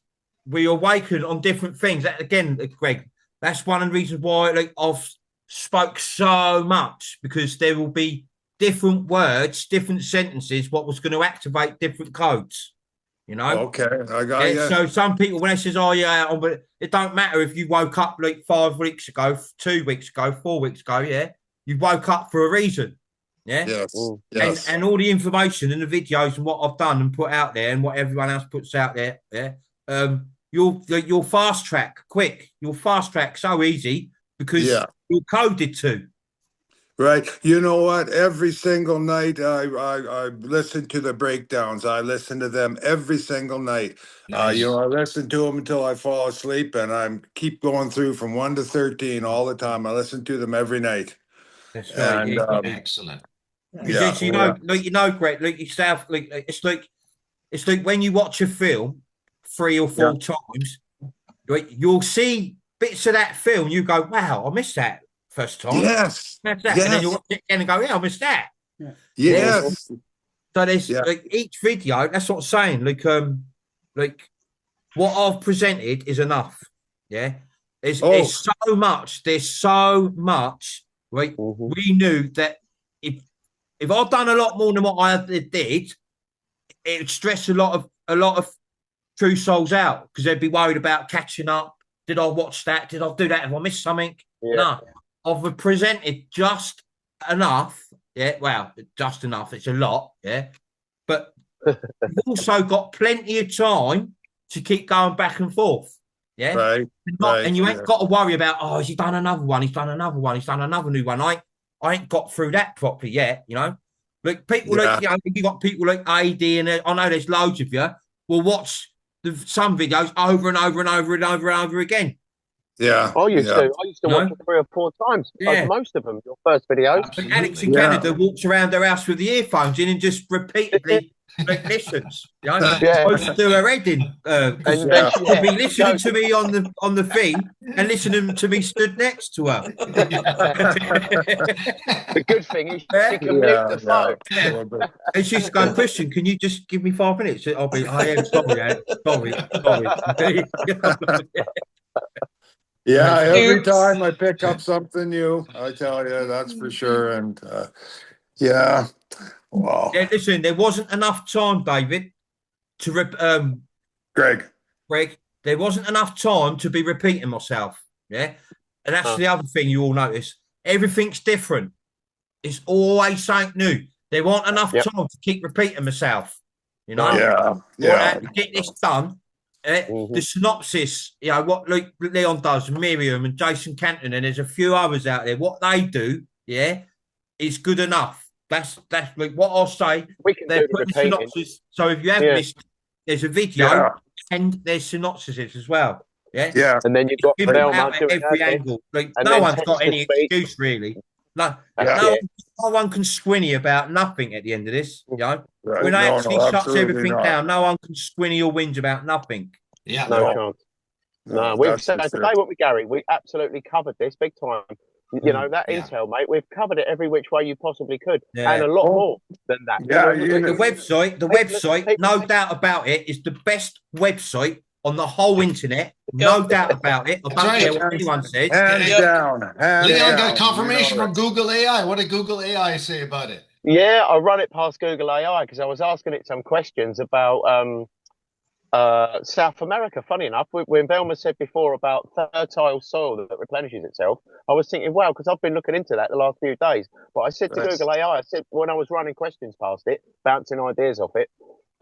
we awakened on different things. That again, Greg, that's one of the reasons why I've spoke so much, because there will be different words, different sentences, what was going to activate different codes. You know? Okay, I got you. So some people, when they says, "Oh yeah," but it don't matter if you woke up like 5 weeks ago, 2 weeks ago, 4 weeks ago. Yeah, you woke up for a reason. Yeah. Yes. Yes. And all the information and the videos and what I've done and put out there and what everyone else puts out there. Yeah. You'll fast track quick. You'll fast track so easy because you're coded to. Right. You know what? Every single night I listen to the breakdowns. I listen to them every single night. Nice. You know, I listen to them until I fall asleep, and I keep going through from 1 to 13 all the time. I listen to them every night. That's right. And, excellent. Yeah, You know, Greg, like yourself, like it's like when you watch a film 3 or 4 times, right, you'll see bits of that film. You go, "Wow, I missed that first time." Yes. That's that. Yes. And then you watch it again and go, "Yeah, I missed that." Yes. So there's like each video. That's what I'm saying. Like what I've presented is enough. Yeah. There's so much. There's so much. Right. We knew that if I'd done a lot more than what I did, it would stress a lot of true souls out because they'd be worried about catching up. Did I watch that? Did I do that? Have I missed something? No. I've presented just enough. Yeah. Well, just enough. It's a lot. Yeah. But you've also got plenty of time to keep going back and forth. Yeah. Right. And you ain't got to worry about, "Oh, has he done another one? He's done another one. He's done another new one." I ain't got through that properly yet, you know. Like people like, you know, you got people like AD and I know there's loads of you will watch some videos over and over and over and over and over again. Yeah. I used to watch it 3 or 4 times. Yeah. Most of them, your first videos. And Alex in Canada walks around her house with the earphones in and just repeatedly listens. You know? Supposed to do her head in. She'll be listening to me on the thing and listening to me stood next to her. The good thing is she can mute the phone. And she's going, "Christian, can you just give me 5 minutes?" I'll be, "I am sorry. Yeah, every time I pick up something new, I tell you, that's for sure. And yeah, wow. Yeah, listen, there wasn't enough time, David, to Greg, there wasn't enough time to be repeating myself. Yeah, and that's the other thing you all notice. Everything's different. It's always something new. There wasn't enough time to keep repeating myself. You know, to get this done. The synopsis, you know, what Leon does, Miriam and Jason Canton, and there's a few others out there. What they do, is good enough. That's like what I'll say. They're putting synopsis. So if you have this, there's a video and there's synopsises as well. Yeah. And then you've got out at every angle. Like no one's got any excuse really. No one can squinny about nothing at the end of this. You know, when I actually shuts everything down, no one can squinny or whinge about nothing. Yeah, no chance. No, we've said today, what we Gary, we absolutely covered this big time. You know that intel, mate. We've covered it every which way you possibly could, and a lot more than that. Yeah, the website, no doubt about it, is the best website on the whole internet. No doubt about it. I don't care what anyone says. Hands down. Leon got confirmation from Google AI. What did Google AI say about it? Yeah, I run it past Google AI because I was asking it some questions about South America. Funny enough, when Velma said before about fertile soil that replenishes itself, I was thinking, wow, because I've been looking into that the last few days. But I said to Google AI, I said when I was running questions past it, bouncing ideas off it,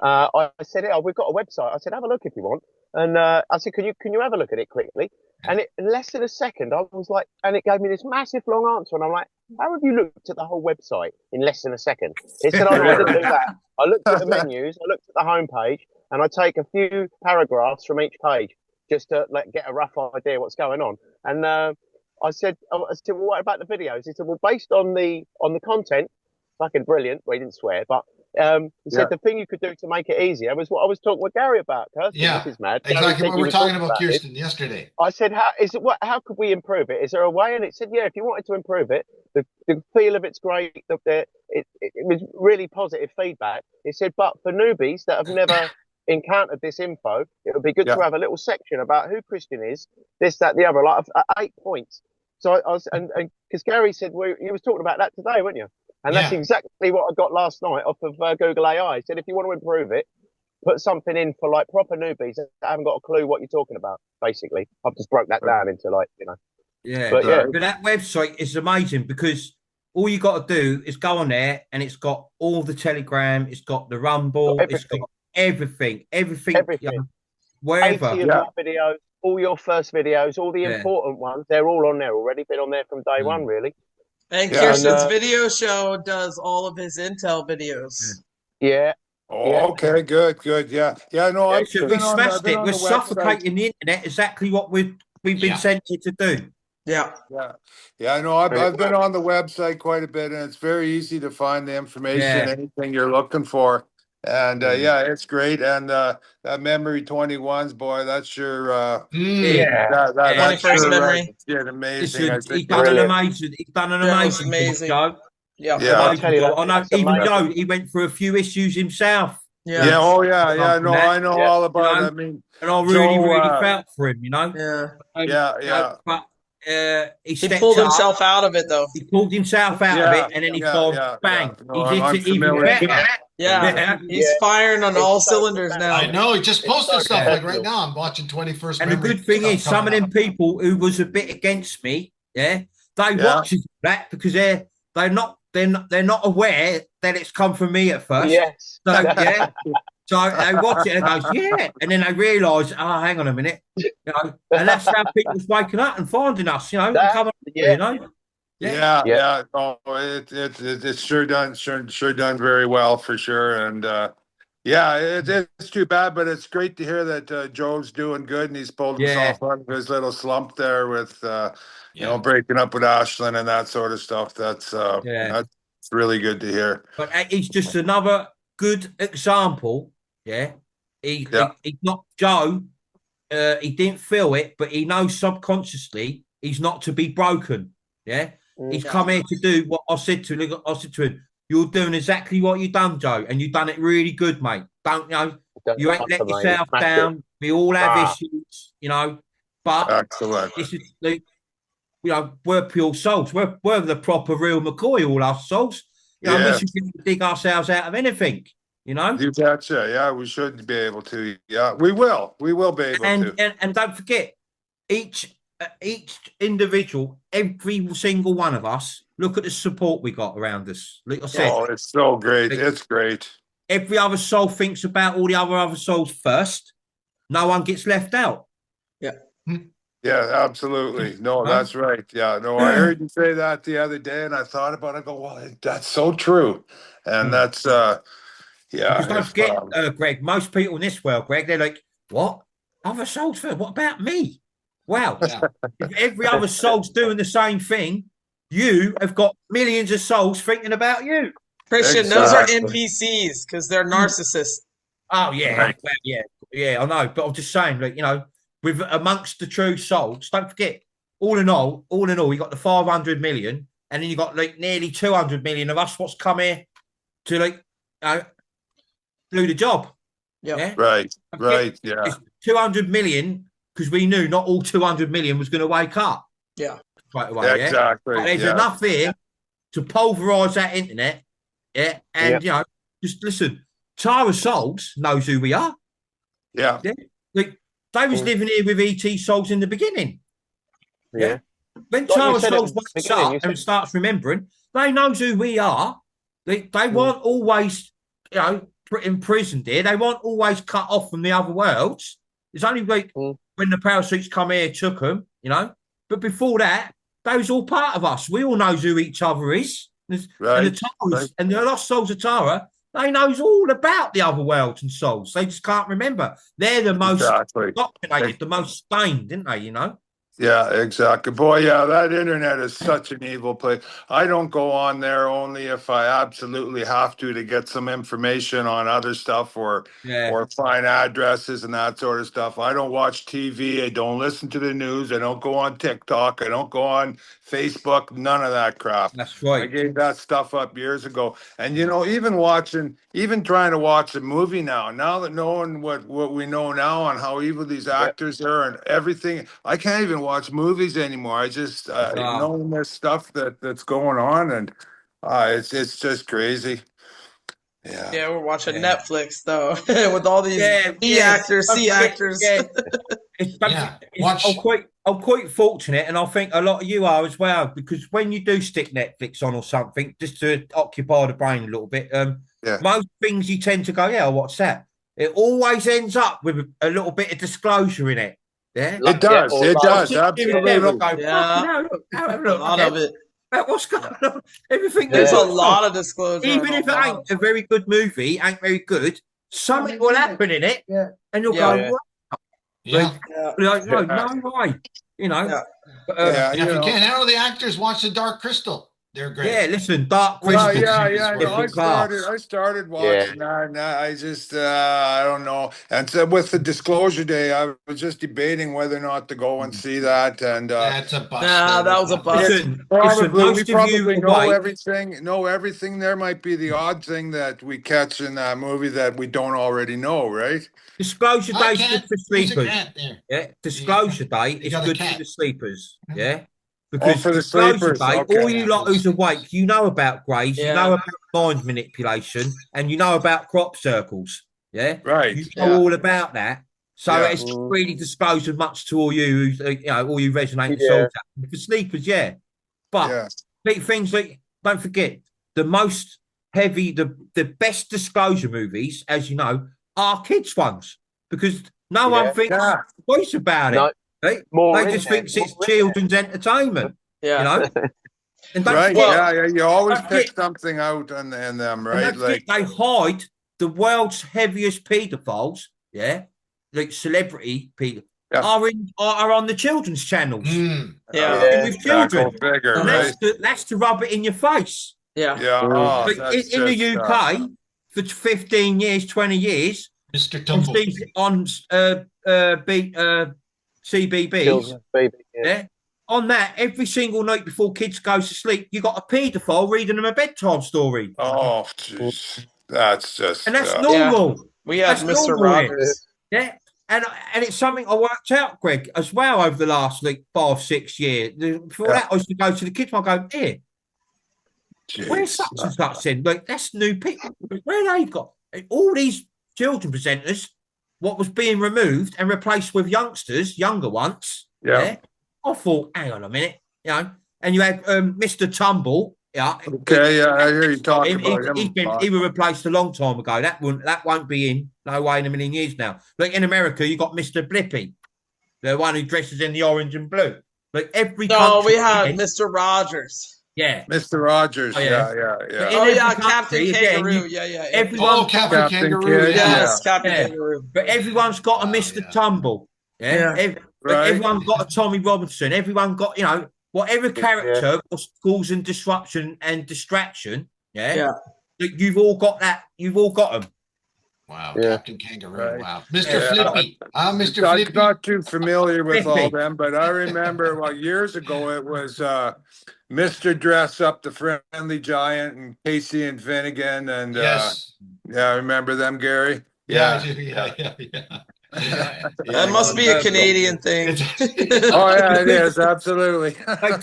I said, "Oh, we've got a website." I said, "Have a look if you want." And I said, "Can you have a look at it quickly?" And in less than a second, I was like, and it gave me this massive long answer, and I'm like, "How have you looked at the whole website in less than a second?" It said, "Oh, no, I didn't do that. I looked at the menus, I looked at the homepage, and I take a few paragraphs from each page just to get a rough idea what's going on." And I said, "Well, what about the videos?" He said, "Well, based on the content, fucking brilliant." Well, he didn't swear, but he said the thing you could do to make it easier was what I was talking with Gary about. Kirsten, this is mad. Exactly what we were talking about, Kirsten, yesterday. I said, how could we improve it? Is there a way? And it said, yeah, if you wanted to improve it, the feel of it's great. It was really positive feedback. It said, but for newbies that have never encountered this info, it would be good to have a little section about who Christian is, this, that, the other, like 8 points. So I was, and because Gary said, you was talking about that today, weren't you? And that's exactly what I got last night off of Google AI. It said, if you want to improve it, put something in for like proper newbies that haven't got a clue what you're talking about, basically. I've just broke that down into like, Yeah. But yeah. But that website is amazing because all you got to do is go on there and it's got all the Telegram, it's got the Rumble, it's got everything. You know, wherever. 80 of your videos, all your first videos, all the important ones, they're all on there already. Been on there from day one, really. And Kirsten's video show does all of his Intel videos. Yeah. Oh, okay, good. Yeah. No, We smashed it. We're suffocating the internet. Exactly what we've been sent here to do. Yeah. I know. I've been on the website quite a bit, and it's very easy to find the information, anything you're looking for. And it's great. And that Memory 21's, boy, that's your that's 21st memory. Amazing. He's done an amazing job. Yeah. I'll tell you, I know, even Joe, he went through a few issues himself. No, I know all about it. I mean, and I really felt for him, you know. Yeah. But he pulled himself out of it, though. He pulled himself out of it, and then he's gone bang. No, he did it even better. He's firing on all cylinders now. I know. He just posted stuff like right now. I'm watching 21st. And the good thing is, some of them people who was a bit against me, they watch that because they're not aware that it's come from me at first. Yes. So they watch it and goes, and then they realise, hang on a minute, you know, and that's how people's waking up and finding us, you know, you know. No, it's sure done very well for sure, and it's too bad, but it's great to hear that Joe's doing good and he's pulled himself out of his little slump there with you know, breaking up with Ashlyn and that sort of stuff. That's really good to hear. But he's just another good example. He's not Joe. He didn't feel it, but he knows subconsciously he's not to be broken. He's come here to do what I said to him. I said to him, "You're doing exactly what you've done, Joe, and you've done it really good, mate. Don't you ain't let yourself down. We all have issues, you know, but excellent. This is you know, we're pure souls. We're the proper real McCoy, all our souls. You know, unless we can dig ourselves out of anything." You know, you betcha. We should be able to. Yeah, we will. We will be able to. And don't forget, each individual, every single one of us, look at the support we got around us. Like I said, it's so great. It's great. Every other soul thinks about all the other souls first. No one gets left out. Yeah, absolutely. No, that's right. Yeah, no, I heard you say that the other day, and I thought about it. I go, well, that's so true, and that's Because don't forget, Greg, most people in this world, Greg, they're like, what? Other souls first? What about me? Wow. If every other soul's doing the same thing, you have got millions of souls thinking about you. Christian, those are NPCs because they're narcissists. Oh, yeah. Right. I know. But I'm just saying, like, you know, with amongst the true souls, don't forget, all in all, you got the 500 million, and then you got like nearly 200 million of us what's come here to like, do the job. Right. It's 200 million because we knew not all 200 million was going to wake up. Right away. Exactly. But there's enough here to pulverise that internet. And you know, just listen. Tara Souls knows who we are. Like they was living here with ET Souls in the beginning. When Tara Souls wakes up and starts remembering, they knows who we are. They weren't always, you know, imprisoned here. They weren't always cut off from the other worlds. It's only like when the parachutes come here, took them, you know. But before that, they was all part of us. We all knows who each other is. And the Taras, and the lost souls of Tara, they knows all about the other worlds and souls. They just can't remember. They're the most documented, the most stained, didn't they, you know? Yeah, exactly. Boy, that internet is such an evil place. I don't go on there only if I absolutely have to get some information on other stuff or find addresses and that sort of stuff. I don't watch TV. I don't listen to the news. I don't go on TikTok. I don't go on Facebook. None of that crap. That's right. I gave that stuff up years ago. And, you know, even trying to watch a movie now that knowing what we know now on how evil these actors are and everything, I can't even watch movies anymore. I just knowing this stuff that's going on, and It's just crazy. Yeah. Yeah, we're watching Yeah. Netflix though, with all these B actors, Don't C forget- actors. Yeah. Watch. I'm quite fortunate, and I think a lot of you are as well, because when you do stick Netflix on or something, just to occupy the brain a little bit, most things you tend to go, yeah, what's that? It always ends up with a little bit of disclosure in it. Yeah, It does. It does. Absolutely. Yeah. Look, A lot of it. What's going on? Everything. There's a goes lot on. of disclosure. Even on if it ain't a very good movie, ain't very good, something will happen in it, and you'll go, Yeah. "What?" Yeah. Like, no way, you know. Yeah. But, Yeah, if you can't handle the actors, watch The Dark Crystal. They're great. yeah, listen, Dark Well, Crystal. yeah. No, different class. I started watching that, and I just, I don't know. And so with the disclosure day, I was just debating whether or not to go and see that. And That's a bust. Nah, that was a bust. Listen, probably we most of you probably know awake. everything. Know everything. There might be the odd thing that we catch in that movie that we don't already know, right? Disclosure Hi, Day is cat. good for There's a sleepers. cat there. Yeah, Disclosure Day is got a good cat. for the sleepers. Yeah, Oh, because for the Disclosure sleepers. Day, Okay. all you lot who's awake, you know about Grays, you Yeah. know about mind manipulation, and you know about crop circles. Yeah, Right. you know all about that. So Yeah. it's really disclosure much to all you, who's, all you resonating souls. For sleepers, yeah, but Yeah. big things like, don't forget, the most heavy, the best disclosure movies, as you know, are kids ones, because no one thinks twice about it. Right? They just think it's children's entertainment. Yeah. You know? And don't Right. forget, Yeah. You always don't pick forget- something out in them, and right? don't forget they hide the world's heaviest paedophiles, yeah, like celebrity paedophiles, are on the children's channels. Yeah. With children. Go figure, And right? that's to rub it in your face. Yeah. Yeah. Oh, But that's in the just, UK, for 15 years, 20 years, Mr. Tumble. on CBBS, Children's baby. yeah, on that, every single night before kids go to sleep, you got a paedophile reading them a bedtime story. Oh, jeez. That's just. And that's normal. We have That's Mr. normal, yeah. Rogers. Yeah. And it's something I worked out, Greg, as well over the last 5-6 years. Before that, I used to go to the kids and I go, here, where's such and such in? Like, that's new people. Where they got all these children presenters, what was being removed and replaced with youngsters, younger ones. Yeah. I thought, hang on a minute, and you had Mr. Tumble. Yeah. Okay, yeah, I hear you talking about him. He was replaced a long time ago. That won't be in no way in a million years now. Like in America, you got Mr. Blippy, the one who dresses in the orange and blue. Like every we had Mr. Rogers. Yeah, Mr. Rogers. Oh, yeah. Captain Kangaroo. Everyone, Captain Kangaroo. Kid, Yes, Captain Kangaroo. But everyone's got a Mr. Tumble. Yeah. Everyone's got a Tommy Robinson. Everyone got, whatever character causing disruption and distraction. Yeah. You've all got that. You've all got them. Wow, Yeah. Captain Kangaroo. Right. Wow. Mr. Flippy. Mr. I'm Flippy. not too familiar with all Flippy. them, but I remember years ago it was Mr. Dress Up, the Friendly Giant, and Casey and Finnegan, and Yes. I remember them, Gary. Yeah. That must be a Canadian thing. Oh yeah, it is absolutely. They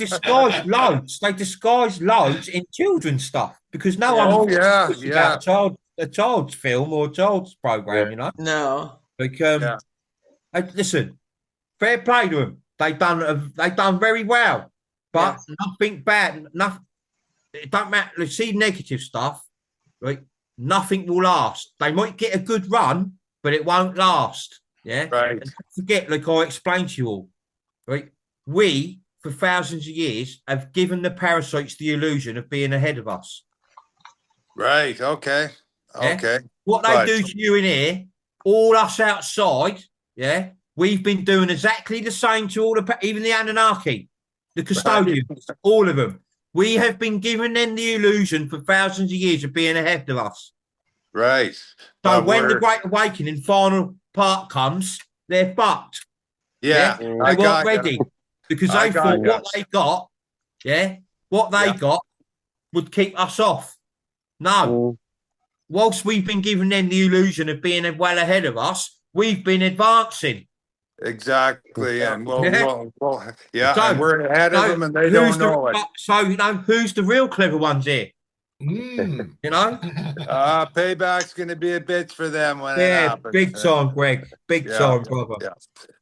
disguise loads in children's stuff because no one. Oh yeah, talks yeah. about a child's film or a child's program. No. Like listen, fair play to them. They've done very well, but nothing bad. Nothing. It don't matter. Let's see negative stuff. Right, nothing will last. They might get a good run, but it won't last. Yeah. Right. And don't forget, like I explained to you all, right? We, for thousands of years, have given the parasites the illusion of being ahead of us. Right. Okay. Yeah? Okay. What they do to you in here, all us outside, yeah, we've been doing exactly the same to all even the Anunnaki, the custodians, all of them. We have been giving them the illusion for thousands of years of being ahead of us. Right. So when the Great Awakening final part comes, they're fucked. Yeah. They weren't ready because they thought what they got would keep us off. No. Whilst we've been giving them the illusion of being well ahead of us, we've been advancing. Exactly. And So, and we're ahead of them and they don't know it. So, who's the real clever ones here? Mm. You know? Payback's going to be a bitch for them when it Yeah, happens. big time, Greg. Big Yeah. time, brother. Yeah.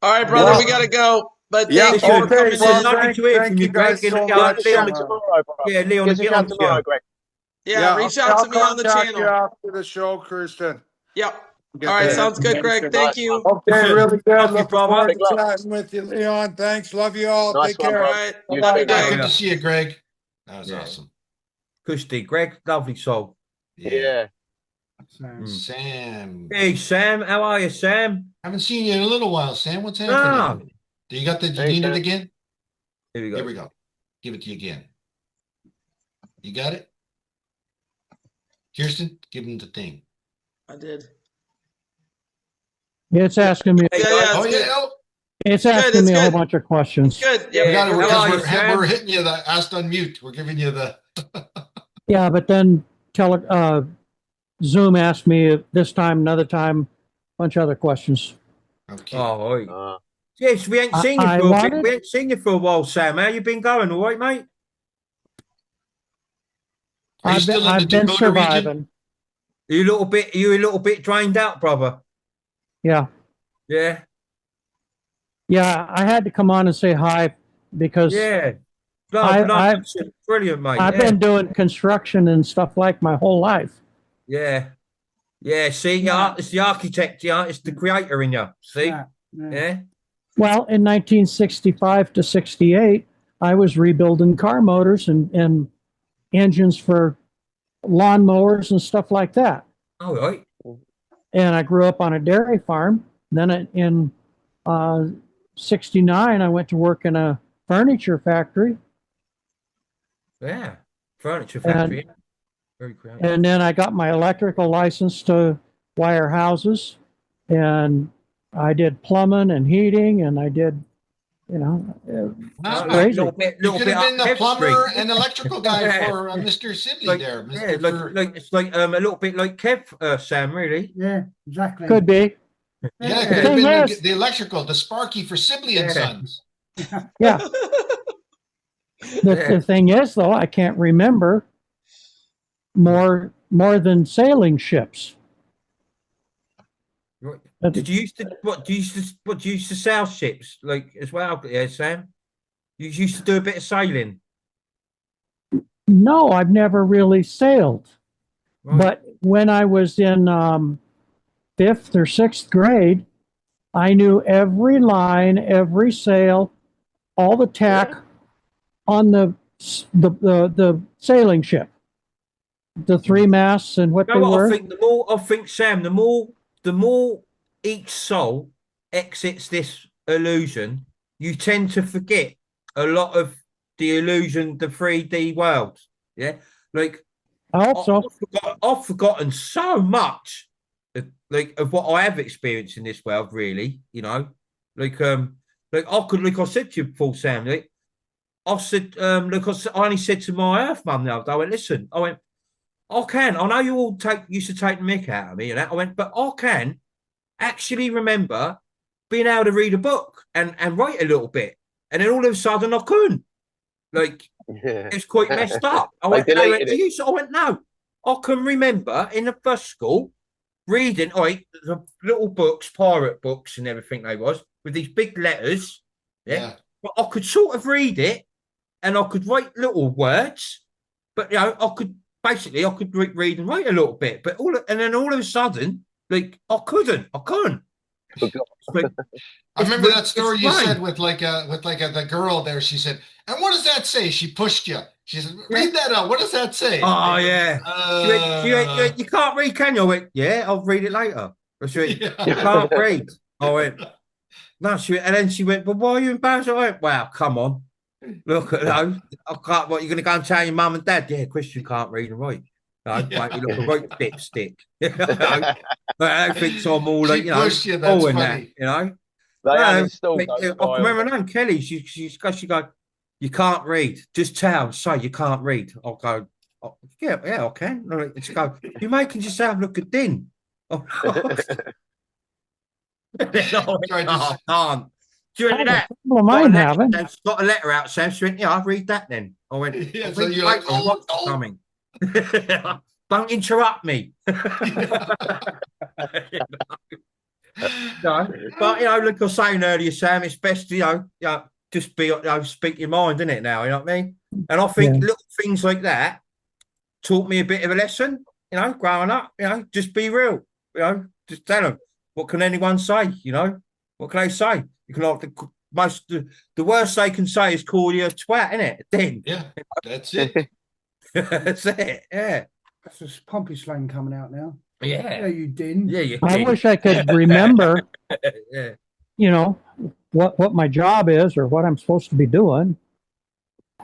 All right, brother, Well, we gotta go. But yeah, thank you for okay, coming well, in. Lovely to hear from you, you guys Greg. so And, much. Give us a shout Leon, tomorrow, bro. yeah, Leon, Give us a get shout on to tomorrow, you. Greg. Yeah, reach out I'll to me on the contact channel. you after the show, Christian. Yep. Get All right, there. sounds good, Greg. Thank you. Okay, Listen, really good. love you, Looking brother. forward Big to love. chatting with you, Leon. Thanks. Love you all. Nice Take one, care. All bro. right. You Love too. you, Yeah, Greg. good to see you, Greg. That was Yeah. awesome. Christy, Greg, lovely soul. Yeah. Sam. Sam. Hey, Sam, how are you, Sam? Haven't seen you in a little while, Sam. What's happening? No. Do you got the? Do Hey, you need it Sam. again? Here we go. Here we go. Give it to you again. You got it, Kirsten. Give him the thing. I did. It's asking me. Hey, Yeah, guys. yeah, Oh it's yeah. good. Oh, It's good, asking it's me a whole good. bunch of questions. Good. Yeah, we got it how because are you, Sam? we're hitting you. The asked unmute. We're giving you the. Yeah, but then Zoom asked me this time, another time, a bunch of other questions. Okay. Oh, right. Uh, Yes, we ain't seen you I for a bit. wanted- We ain't seen you for a while, Sam. How you been going? All right, mate? Are you I've still been, in the I've been Dakota region? surviving. You a little bit drained out, brother. Yeah. Yeah. Yeah, I had to come on and say hi because Yeah. No, I've listen, brilliant, mate. I've yeah. been doing construction and stuff like my whole life. Yeah. Yeah. See, Yeah. it's the architect, it's the creator in you. See? Yeah. Yeah. Well, in 1965 to 68, I was rebuilding car motors and engines for lawnmowers and stuff like that. All right. And I grew up on a dairy farm. Then in 69, I went to work in a furniture factory. Yeah. Furniture factory. Very creative. And then I got my electrical license to wire houses. And I did plumbing and heating, and I did, Not crazy. Little bit You could have been the up plumber Kev Street. and electrical guy Yeah. for Mr. Sibley Like, there. yeah, Mr. for- it's like a little bit like Kev, Sam, really. Yeah, exactly. Could be. yeah, The it could have thing been is- the electrical, the Sparky for Sibley and Yeah. Sons. Yeah. The thing is, though, I can't remember more than sailing ships. Right. Did you used to sail ships like as well? Yeah, Sam. You used to do a bit of sailing. No, I've never really sailed. Right. But when I was in 5th or 6th grade, I knew every line, every sail, all the tack on the sailing ship, the three masts and what You they know what were. I think, Sam, the more each soul exits this illusion, you tend to forget a lot of the illusion, the 3D world. Yeah, like I hope so. I've forgotten so much, of what I have experienced in this world. Really, like I said to you before, Sam. Like, I said, I only said to my Earth mum the other day, I went, listen, I know you all used to take the mick out of me, and that. I went, but I can actually remember being able to read a book and write a little bit, and then all of a sudden I couldn't. Like, it's quite messed up. I went, no, I can remember in the first school reading, the little books, pirate books and everything they was, with these big letters. Yeah. But I could sort of read it and I could write little words, but I could read and write a little bit, but then all of a sudden, like I couldn't. Like, I remember that story you fine. said with the girl there. She said, "And what does that say?" She pushed you. She said, "Read that out. What does that say?" Oh yeah. She went, you can't read, can you? I went, yeah, I'll read it later. She went, you can't read. I went, no. And then she went, but why are you embarrassed? I went, wow, come on. Look at those. I can't. What, you're going to go and tell your mum and dad? Yeah, Christian can't read and write. No, you look a right dipstick. I think so. I'm all like, She pushed you, that's all in funny. that, They have installed like, those I remember her files. name, Kelly. She go, you can't read. Just say you can't read. I'll go, oh, yeah, I can. She go, you're making yourself look a din. Oh, I can't. Do you remember that? Well, mine haven't. She got a letter out, Sam. She went, yeah, I'll read that then. I went, Yeah, I'll so read you're later, like, what's coming? Don't interrupt me. No, but like I was saying earlier, Sam, it's best just be speak your mind, isn't it? Now, you know what I mean? And I think little things like that taught me a bit of a lesson. Growing up, just be real. Just tell them. What can anyone say? What can they say? You can the worst they can say is call you a twat, innit? Then that's it. That's it. Yeah, that's just pompey slang coming out now. Yeah, you din. Yeah, you. I wish I could remember. Yeah. What my job is or what I'm supposed to be doing,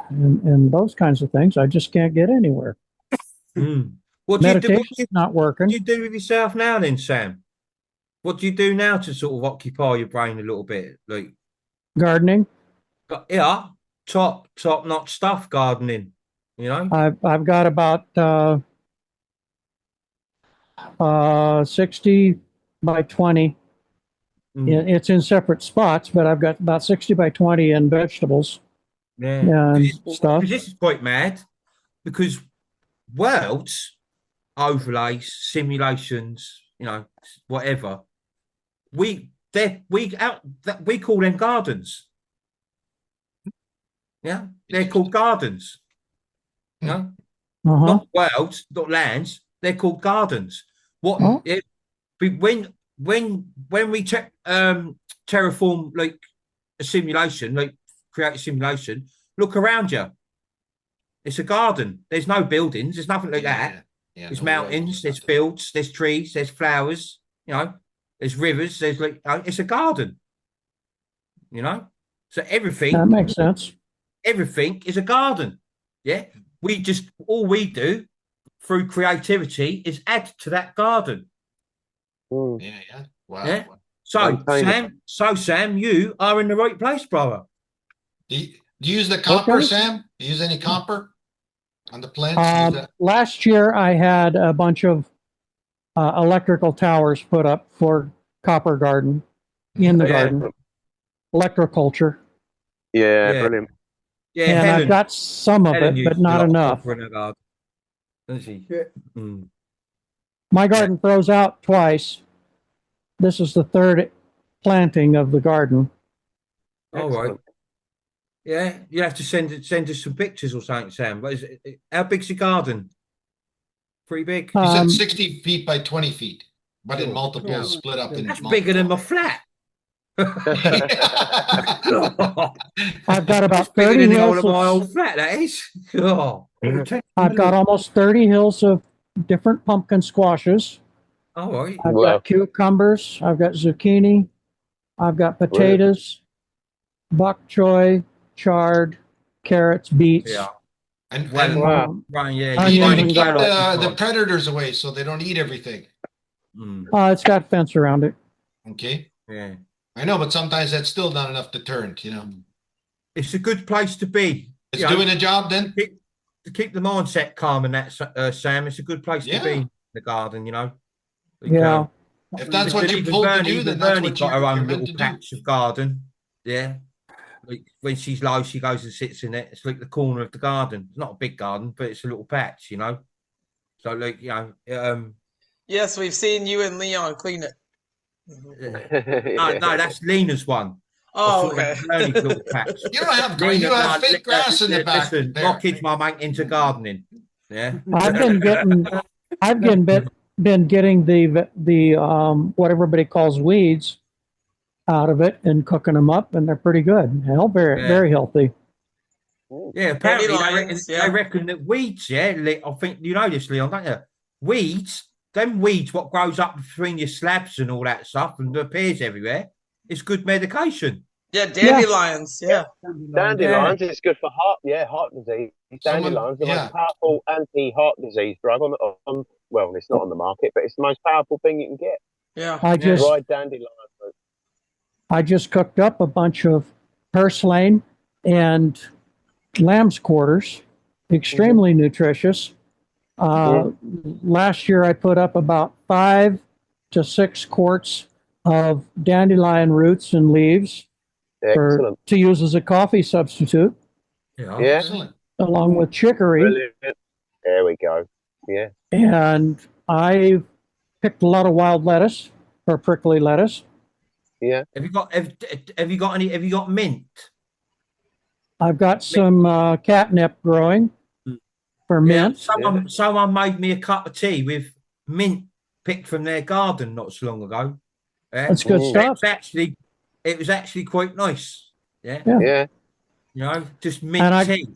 and those kinds of things. I just can't get anywhere. What do Meditation's not working. What do you do with yourself now, then, Sam? What do you do now to sort of occupy your brain a little bit, like gardening? Yeah, top notch stuff. Gardening, I've got about 60 by 20. It's in separate spots, but I've got about 60 by 20 in vegetables. And stuff. This is quite mad because worlds, overlays, simulations, whatever. We call them gardens. Yeah, they're called gardens. Not worlds, not lands. They're called gardens. When we terraform like a simulation, like create a simulation, look around you. It's a garden. There's no buildings. There's nothing like that. There's mountains. There's fields. There's trees. There's flowers. There's rivers. There's it's a garden. So everything. That makes sense. Everything is a garden. Yeah. All we do through creativity is add to that garden. Wow. Yeah. So Sam, you are in the right place, brother. Do you use the copper, Sam? Do you use any copper on the plants? Last year, I had a bunch of electrical towers put up for copper garden in the garden. Electroculture. Yeah, brilliant. Yeah, and Helen, I've got some of Helen it, but not enough. Doesn't she? My garden throws out twice. This is the third planting of the garden. All right. Yeah, you have to send us some pictures or something, Sam. But how big's your garden? Pretty big. You said 60 feet by 20 feet, but in multiples, split up in. That's bigger than my flat. I've got about 30 hills of my old flat. That is. Oh. I've got almost 30 hills of different pumpkin squashes. All right. I've got cucumbers. I've got zucchini. I've got potatoes, bok choy, chard, carrots, beets. Yeah. And yeah. You keep the predators away so they don't eat everything. It's got a fence around it. Okay. Yeah. I know, but sometimes that's still not enough deterrent, It's a good place to be. It's doing a job then? To keep the mindset calm and that, Sam, it's a good place to be in the garden, Yeah. If that's what you're told to do, then that's what got her own little do. patch of garden. Yeah. Like when she's low, she goes and sits in it. It's like the corner of the garden. It's not a big garden, but it's a little patch, So Yes, we've seen you and Leon clean it. No, that's Lena's one. Oh, okay. You don't have grass. You have fake grass in the back. Listen, my kids, my mate into gardening. Yeah. I've been getting the what everybody calls weeds out of it and cooking them up, and they're pretty good. Very healthy. Yeah, apparently they reckon that weeds. Yeah, I think you know this, Leon, don't you? Weeds. Them weeds, what grows up between your slabs and all that stuff and appears everywhere, it's good medication. Yeah, dandelions. Yeah. Dandelions is good for heart disease. Dandelions the most powerful anti-heart disease drug well, it's not on the market, but it's the most powerful thing you can get. Yeah. Dried dandelion root. I just cooked up a bunch of purslane and lamb's quarters, extremely nutritious. Last year I put up about 5 to 6 quarts of dandelion roots and leaves to use as a coffee substitute. Excellent. Along with chicory. Brilliant. There we go. Yeah. And I picked a lot of wild lettuce or prickly lettuce. Yeah. Have you got have you got mint? I've got some catnip growing for mint. Someone made me a cup of tea with mint picked from their garden not so long ago. Yeah? That's good stuff. It was actually quite nice. Yeah. Yeah. You know, just mint tea.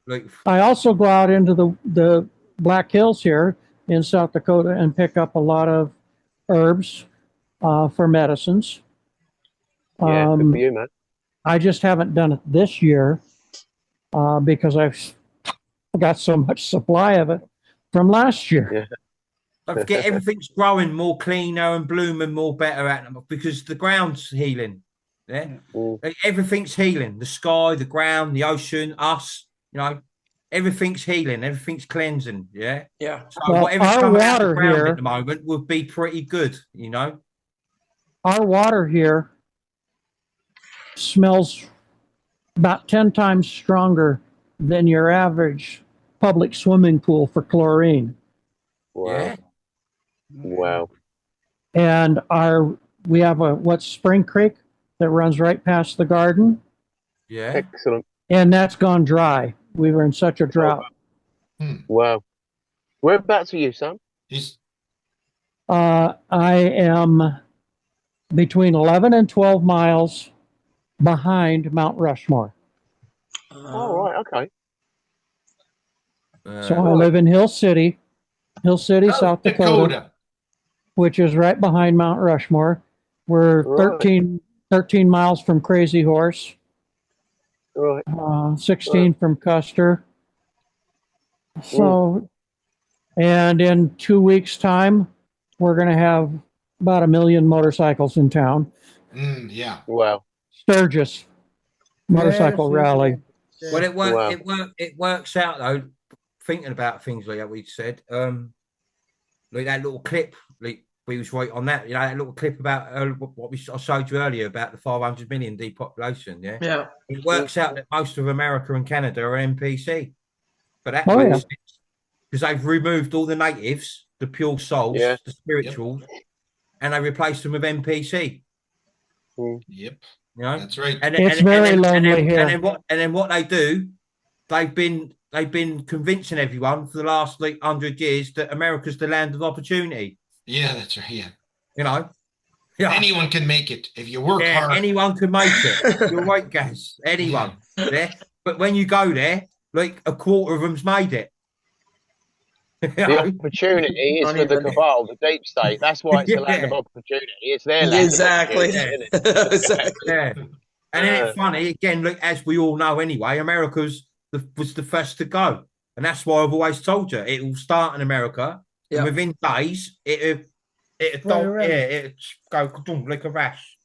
Like, I also go out into the Black Hills here in South Dakota and pick up a lot of herbs for medicines. Yeah, good for you, man. I just haven't done it this year because I've got so much supply of it from last year. Yeah. Don't forget, everything's growing more cleaner and blooming more better at them because the ground's healing. Yeah, everything's healing. The sky, the ground, the ocean, us. You know, everything's healing. Everything's cleansing. Yeah, yeah. So well, whatever's coming out of the ground at the moment would be pretty good. You know, our water here smells about 10 times stronger than your average public swimming pool for chlorine. Wow. Yeah. Wow. And we have Spring Creek that runs right past the garden. Yeah. Excellent. And that's gone dry. We were in such a drought. Wow. Whereabouts are you, Sam? I am between 11 and 12 miles behind Mount Rushmore. Oh, right. Okay. So I live in Hill City, South Dakota, which is right behind Mount Rushmore. We're 13 miles from Crazy Horse, 16 from Custer. So, and in 2 weeks' time, we're going to have about 1 million motorcycles in town. Yeah. Wow. Sturgis motorcycle rally. Well, it works out though. Thinking about things like that we said, like that little clip, like we was right on that. You know, that little clip about what I showed you earlier about the 500 million depopulation. Yeah, yeah. It works out that most of America and Canada are NPC, but that makes sense because they've removed all the natives, the pure souls, the spirituals, and they replaced them with NPC. Yep. You know, that's right. It's very lonely here. And then what they do, they've been convincing everyone for the last 100 years that America's the land of opportunity. Yeah, that's right. Yeah. You know, anyone can make it if you work hard. Anyone can make it. You're right, Gaz. Anyone. Yeah. But when you go there, like a quarter of them's made it. The opportunity is for the cabal, the deep state. That's why it's the land of opportunity. It's their land. Exactly. Exactly. Yeah. And then it's funny again. Look, as we all know anyway, America was the first to go, and that's why I've always told you it will start in America. And within days, it'll go like a rash.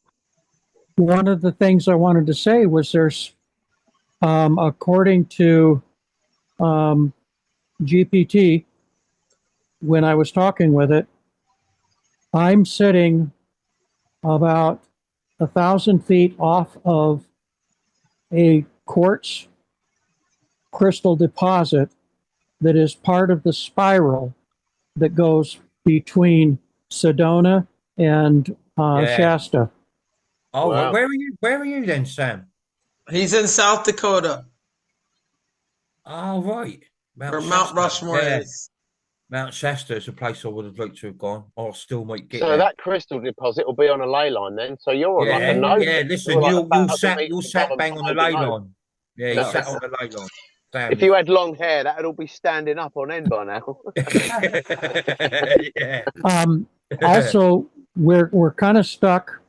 One of the things I wanted to say was there's, according to GPT, when I was talking with it, I'm sitting about 1,000 feet off of a quartz crystal deposit that is part of the spiral that goes between Sedona and Shasta. Oh, wow. Where are you then, Sam? He's in South Dakota. Oh, right. Where Mount Rushmore is. Mount Shasta is a place I would have liked to have gone. I still might get so there. That crystal deposit will be on a ley line then. So you're on like a node. Yeah, listen, you'll sat bang on the ley line. Yeah, you sat on the ley line. Damn. If you had long hair, that would all be standing up on end by now. Yeah. Also, we're kind of stuck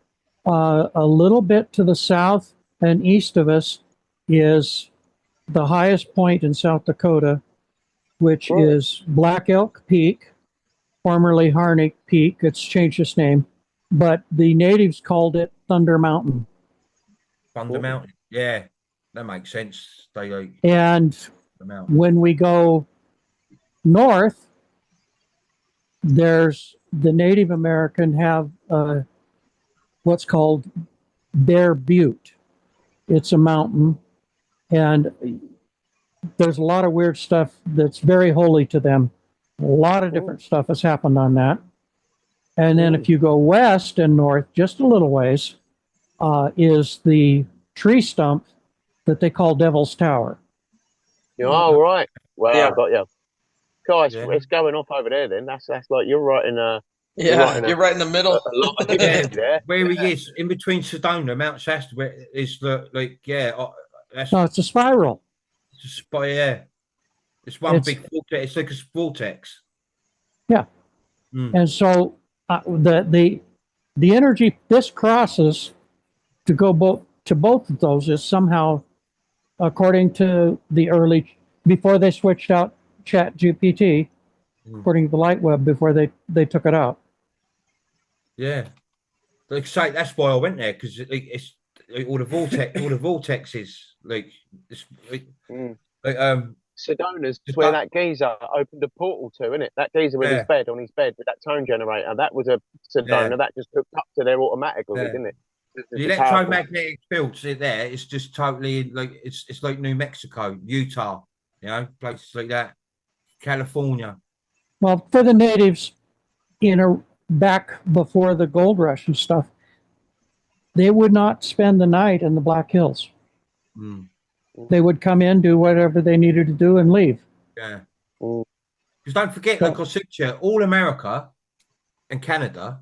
a little bit to the south and east of us is the highest point in South Dakota, which is Black Elk Peak, formerly Harnick Peak. It's changed its name, but the natives called it Thunder Mountain. Thunder Mountain, yeah, that makes sense. And when we go north, there's the Native American have what's called Bear Butte. It's a mountain, and there's a lot of weird stuff that's very holy to them. A lot of different stuff has happened on that. And then if you go west and north, just a little ways, is the tree stump that they call Devil's Tower. Oh, right. Well, Yeah. I got you. Guys, Yeah. it's going off over there then. That's like you're right in You're right in the middle. a lot of Yeah, history there. where he is, in between Sedona, Mount Shasta, where is the that's No, it's a spiral. just by it's one It's- big vortex. It's like a vortex. Yeah. And so the energy this crosses to go to both of those is somehow, according to the early, before they switched out Chat GPT, according to the Light Web, before they took it out. Yeah, like I say, that's why I went there, because it's all the vortexes, like it's like Sedona's where that geezer opened a portal to, isn't it? That geezer with his bed on his bed with that tone generator. That was a Sedona that just hooked up to there automatically, didn't it? The electromagnetic fields there. It's just totally like it's like New Mexico, Utah, places like that, California. Well, for the natives, back before the gold rush and stuff, they would not spend the night in the Black Hills. They would come in, do whatever they needed to do, and leave. Yeah. Because don't forget, like I said to you, all America and Canada,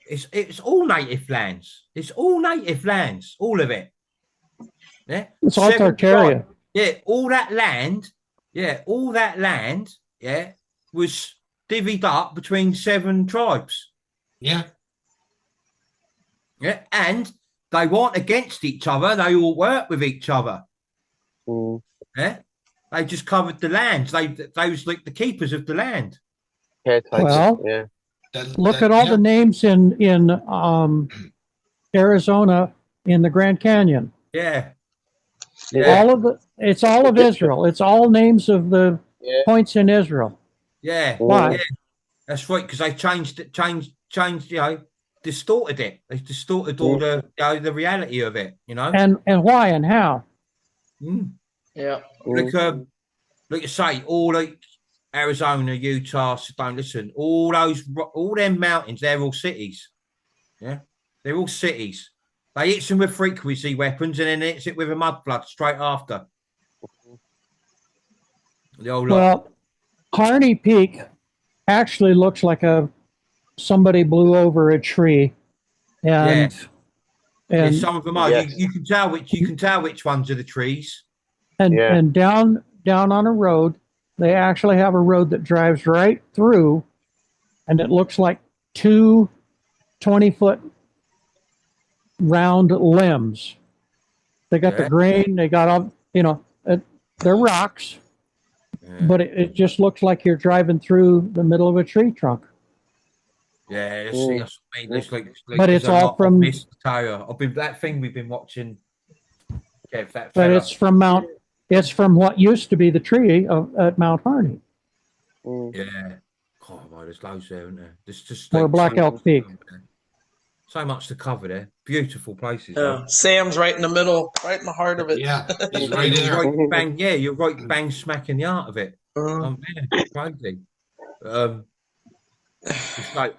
it's all native lands. It's all native lands, all of it. Yeah. It's all Tartaria. Yeah, all that land. Yeah, all that land. Yeah, was divvied up between 7 tribes. Yeah. Yeah, and they weren't against each other. They all worked with each other. Yeah, they just covered the land. They was like the keepers of the land. Well, yeah. Look at all the names in Arizona in the Grand Canyon. Yeah. It's all of Israel. It's all names of the points in Israel. Yeah. Why? Yeah. That's right, because they changed, distorted it. They distorted all the reality of it, And why and how? Yeah. Like you say, all like Arizona, Utah, Sedona, listen, all them mountains, they're all cities. Yeah. They're all cities. They hit them with frequency weapons and then hits it with a mud flood straight after. Well, Harney Peak actually looks like somebody blew over a tree, and some of them are. You can tell which ones are the trees. And down on a road, they actually have a road that drives right through, and it looks like 2 20-foot round limbs. They got the grain. They got all they're rocks. But it just looks like you're driving through the middle of a tree trunk. Yeah, it's but it's all from that thing we've been watching. Yeah, but it's from what used to be the tree at Mount Harney. Yeah. Oh, well, there's loads there, isn't there? There's just or Black Elk Peak. So much to cover there. Beautiful places. Yeah. Sam's right in the middle, right in the heart of it. Yeah, he's right there. You're right bang smack in the heart of it. Crazy. It's like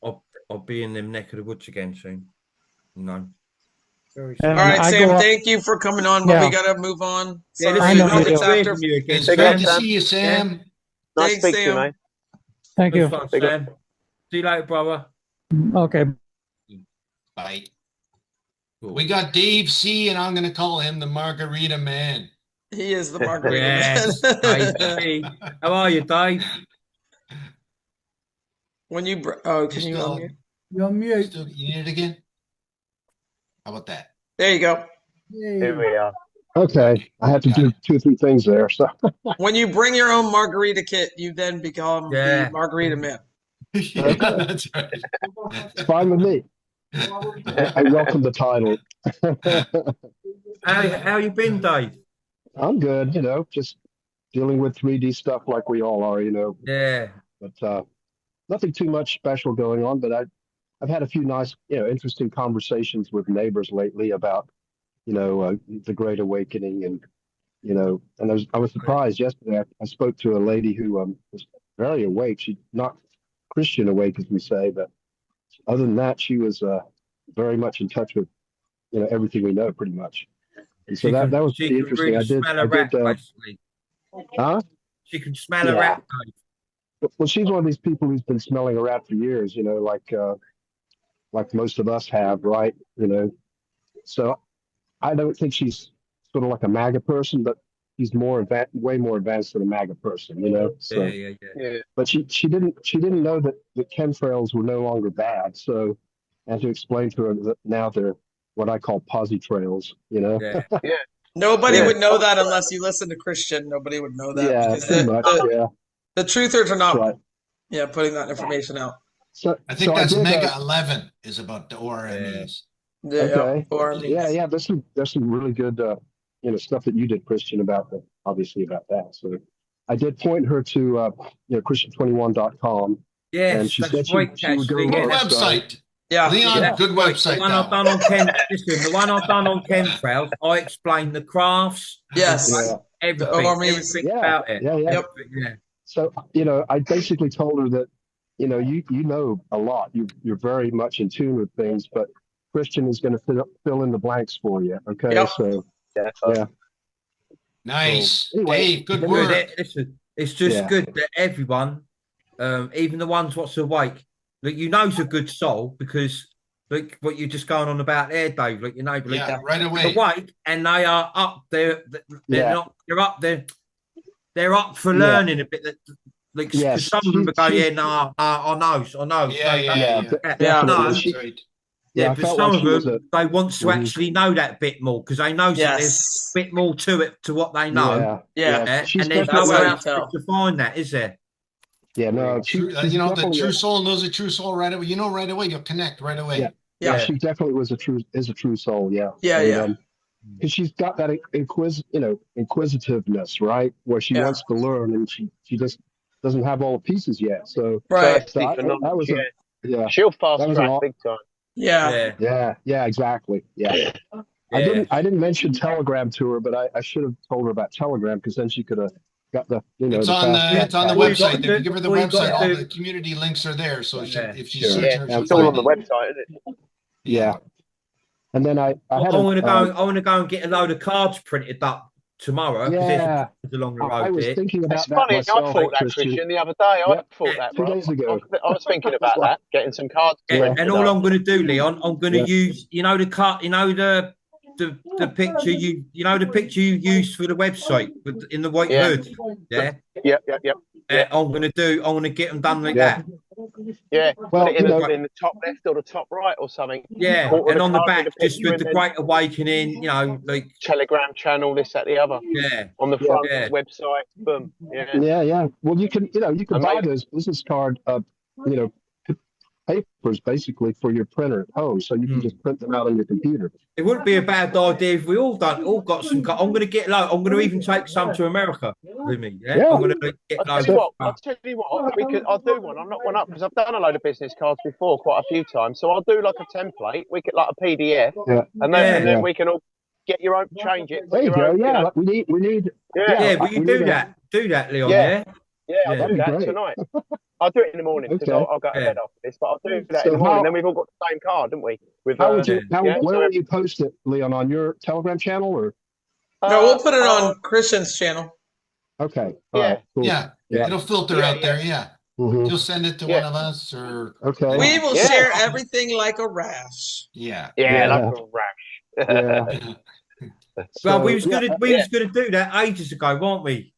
I'll be in them neck of the woods again soon. No. All right, Sam, thank you for coming on, but we gotta move on. Yeah, Sorry, it's after. It's great to see you, Sam. Nice to Thanks, speak to you, Sam. mate. Thank you. Fun, Sam. See you later, brother. Okay. Bye. Cool. We got Dave C, and I'm going to call him the Margarita Man. He is the Margarita Man. How are you, Dave? When you can you unmute? You're on mute. You need it again? How about that? There you go. Here we are. Okay, I have to do 2 or 3 things there. So when you bring your own margarita kit, you then become the Margarita Man. Yeah, that's right. It's fine with me. I welcome the title. How you been, Dave? I'm good, just dealing with 3D stuff like we all are, Yeah. But nothing too much special going on. But I've had a few nice, interesting conversations with neighbors lately about, the Great Awakening and you know, and I was surprised yesterday. I spoke to a lady who was very awake. She's not Christian awake, as we say, but other than that, she was very much in touch with, you know, everything we know pretty much. And so that was pretty interesting. Really smell a rat, basically. Huh? She can smell a rat. Well, she's one of these people who's been smelling a rat for years, you know, like most of us have, right? You know, so I don't think she's sort of like a MAGA person, but she's way more advanced than a MAGA person, you know. So, yeah. But she didn't know that the chemtrails were no longer bad. So, I had to explain to her that now they're what I call trails, you know. Yeah. Nobody would know that unless you listen to Christian. Nobody would know that. Yeah, because pretty much, the truthers are not, right. putting that information out. So I think that's Mega 11 is about the ORMEs. Okay. ORMEs. Yeah. There's some really good, you know, stuff that you did, Christian, about that. So I did point her to, you know, Christian21.com. Yes, and she that's said great, she would go actually. look. Website. Yeah, Leon, good website. The one I've done on listen, the one I've done on chemtrails, I explained the crafts, everything about it. Yeah. So, you know, I basically told her that, you know, you know a lot. You're very much in tune with things, but Christian is going to fill in the blanks for you. Okay, so yeah. Nice, so, anyway, Dave. Good work. Listen, it's just good that everyone, even the ones what's awake, like you know's a good soul because like what you're just going on about there, Dave. Like you know, right away. Awake and they are up there. They're not. They're up there. They're up for learning a bit. Like some of them go, I know. Yeah, but some of them they want to actually know that bit more because they know there's a bit more to it to what they know. And there's no way to find that, is there? Yeah, no. You know, the true soul knows a true soul right away. You know right away. You'll connect right away. Yeah. She definitely is a true soul. Yeah. Because she's got that inquisitiveness, right? Where she wants to learn and she just doesn't have all the pieces yet. So that was she'll fast track big time. Yeah, exactly. Yeah. I didn't mention Telegram to her, but I should have told her about Telegram because then she could have got the it's on the website. If you give her the website, all the community links are there. So if she searches her, it's all on the website, isn't it? Yeah. And then I want to go and get a load of cards printed up tomorrow. Yeah, it's along the road. I was thinking about it's that funny. myself, I thought that, Christian, the other day. I thought that 2 days ago. I was thinking about that, getting some cards. And all I'm going to do, Leon, I'm going to use, you know, the card, you know, the picture the picture you used for the website in the white hood. Yeah. I'm going to get them done like that. Yeah. Well, in the top left or the top right or something. Yeah. And on the back, just with the Great Awakening, you know, like Telegram channel, this, that, the other. Yeah. On the front website, boom. Yeah. Well, you can buy those business card, papers basically for your printer at home, so you can just print them out on your computer. It wouldn't be a bad idea if we all got some. I'm going to get low. I'm going to even take some to America with me. Yeah. I'm going to get I'll tell you what. I'll do one. I'm not one up because I've done a load of business cards before, quite a few times. So I'll do like a template. We could like a PDF, and then we can all get your own, change it. There you go. Yeah, we need. Will you do that? Do that, Leon. Yeah, I'll do that tonight. I'll do it in the morning because I'll go to bed after this. But I'll do that in the morning. Then we've all got the same card, don't we? With where will you post it, Leon? On your Telegram channel or? No, we'll put it on Christian's channel. Okay. Cool. Yeah. It'll filter out there. Yeah. You'll send it to one of us, or we will share everything like a rash. Yeah. Like a rash. Well, we was gonna do that ages ago, weren't we?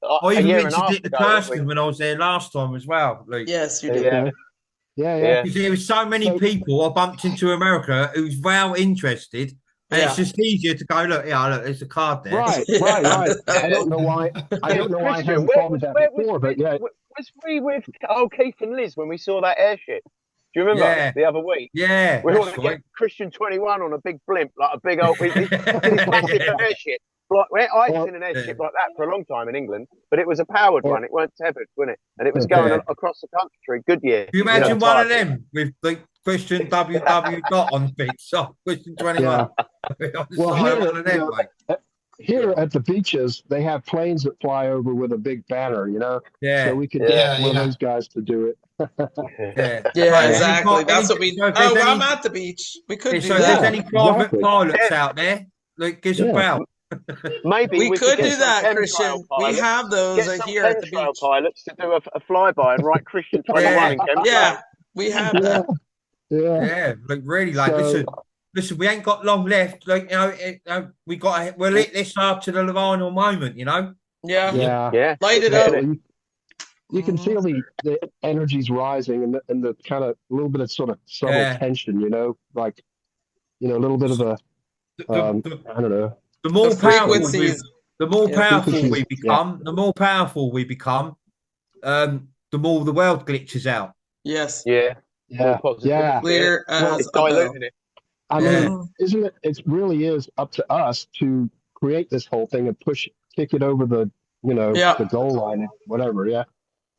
I even mentioned it to Kirsten when I was there last time as well. Like, yes, you did. Yeah. Because there was so many people I bumped into America who's well interested. And it's just easier to go, look, there's a card there. Right. I don't know why I haven't thought of that before, but Was we with Keith and Liz when we saw that airship? Do you remember the other week? Yeah. We were get Christian 21 on a big blimp, like a big old massive airship. Like, I'd seen an airship like that for a long time in England, but it was a powered one. It weren't tethered, wasn't it? And it was going across the country. Goodyear. Can you imagine one of them with like Christian WW dot on feet? So Christian 21. Well, here at the beaches, they have planes that fly over with a big banner, you know? Yeah. So we could Yeah, get one yeah. of those guys to do it. Yeah. Yeah, Right, exactly. any- That's what we. so if Oh, there's I'm any- at the beach. We could Yeah, do so if there's that. any private exactly. pilots out there, like, give us a Yeah. bell. Maybe We we could get do some that, chemtrail Christian. We pilots, have those get some here at the chemtrail beach. pilots to do a flyby and write Christian 21 Yeah. in chemtrail. Yeah, we have Yeah. that. Yeah. Yeah, like really, like So- listen, we ain't got long left. Like, you know, we'll lit this up to the final moment, you know. Yeah. Yeah. Yeah. Light it So up. you can feel the energies rising and the kind of little bit of sort of subtle Yeah. tension, you know, like, you know, a little bit of a, I don't know. The more The powerful frequencies. the more Yeah. powerful we Frequencies, become, the more powerful we become, the more the world glitches out. Yes. Yeah. Yeah. Yeah. Clear Well, as It's a bell. diluting it. I Yeah. mean, isn't it? It really is up to us to create this whole thing and kick it over the, you know, Yeah. the goal line, whatever. Yeah.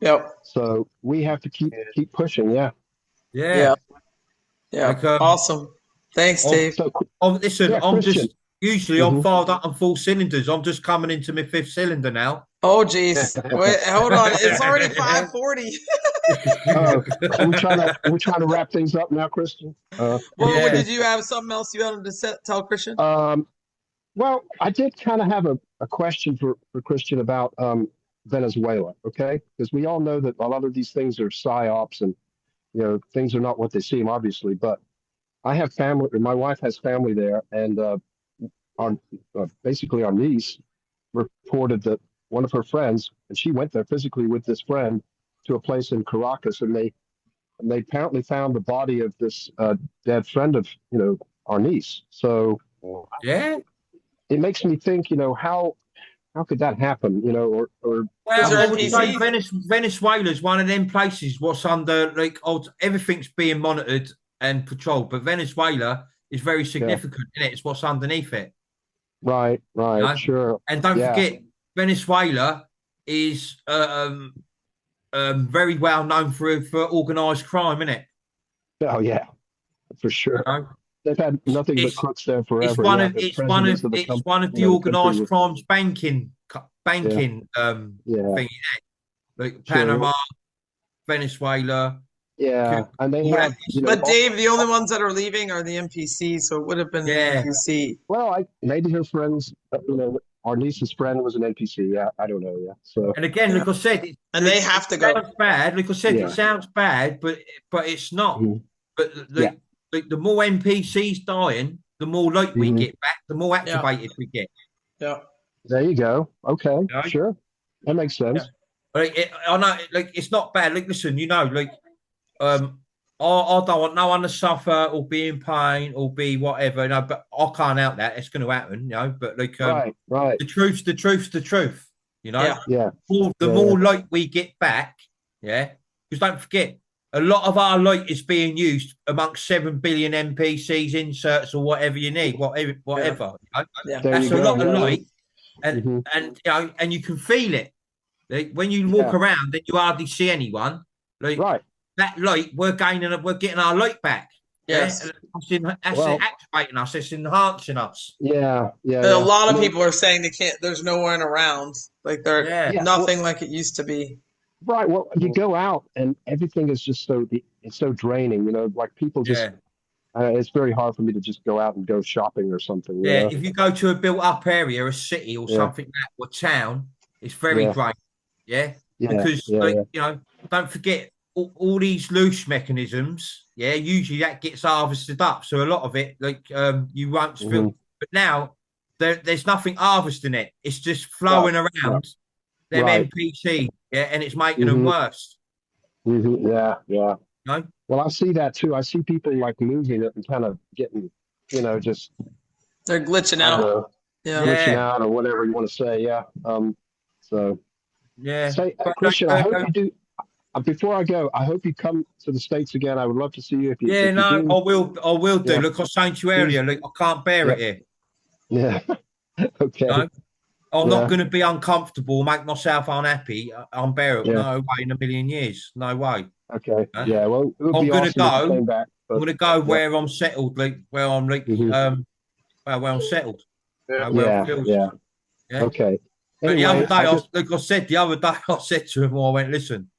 Yep. So we have to keep pushing. Yeah. Yeah. Yeah. Like, Awesome. Thanks, Dave. So Listen, Yeah, I'm Christian. just usually I'm Mhm. fired up on full cylinders. I'm just coming into my 5th cylinder now. Oh, geez. Wait, hold on. It's already 5:40. are we trying to wrap things up now, Christian? Well, Yeah. did you have something else you wanted to tell Christian? Well, I did kind of have a question for Christian about Venezuela, okay? Because we all know that a lot of these things are psyops and, you know, things are not what they seem, obviously. But I have family, my wife has family there, and basically our niece reported that one of her friends, and she went there physically with this friend to a place in Caracas, and they apparently found the body of this dead friend of, you know, our niece. So Yeah. it makes me think, you know, how could that happen, you know, or Well, they're I would say NPCs. Venezuela's one of them places what's under like everything's being monitored and patrolled, but Venezuela is very significant in it. It's what's underneath it. right, No. sure. And don't Yeah. forget, Venezuela is very well known for organised crime, isn't it? Oh yeah, for sure. They've had nothing but It's- crooks there forever. It's one yeah, of the it's one of presidents the it's com- one of the you know, country organised was- crimes banking Yeah. thing, like Panama, Venezuela. Yeah, and they all have. that- You know, But Dave, the only ones that are leaving are the NPCs, so it would have been the Yeah. NPC. well, maybe her friends. You know, our niece's friend was an NPC. Yeah, I don't know. Yeah, so And again, like I said, And they have to go. sounds bad. Like I said, Yeah. it sounds bad, but it's not. Mhm. But like the more NPCs dying, the more light we Mhm. get back, the more activated we get. Yeah. there you go. Okay, Yeah. sure, that makes sense. Like I know, like it's not bad. Like listen, you know, like I don't want no one to suffer or be in pain or be whatever, you know. But I can't help that. It's going to happen, you know. But like Right. the truth, you know. Yeah. The Yeah, more light we get back, yeah. Because don't forget, a lot of our light is being used amongst 7 billion NPCs, inserts, or whatever you need, whatever. You know? Yeah. There That's you a go, lot of yeah. light, and Mhm. and you know, and you can feel it. Like, when you walk Yeah. around and you hardly see anyone, like Right. that light, we're getting our light back. Yes. Yeah? That's Well- activating us. It's enhancing us. Yeah. And a lot of I mean, people are saying they can't. There's no one around. Like they're Yeah. nothing like it used to be. Right. Well, you go out and everything is just it's so draining. You know, like people just. Yeah. It's very hard for me to just go out and go shopping or something. You Yeah. know? If you go to a built-up area, a city or Yeah. something like that, or town, it's very Yeah. draining. Yeah. Yeah, Because yeah, like yeah. you know, don't forget all these loose mechanisms. Yeah. Usually that gets harvested up, so a lot of it, like you won't feel. Mhm. But now there's nothing harvesting it. It's just flowing around them Right. NPC. Yeah, and it's making them Mhm. worse. Yeah. No? Well, I see that too. I see people like losing it and kind of getting, you know, just They're glitching I don't out. know, Yeah. glitching out or whatever you want to say. Yeah. So Yeah. say, But, Christian, like, I hope you do. Before I go, I hope you come to the States again. I would love to see you if you. Yeah, if you no, do. I will do. Yeah. Look, I was saying to you earlier, look, I can't bear it here. Yeah. Okay. No? I'm Yeah. not going to be uncomfortable, make myself unhappy, unbearable. Yeah. No way in a million years. No way. Okay. Huh? Yeah. Well, it would I'm be gonna awesome if you go. came back. I'm but- going to go yeah. where I'm settled, like where I'm like, Mhm. where I'm settled. Yeah. Where Yeah. it feels. Yeah. Yeah. Okay. But Anyway, the other day, I just, like I said, the other day I said to him, I went, listen,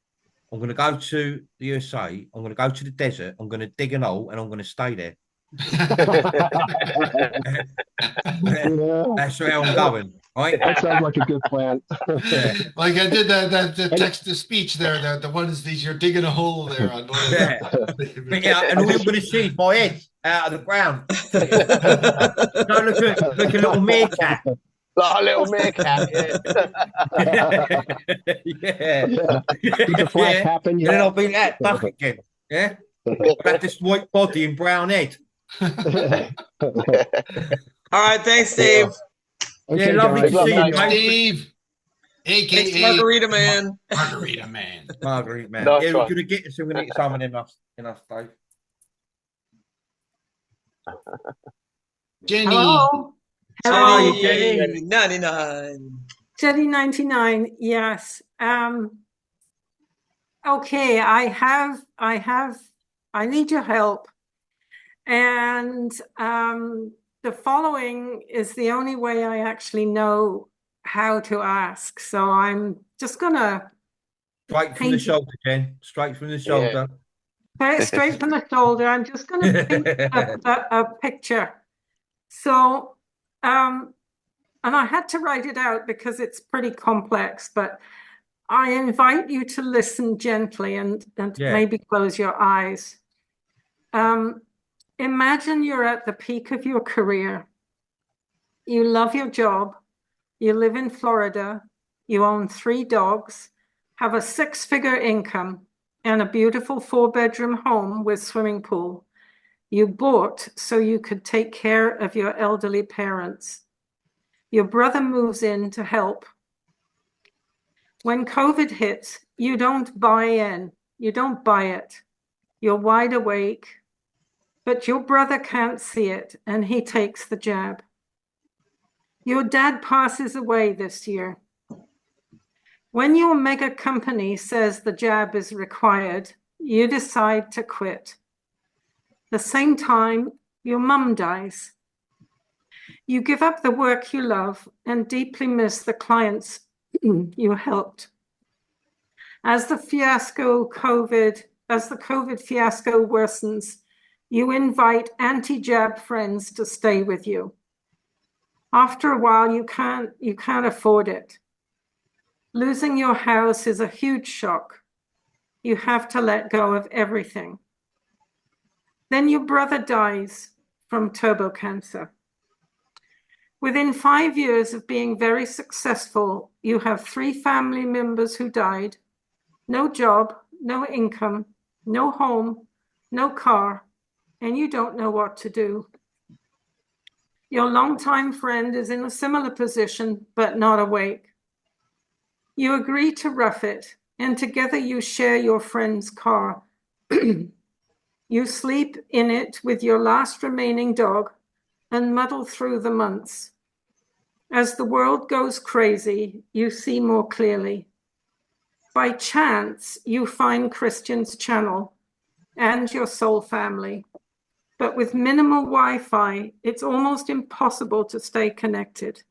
I'm going to go to the USA. I'm going to go to the desert. I'm going to dig an hole and I'm going to stay there. That's where I'm going. Right? that sounds like a good plan. Yeah. Like I did the text to speech there, the ones these you're digging a hole there on one of Yeah. the Yeah, and all you're going to see is my head out of the ground. No, look a little meerkat. Like a little meerkat, yeah. Yeah. Keep the flat Yeah. happen. And then I'll be that back again. Yeah. Got this white body and brown head. All right, thanks, Dave. Yeah, lovely to see you, mate. Steve, Thanks, aka Margarita Man. Margarita Man. Margarita Man. Nice Yeah, we're one. going to get some. We're going to get someone in us, Dave. Jenny. Hello. How are you, Jenny 99. Jenny 99. Yes. Okay, I need your help. And the following is the only way I actually know how to ask. So I'm just gonna Straight from the shoulder, Jen. Straight from the shoulder. straight from the shoulder. I'm just gonna paint a picture. So, and I had to write it out because it's pretty complex, but I invite you to listen gently and maybe close your eyes. Imagine you're at the peak of your career. You love your job. You live in Florida. You own 3 dogs, have a 6-figure income, and a beautiful 4-bedroom home with swimming pool. You bought so you could take care of your elderly parents. Your brother moves in to help. When COVID hits, you don't buy in. You don't buy it. You're wide awake, but your brother can't see it, and he takes the jab. Your dad passes away this year. When your mega company says the jab is required, you decide to quit. The same time, your mum dies. You give up the work you love and deeply miss the clients you helped. As the COVID fiasco worsens, you invite anti-jab friends to stay with you. After a while, you can't afford it. Losing your house is a huge shock. You have to let go of everything. Then your brother dies from turbo cancer. Within 5 years of being very successful, you have 3 family members who died, no job, no income, no home, no car, and you don't know what to do. Your longtime friend is in a similar position, but not awake. You agree to rough it, and together you share your friend's car. You sleep in it with your last remaining dog and muddle through the months. As the world goes crazy, you see more clearly. By chance, you find Christian's channel and your soul family. But with minimal Wi-Fi, it's almost impossible to stay connected.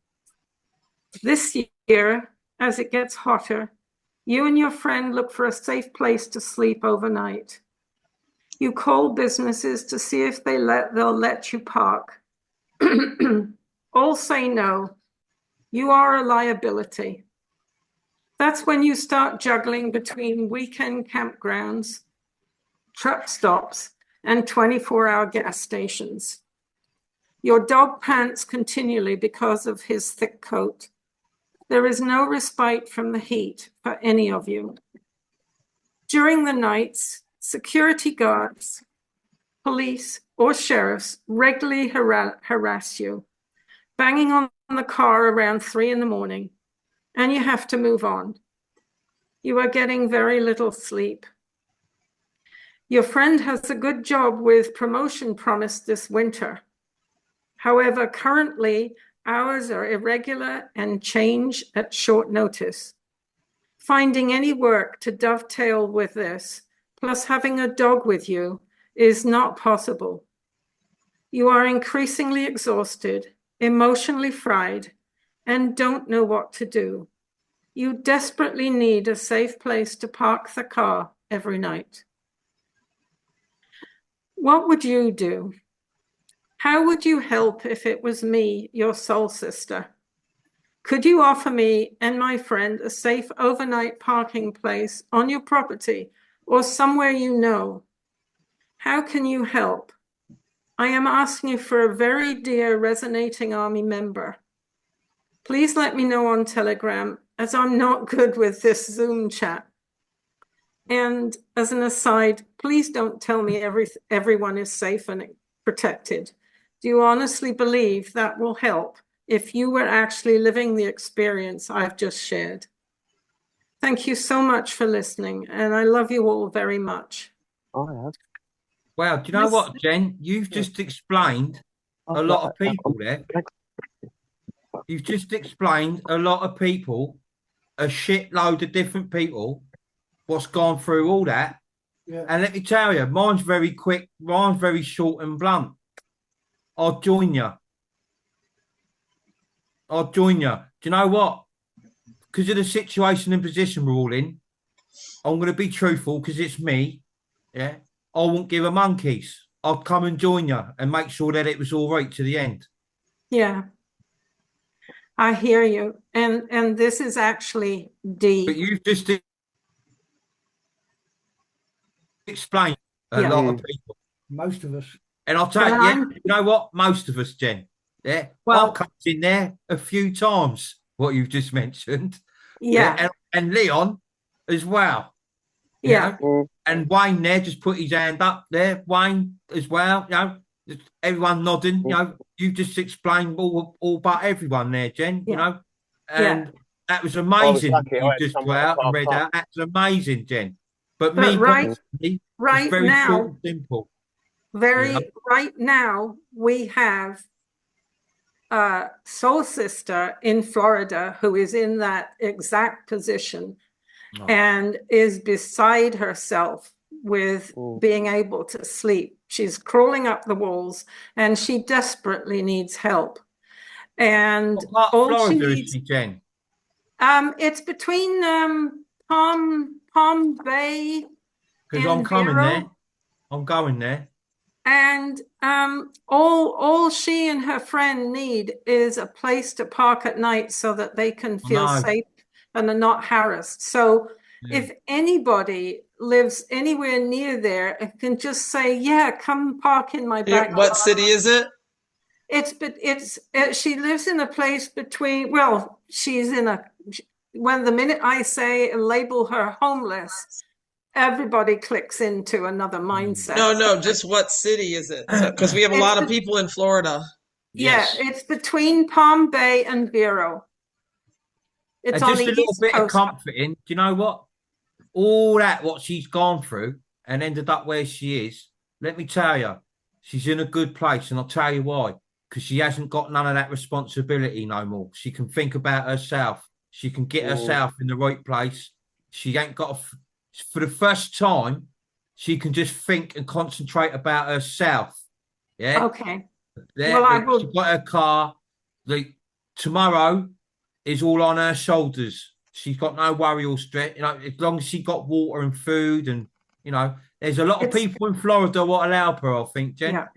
This year, as it gets hotter, you and your friend look for a safe place to sleep overnight. You call businesses to see if they'll let you park. All say no. You are a liability. That's when you start juggling between weekend campgrounds, truck stops, and 24-hour gas stations. Your dog pants continually because of his thick coat. There is no respite from the heat for any of you. During the nights, security guards, police, or sheriffs regularly harass you, banging on the car around 3 a.m, and you have to move on. You are getting very little sleep. Your friend has a good job with promotion promised this winter. However, currently, hours are irregular and change at short notice. Finding any work to dovetail with this, plus having a dog with you, is not possible. You are increasingly exhausted, emotionally fried, and don't know what to do. You desperately need a safe place to park the car every night. What would you do? How would you help if it was me, your soul sister? Could you offer me and my friend a safe overnight parking place on your property or somewhere you know? How can you help? I am asking you for a very dear Resonating Army member. Please let me know on Telegram, as I'm not good with this Zoom chat. And as an aside, please don't tell me everyone is safe and protected. Do you honestly believe that will help if you were actually living the experience I've just shared? Thank you so much for listening, and I love you all very much. I have. Well, do you know what, Jen? You've just explained a lot of people there. You've just explained a lot of people, a shitload of different people, what's gone through all that. Yeah. And let me tell you, mine's very quick, mine's very short and blunt. I'll join you. I'll join you. Do you know what? Because of the situation and position we're all in, I'm going to be truthful because it's me. Yeah. I won't give a monkeys. I'll come and join you and make sure that it was all right to the end. Yeah. I hear you. And this is actually deep. But you've just explained a lot of people. Most of us. And I'll tell you, you know what? Most of us, Jen. Yeah. Well, I've come in there a few times, what you've just mentioned. Yeah. And Leon as well. Yeah. And Wayne there just put his hand up there. Wayne as well. You know, everyone nodding. You know, you just explained all about everyone there, Jen. You know, and that was amazing. You just go out and read out. That's amazing, Jen. But me, right personally, it's very now, short and simple. Right now, we have a soul sister in Florida who is in that exact position and is beside herself with being able to sleep. She's crawling up the walls and she desperately needs help. And what all Florida she needs, is she, Jen? it's between Palm Bay Because and I'm coming Vero. there. I'm going there. And all she and her friend need is a place to park at night so that they can feel know. safe and are not harassed. So if anybody lives anywhere near there and can just say, yeah, come park in my back. What city is it? She lives in a place between, well, she's in when the minute I say label her homeless, everybody clicks into another mindset. No, just what city is it? Because we have a lot of people in Florida. Yeah, it's between Palm Bay and Vero. It's And on just the a little East bit of Coast. comforting. Do you know what? All that, what she's gone through and ended up where she is, let me tell you, she's in a good place. And I'll tell you why. Because she hasn't got none of that responsibility no more. She can think about herself. She can get herself in the right place. She ain't got for the first time, she can just think and concentrate about herself. Yeah. Okay. There, Well, I will- she got her car. Tomorrow is all on her shoulders. She's got no worry or stress. You know, as long as she got water and food, and you know, there's a lot of people in Florida what allow her. I think, Jen. Yeah.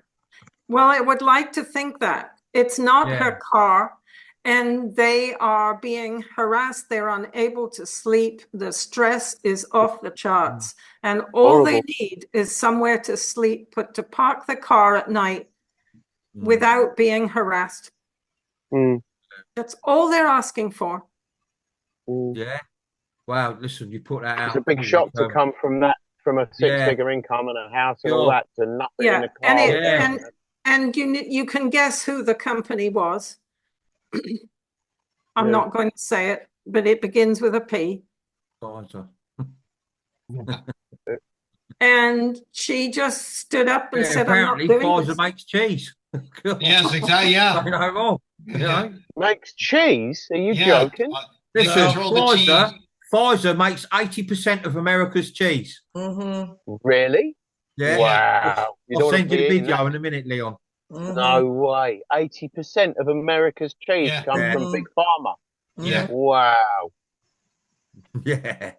Well, I would like to think that it's not her car, and they are being harassed. They're unable to sleep. The stress is off the charts, and all they need is somewhere to sleep, to park the car at night without being harassed. That's all they're asking for. Yeah. Wow. Listen, you put that out. It's a big shock to come from a six-figure income and a house and all that to nothing in a car. And you can guess who the company was. I'm not going to say it, but it begins with a P. And she just stood up and said, "I'm not apparently doing Pfizer this." makes cheese. Yes, exactly. Yeah. Don't know wrong. You know? Makes cheese? Are you joking? Listen, control the Pfizer makes 80% of America's cheese. Really? Yeah. Wow. I'll send you the video in a minute, Leon. No way. 80% of America's cheese comes from Big Pharma. Yeah. Wow. Yeah.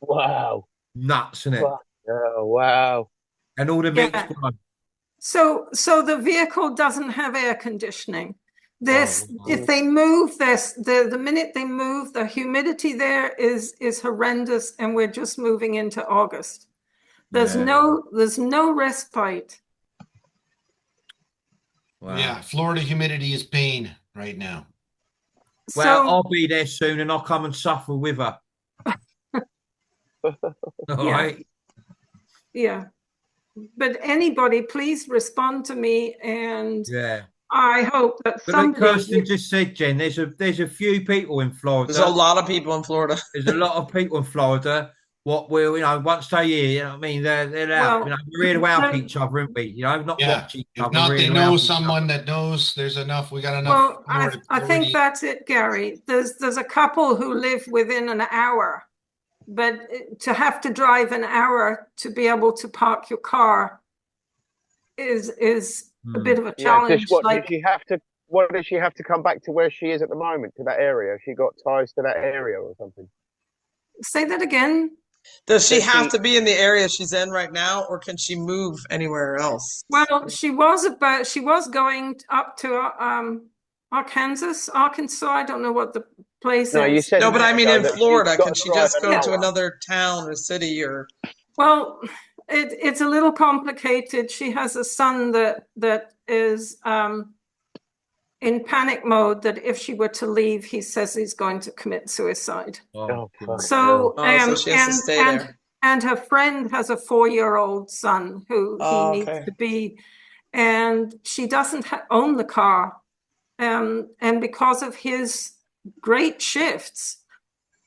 Wow. Nuts, isn't it? Oh, wow. And all the meat's Yeah. gone. So the vehicle doesn't have air conditioning. This, Oh, if they move this, the minute they move, the humidity there is horrendous, and we're just moving into August. There's no respite. Wow. Yeah, Florida humidity is pain right now. Well, So- I'll be there soon, and I'll come and suffer with her. All right. Yeah. But anybody, please respond to me, and Yeah. I hope that But like somebody. Kirsten just said, Jen, there's a few people in Florida. There's a lot of people in Florida. There's a lot of people in Florida. What will, once a year, you know what I mean? They're out. Well, We're here to help then- each other, aren't we? Not Yeah. watch each If other. not, we're they here to help know each other. someone that knows. There's enough. We got enough. Well, I Florida think already. that's it, Gary. There's a couple who live within an hour, but to have to drive an hour to be able to park your car is a bit of a Yeah, challenge. just what like, does she have to? What does she have to come back to where she is at the moment, to that area? She got ties to that area or something? say that again. Does she Does have she- to be in the area she's in right now, or can she move anywhere else? Well, she was going up to Arkansas. I don't know what the place No, is. you said No, but I mean in that she's Florida, got can to she drive just an go to hour. another town or city or? Well, it's a little complicated. She has a son that is in panic mode, that if she were to leave, he says he's going to commit suicide. Oh, So, so she has to stay there. and her friend has a 4-year-old son who Oh, he needs okay. to be, and she doesn't own the car. And because of his great shifts,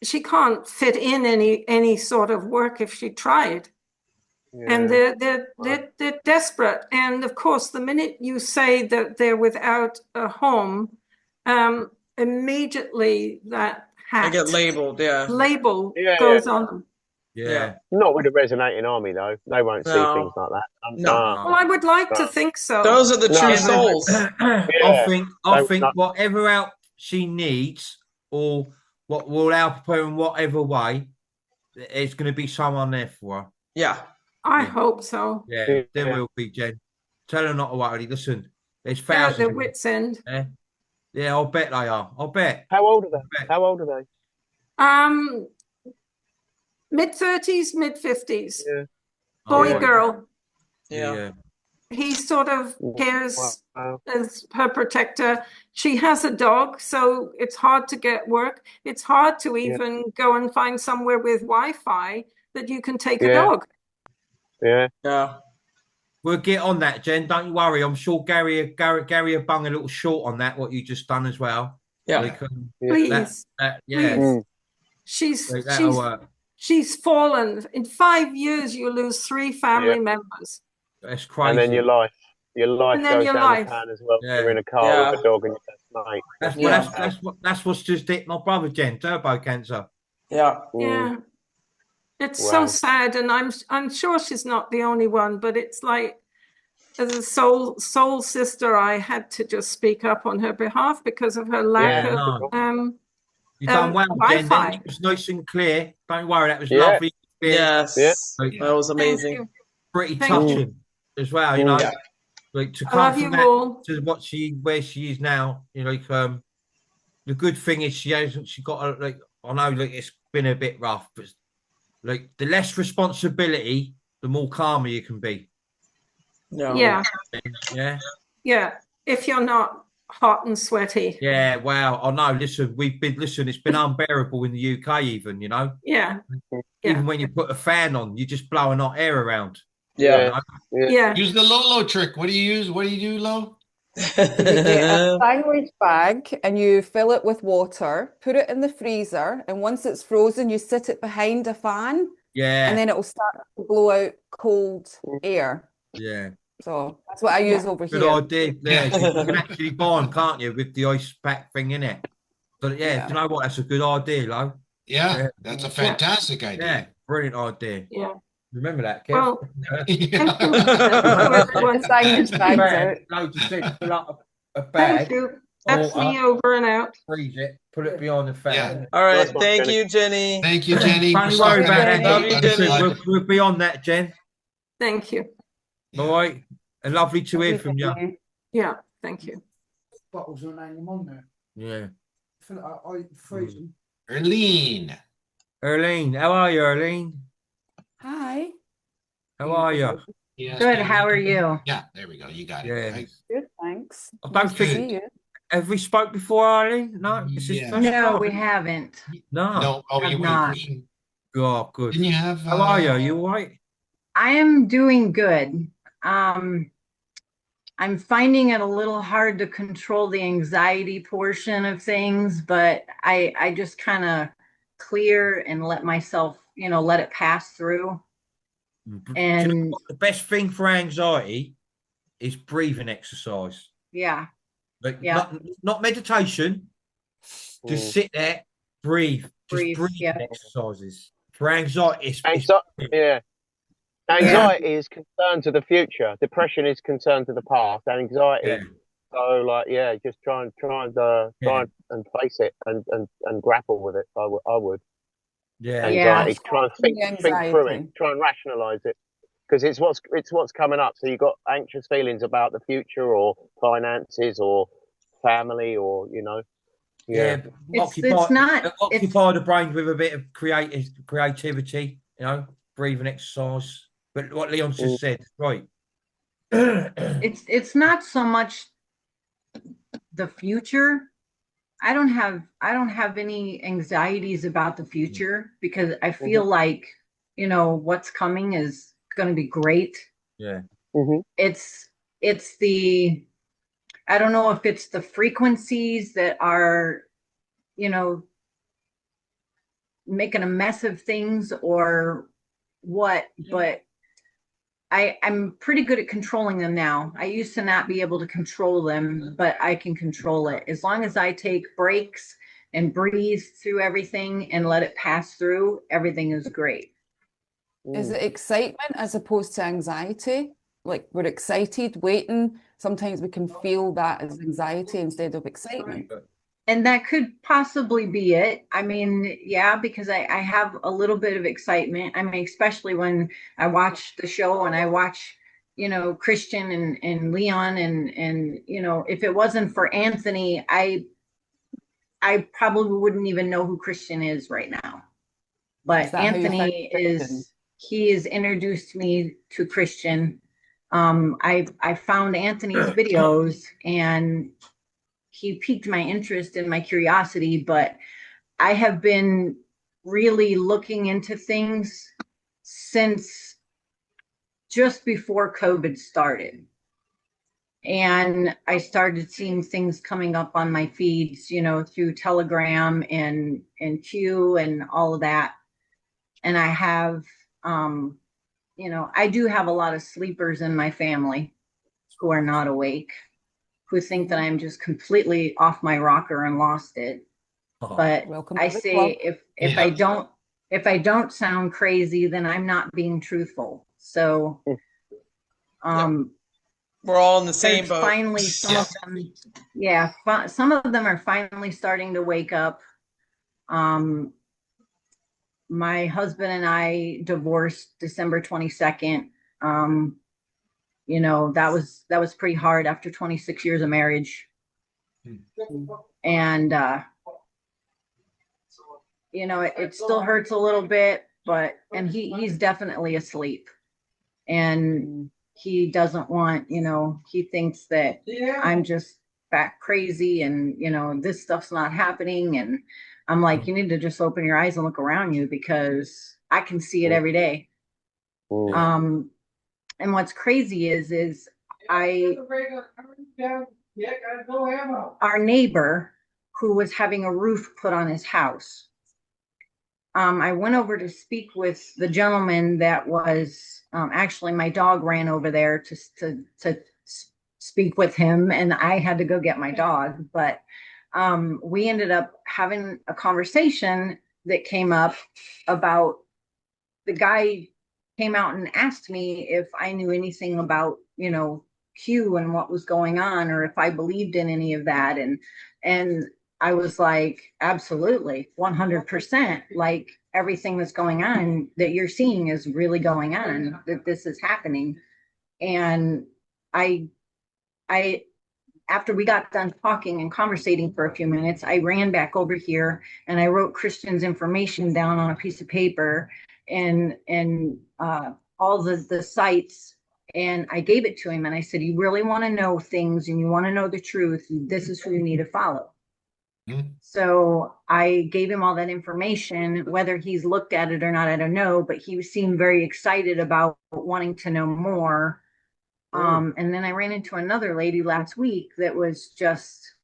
she can't fit in any sort of work if she tried. And they're desperate. And of course, the minute you say that they're without a home, immediately that I hat get labeled, yeah. label Yeah, goes yeah. on them. Yeah. Not with a resonating army, though. They won't see No. things like that. No. Well, I would like to think so. Those are the No. true Yeah. souls. I think not- whatever help she needs, or what will help her in whatever way, there's going to be someone there for her. Yeah. I hope so. Yeah, there will be, Jen. Tell her not to worry. Listen, there's They're at thousands. their of them. wits' end. Yeah, I'll bet they are. I'll bet. How old are they? How old are they? Mid-30s, mid-50s. Yeah. Boy, Yeah. girl. Yeah. He sort of cares Wow. as her protector. She has a dog, so it's hard to get work. It's hard to even go and find somewhere with Wi-Fi that you can take a Yeah. dog. Yeah. Yeah. We'll get on that, Jen. Don't you worry. I'm sure Gary will bung a little short on that, what you just done as well. Yeah. Like, Please. yeah. Please. She's Like, that'll she's work. she's fallen. In 5 years, you lose 3 family Yeah. members. That's crazy. And then your life And then goes your down life. the pan as well. Yeah. You're in a car Yeah. with a dog and your best mate. That's what's just hit my brother, Jen. Turbo cancer. Yeah. Yeah. It's Wow. so sad, and I'm sure she's not the only one, but it's like, as a soul sister, I had to just speak up on her behalf because of her lack Yeah, of no. You done well, Jen. Wi-Fi. It was nice and clear. Don't worry, that was Yeah. lovely. Yes. Like, That was Thank amazing. you. pretty Thank you. touching as well, you know. Yeah. Like to I come love from you that all. to where she is now, you know, like the good thing is she got a, like, I know like it's been a bit rough, but like the less responsibility, the more calmer you can be. No. Yeah, Yeah. yeah. If you're not hot and sweaty. Yeah, wow. I know. Listen, it's been unbearable in the UK, even, you know. Yeah. Even when you put a fan on, you're just blowing hot air around. Yeah. You know? Yeah. Use the Lolo trick. What do you use? What do you do, Lo? You get a sandwich bag and you fill it with water, put it in the freezer, and once it's frozen, you sit it behind a fan, Yeah. and then it will start to blow out cold air. Yeah. So that's what I use over Good here. idea. Yeah, you can actually buy them, can't you, with the ice pack thing in it? But yeah, do you know what? That's a good idea, Lo. Yeah, that's a fantastic idea. Yeah, brilliant idea. Yeah. Remember that, Kev? Well, thank you. Everyone sang his bags out. Loads of things. Fill up a Thank bag. you. That's water, me over and out. freeze it, put it behind the fan. All right. Nice one, Thank Jenny. you, Jenny. Thank you, Jenny. Don't for worry stopping about in. that. Love you, Like I said, Jenny. we'll be on that, Jen. Thank you. All right. And lovely to hear from you. Yeah, thank you. Bottles and name them on there. Yeah. I freeze them. Erlene. Erlene, how are you, Erlene? Hi. How are you? Yes, Good. Jenny. How are you? Yeah, there we go. You got it. Yeah. Right? Good, thanks. I don't Nice to think- see you. Have we spoke before, Arlene? No, this is Yeah. first No, time. we haven't. No. No, oh, Have you not. were. Oh, good. Didn't you have? How are you? You all right? I am doing good. I'm finding it a little hard to control the anxiety portion of things, but I just kind of clear and let myself, let it pass through. Do you know And what? The best thing for anxiety is breathing exercise. yeah, Like Yeah. not meditation. Just sit there, breathe. Breathe, Just breathing yeah. exercises. For anxiety, Yeah. Anxiety is concerned to the future. Depression is concerned to the past. And anxiety. Yeah. So just try and face it and grapple with it. I would. Yeah. Anxiety. Yeah. Try and think through it. Anxiety. Try and rationalize it. Because it's what's coming up. So you've got anxious feelings about the future or finances or family or Yeah, but It's not- occupy the brain with a bit of creativity, breathing exercise. But what Leon just said, right? it's not so much the future. I don't have any anxieties about the future because I feel like, what's coming is going to be great. Yeah. It's the, I don't know if it's the frequencies that are, making a mess of things or what, but I'm pretty good at controlling them now. I used to not be able to control them, but I can control it. As long as I take breaks and breathe through everything and let it pass through, everything is great. Is it excitement as opposed to anxiety? Like we're excited, waiting. Sometimes we can feel that as anxiety instead of excitement. And that could possibly be it. I mean, yeah, because I have a little bit of excitement. I mean, especially when I watch the show and I watch, Christian and Leon and if it wasn't for Anthony, I probably wouldn't even know who Christian is right now. But Is that how you Anthony found Christian? he has introduced me to Christian. I found Anthony's videos and he piqued my interest and my curiosity, but I have been really looking into things since just before COVID started. And I started seeing things coming up on my feeds, through Telegram and Q and all of that. And I have, I do have a lot of sleepers in my family who are not awake, who think that I'm just completely off my rocker and lost it. But Welcome I to the say club. if I don't sound crazy, then I'm not being truthful. So we're all in the same there's boat. finally some of them, some of them are finally starting to wake up. My husband and I divorced December 22nd. That was pretty hard after 26 years of marriage. And it still hurts a little bit, but he's definitely asleep. And he doesn't want, he thinks that I'm just back crazy and this stuff's not happening. And I'm like, you need to just open your eyes and look around you because I can see it every day. And what's crazy is our neighbor who was having a roof put on his house. I went over to speak with the gentleman that was actually my dog ran over there to speak with him, and I had to go get my dog. But we ended up having a conversation that came up about the guy came out and asked me if I knew anything about, you know, Q and what was going on, or if I believed in any of that. And I was like, absolutely, 100%. Like, everything that's going on that you're seeing is really going on, that this is happening. And I, after we got done talking and conversating for a few minutes, I ran back over here and I wrote Christian's information down on a piece of paper and all the sites, and I gave it to him and I said, you really want to know things and you want to know the truth, this is who you need to follow. So I gave him all that information. Whether he's looked at it or not, I don't know, but he seemed very excited about wanting to know more. And then I ran into another lady last week that was just,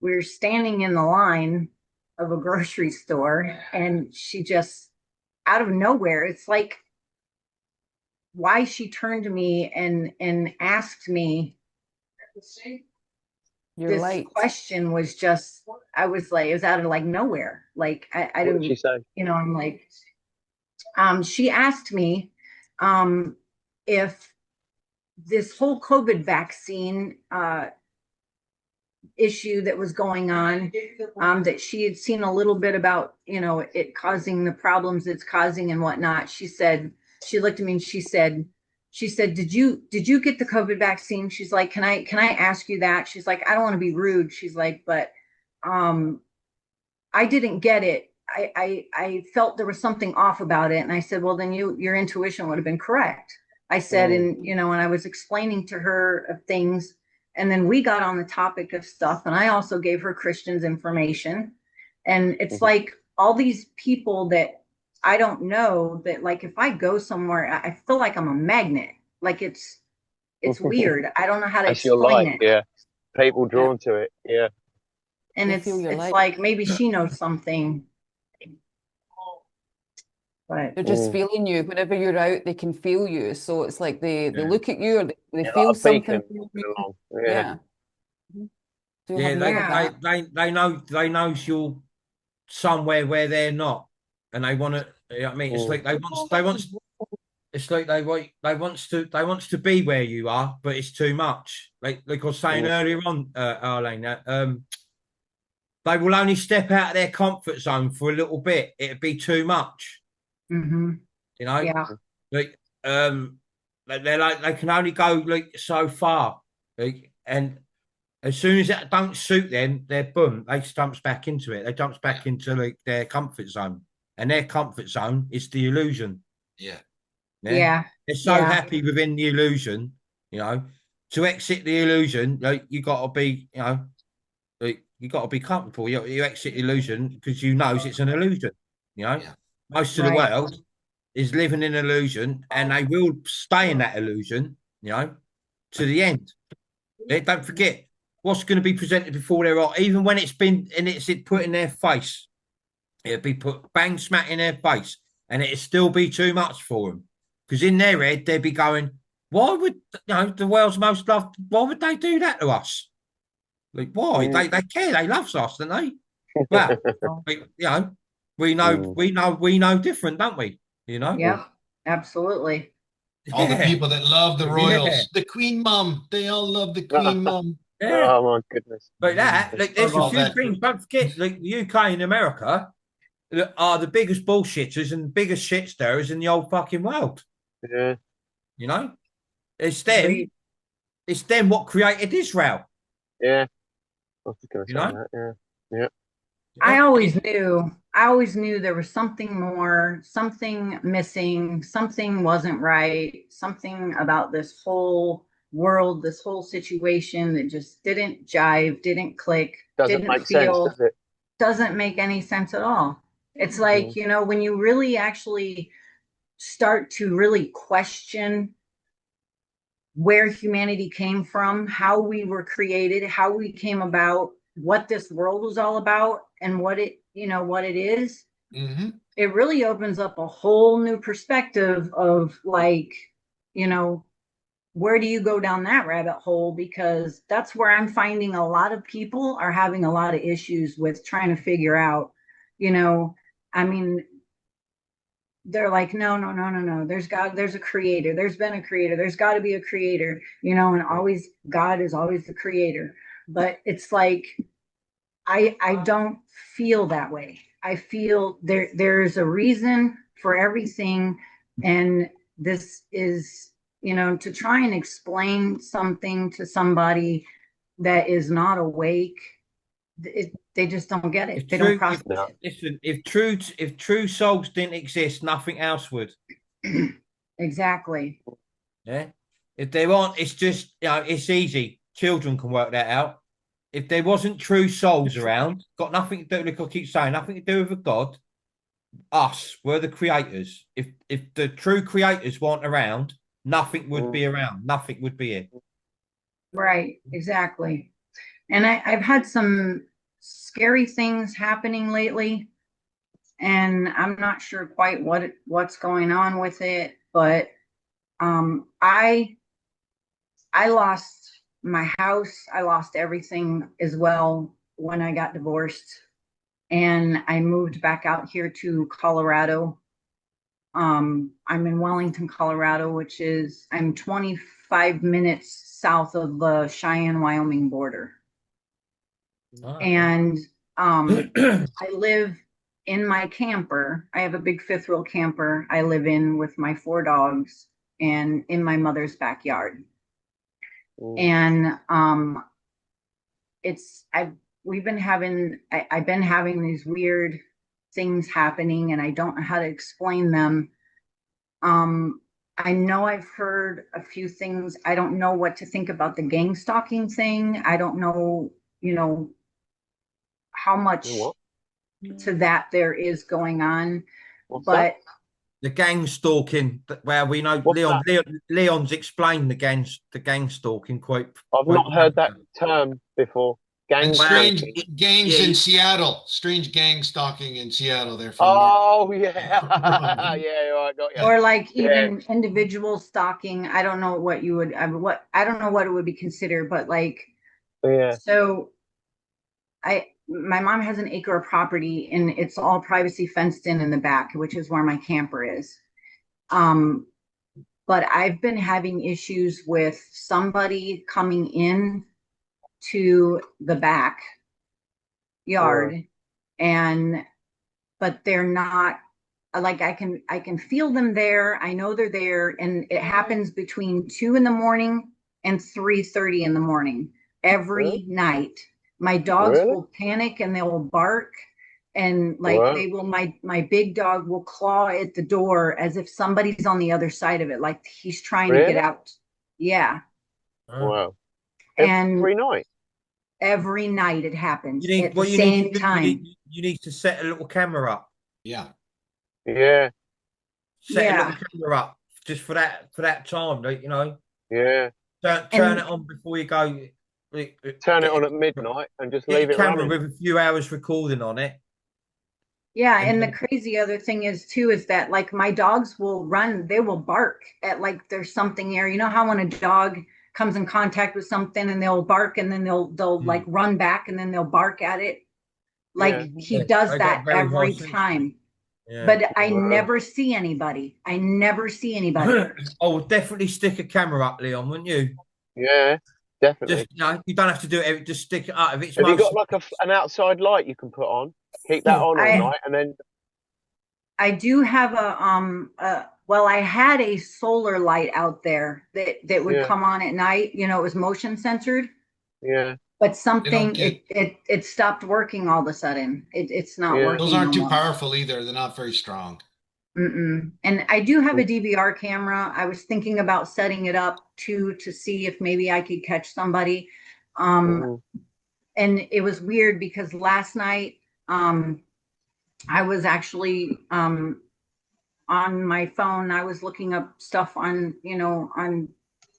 we were standing in the line of a grocery store and she just, out of nowhere, it's like, why she turned to me and asked me this question was just, I was like, it was out of like nowhere. Like, I didn't, you know, I'm like, she asked me if this whole COVID vaccine issue that was going on, that she had seen a little bit about, you know, it causing the problems it's causing and whatnot. She said, she looked at me and she said, did you get the COVID vaccine? She's like, can I ask you that? She's like, I don't want to be rude. She's like, but I didn't get it. I felt there was something off about it. And I said, well, then your intuition would have been correct. I said, and you know, and I was explaining to her of things, and then we got on the topic of stuff, and I also gave her Christian's information. And it's like all these people that I don't know, that like, if I go somewhere, I feel like I'm a magnet. Like it's weird. I don't know how to explain it. Yeah. People drawn to it. Yeah. And it's like maybe she knows something. But they're just feeling you. Whenever you're out, they can feel you. So it's like they look at you, or they feel something. Yeah. They know you're somewhere where they're not, and they want to. You know what I mean, it's like they want. It's like they wants to be where you are, but it's too much. Like I was saying earlier on, Arlene, they will only step out of their comfort zone for a little bit. It'd be too much. Mm-hmm. You know, yeah. They're like, they can only go like so far, like, and as soon as that don't suit them, they're boom, they jumps back into it. They jumps back into like their comfort zone, and their comfort zone is the illusion. Yeah. They're so happy within the illusion, you know. To exit the illusion, like, you got to be, you know, like, you got to be comfortable. You exit the illusion because you know it's an illusion, you know. Most of the world is living in illusion, and they will stay in that illusion, you know, to the end. Don't forget what's going to be presented before their eyes, even when it's been and it's put in their face. It'll be put bang smack in their face, and it'll still be too much for them, because in their head they'd be going, "Why would, you know, the world's most loved? Why would they do that to us? Like, why? They care. They love us, don't they? Well, you know." We know different, don't we? You know? Yeah, absolutely. All the people that love the royals, the Queen Mum, they all love the Queen Mum. Oh my goodness! But like, there's a few things. Don't forget, like the UK and America are the biggest bullshitters and the biggest shit stirrers in the old fucking world. Yeah. You know, it's them. It's them what created Israel. Yeah. I was just gonna say that. Yeah. I always knew there was something more, something missing, something wasn't right, something about this whole world, this whole situation that just didn't jive, didn't click, doesn't make sense, does it? Doesn't make any sense at all. It's like, you know, when you really actually start to really question where humanity came from, how we were created, how we came about, what this world was all about, and what it, you know, what it is, it really opens up a whole new perspective of, like, you know, where do you go down that rabbit hole? Because that's where I'm finding a lot of people are having a lot of issues with trying to figure out, you know, I mean, they're like, no. There's a creator. There's been a creator. There's got to be a creator, and always God is always the creator. But it's like, I don't feel that way. I feel there's a reason for everything. And this is, to try and explain something to somebody that is not awake, they just don't get it. They don't process it. Listen, if true souls didn't exist, nothing else would. Exactly. Yeah. If they aren't, it's just, it's easy. Children can work that out. If there wasn't true souls around, got nothing to do, like I keep saying, nothing to do with a God. Us, we're the creators. If the true creators weren't around, nothing would be around. Nothing would be here. Right, exactly. And I've had some scary things happening lately, and I'm not sure quite what's going on with it, but I lost my house. I lost everything as well when I got divorced, and I moved back out here to Colorado. I'm in Wellington, Colorado, which is, I'm 25 minutes south of the Cheyenne, Wyoming border. And I live in my camper. I have a big fifth wheel camper I live in with my 4 dogs and in my mother's backyard. And I've been having these weird things happening, and I don't know how to explain them. I know I've heard a few things. I don't know what to think about the gang stalking thing. I don't know, how much to that there is going on. But the gang stalking, where we know Leon's explained the gang stalking quite. I've not heard that term before. And strange gangs in Seattle. Strange gang stalking in Seattle. They're from yeah. Yeah, I got you. Or like even individual stalking. I don't know what you would, I don't know what it would be considered, but like, so my mom has an acre of property, and it's all privacy fenced in the back, which is where my camper is. But I've been having issues with somebody coming in to the back yard, but they're not, like, I can feel them there. I know they're there, and it happens between 2 a.m. and 3:30 a.m. every night. My dogs will panic and they will bark, and like they will, my big dog will claw at the door as if somebody's on the other side of it, like he's trying to get out. Yeah. Wow. Every night. Every night it happens at the same time. You need to set a little camera up. Yeah. Yeah. Set a little camera up just for that time, Yeah. Turn it on before you go. Turn it on at midnight and just leave it camera running. with a few hours recording on it. Yeah, and the crazy other thing is that like my dogs will run, they will bark at like there's something there. You know how when a dog comes in contact with something and they'll bark, and then they'll like run back, and then they'll bark at it. Like he does that every time. Yeah. But I never see anybody. I would definitely stick a camera up, Leon, wouldn't you? Yeah, definitely. Just, you don't have to do it. Just stick it up. If it's have you got like an outside light you can put on? Keep that on all night, and then. I do have I had a solar light out there that would come on at night. It was motion censored. Yeah. But something it stopped working all of a sudden. It's not working. Those aren't too powerful either. They're not very strong. And I do have a DVR camera. I was thinking about setting it up to see if maybe I could catch somebody. And it was weird because last night I was actually on my phone. I was looking up stuff on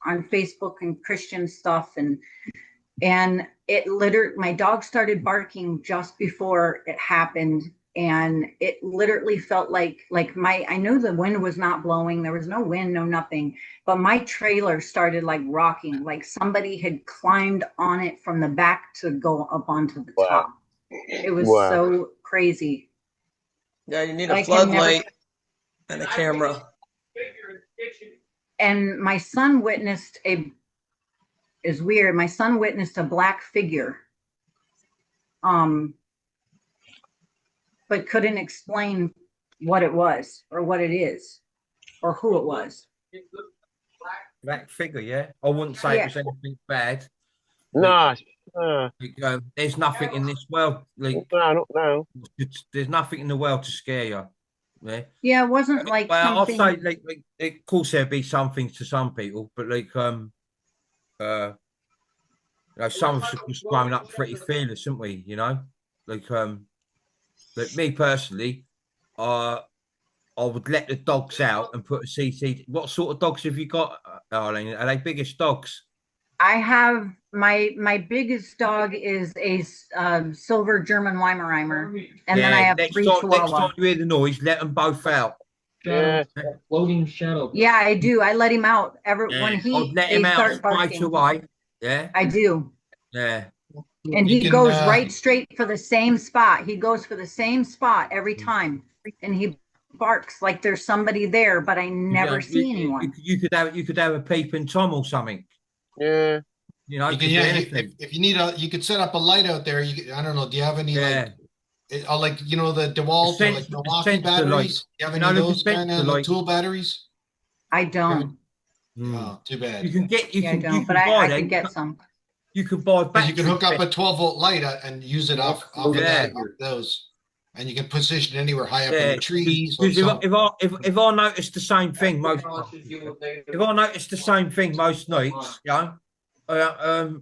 Facebook and Christian stuff, and it literally, my dog started barking just before it happened, and it literally felt like I know the wind was not blowing. There was no wind, no nothing, but my trailer started like rocking, like somebody had climbed on it from the back to go up onto the top. It was so crazy. Yeah, you need a floodlight. and a camera. And my son witnessed is weird. My son witnessed a black figure. But couldn't explain what it was or what it is or who it was. Black figure, yeah. I wouldn't say it was anything bad. No. Like, there's nothing in this world. Like, no. There's nothing in the world to scare you. Yeah. Yeah, it wasn't like Well, something. I'd say like, of course there'd be some things to some people, but like you know, some of us have just grown up pretty fearless, haven't we? You know, like me personally, I would let the dogs out and put a CCTV. What sort of dogs have you got, Arlene? Are they biggest dogs? I have my biggest dog is a silver German Weimaraner, and then I have three Next Chihuahua. time you hear the noise, let them both out. Yeah. Floating shadow. Yeah, I do. I let him out when I'd let they him out start straight barking. away. Yeah. I do. Yeah. And You he can, goes right straight for the same spot. He goes for the same spot every Mm. time, and he barks like there's somebody there, but I never see anyone. You could have a peeping Tom or something. Yeah. You know, You it can, could be yeah, anything. if you need you could set up a light out there. I don't know. Do you have any Yeah. like the DeWalt or like Milwaukee sensor batteries? light. Do you have You any know, of the those kind sensor of light. tool batteries? I don't. Oh, too bad. You can get. You Yeah, I can. don't. You But can buy I them. could get some. You can buy. Because you can hook up a battery 12-volt light and use it off of Yeah. those, and you can position it anywhere high up Yeah, in the trees. or because something. if I notice the same thing most nights, you know,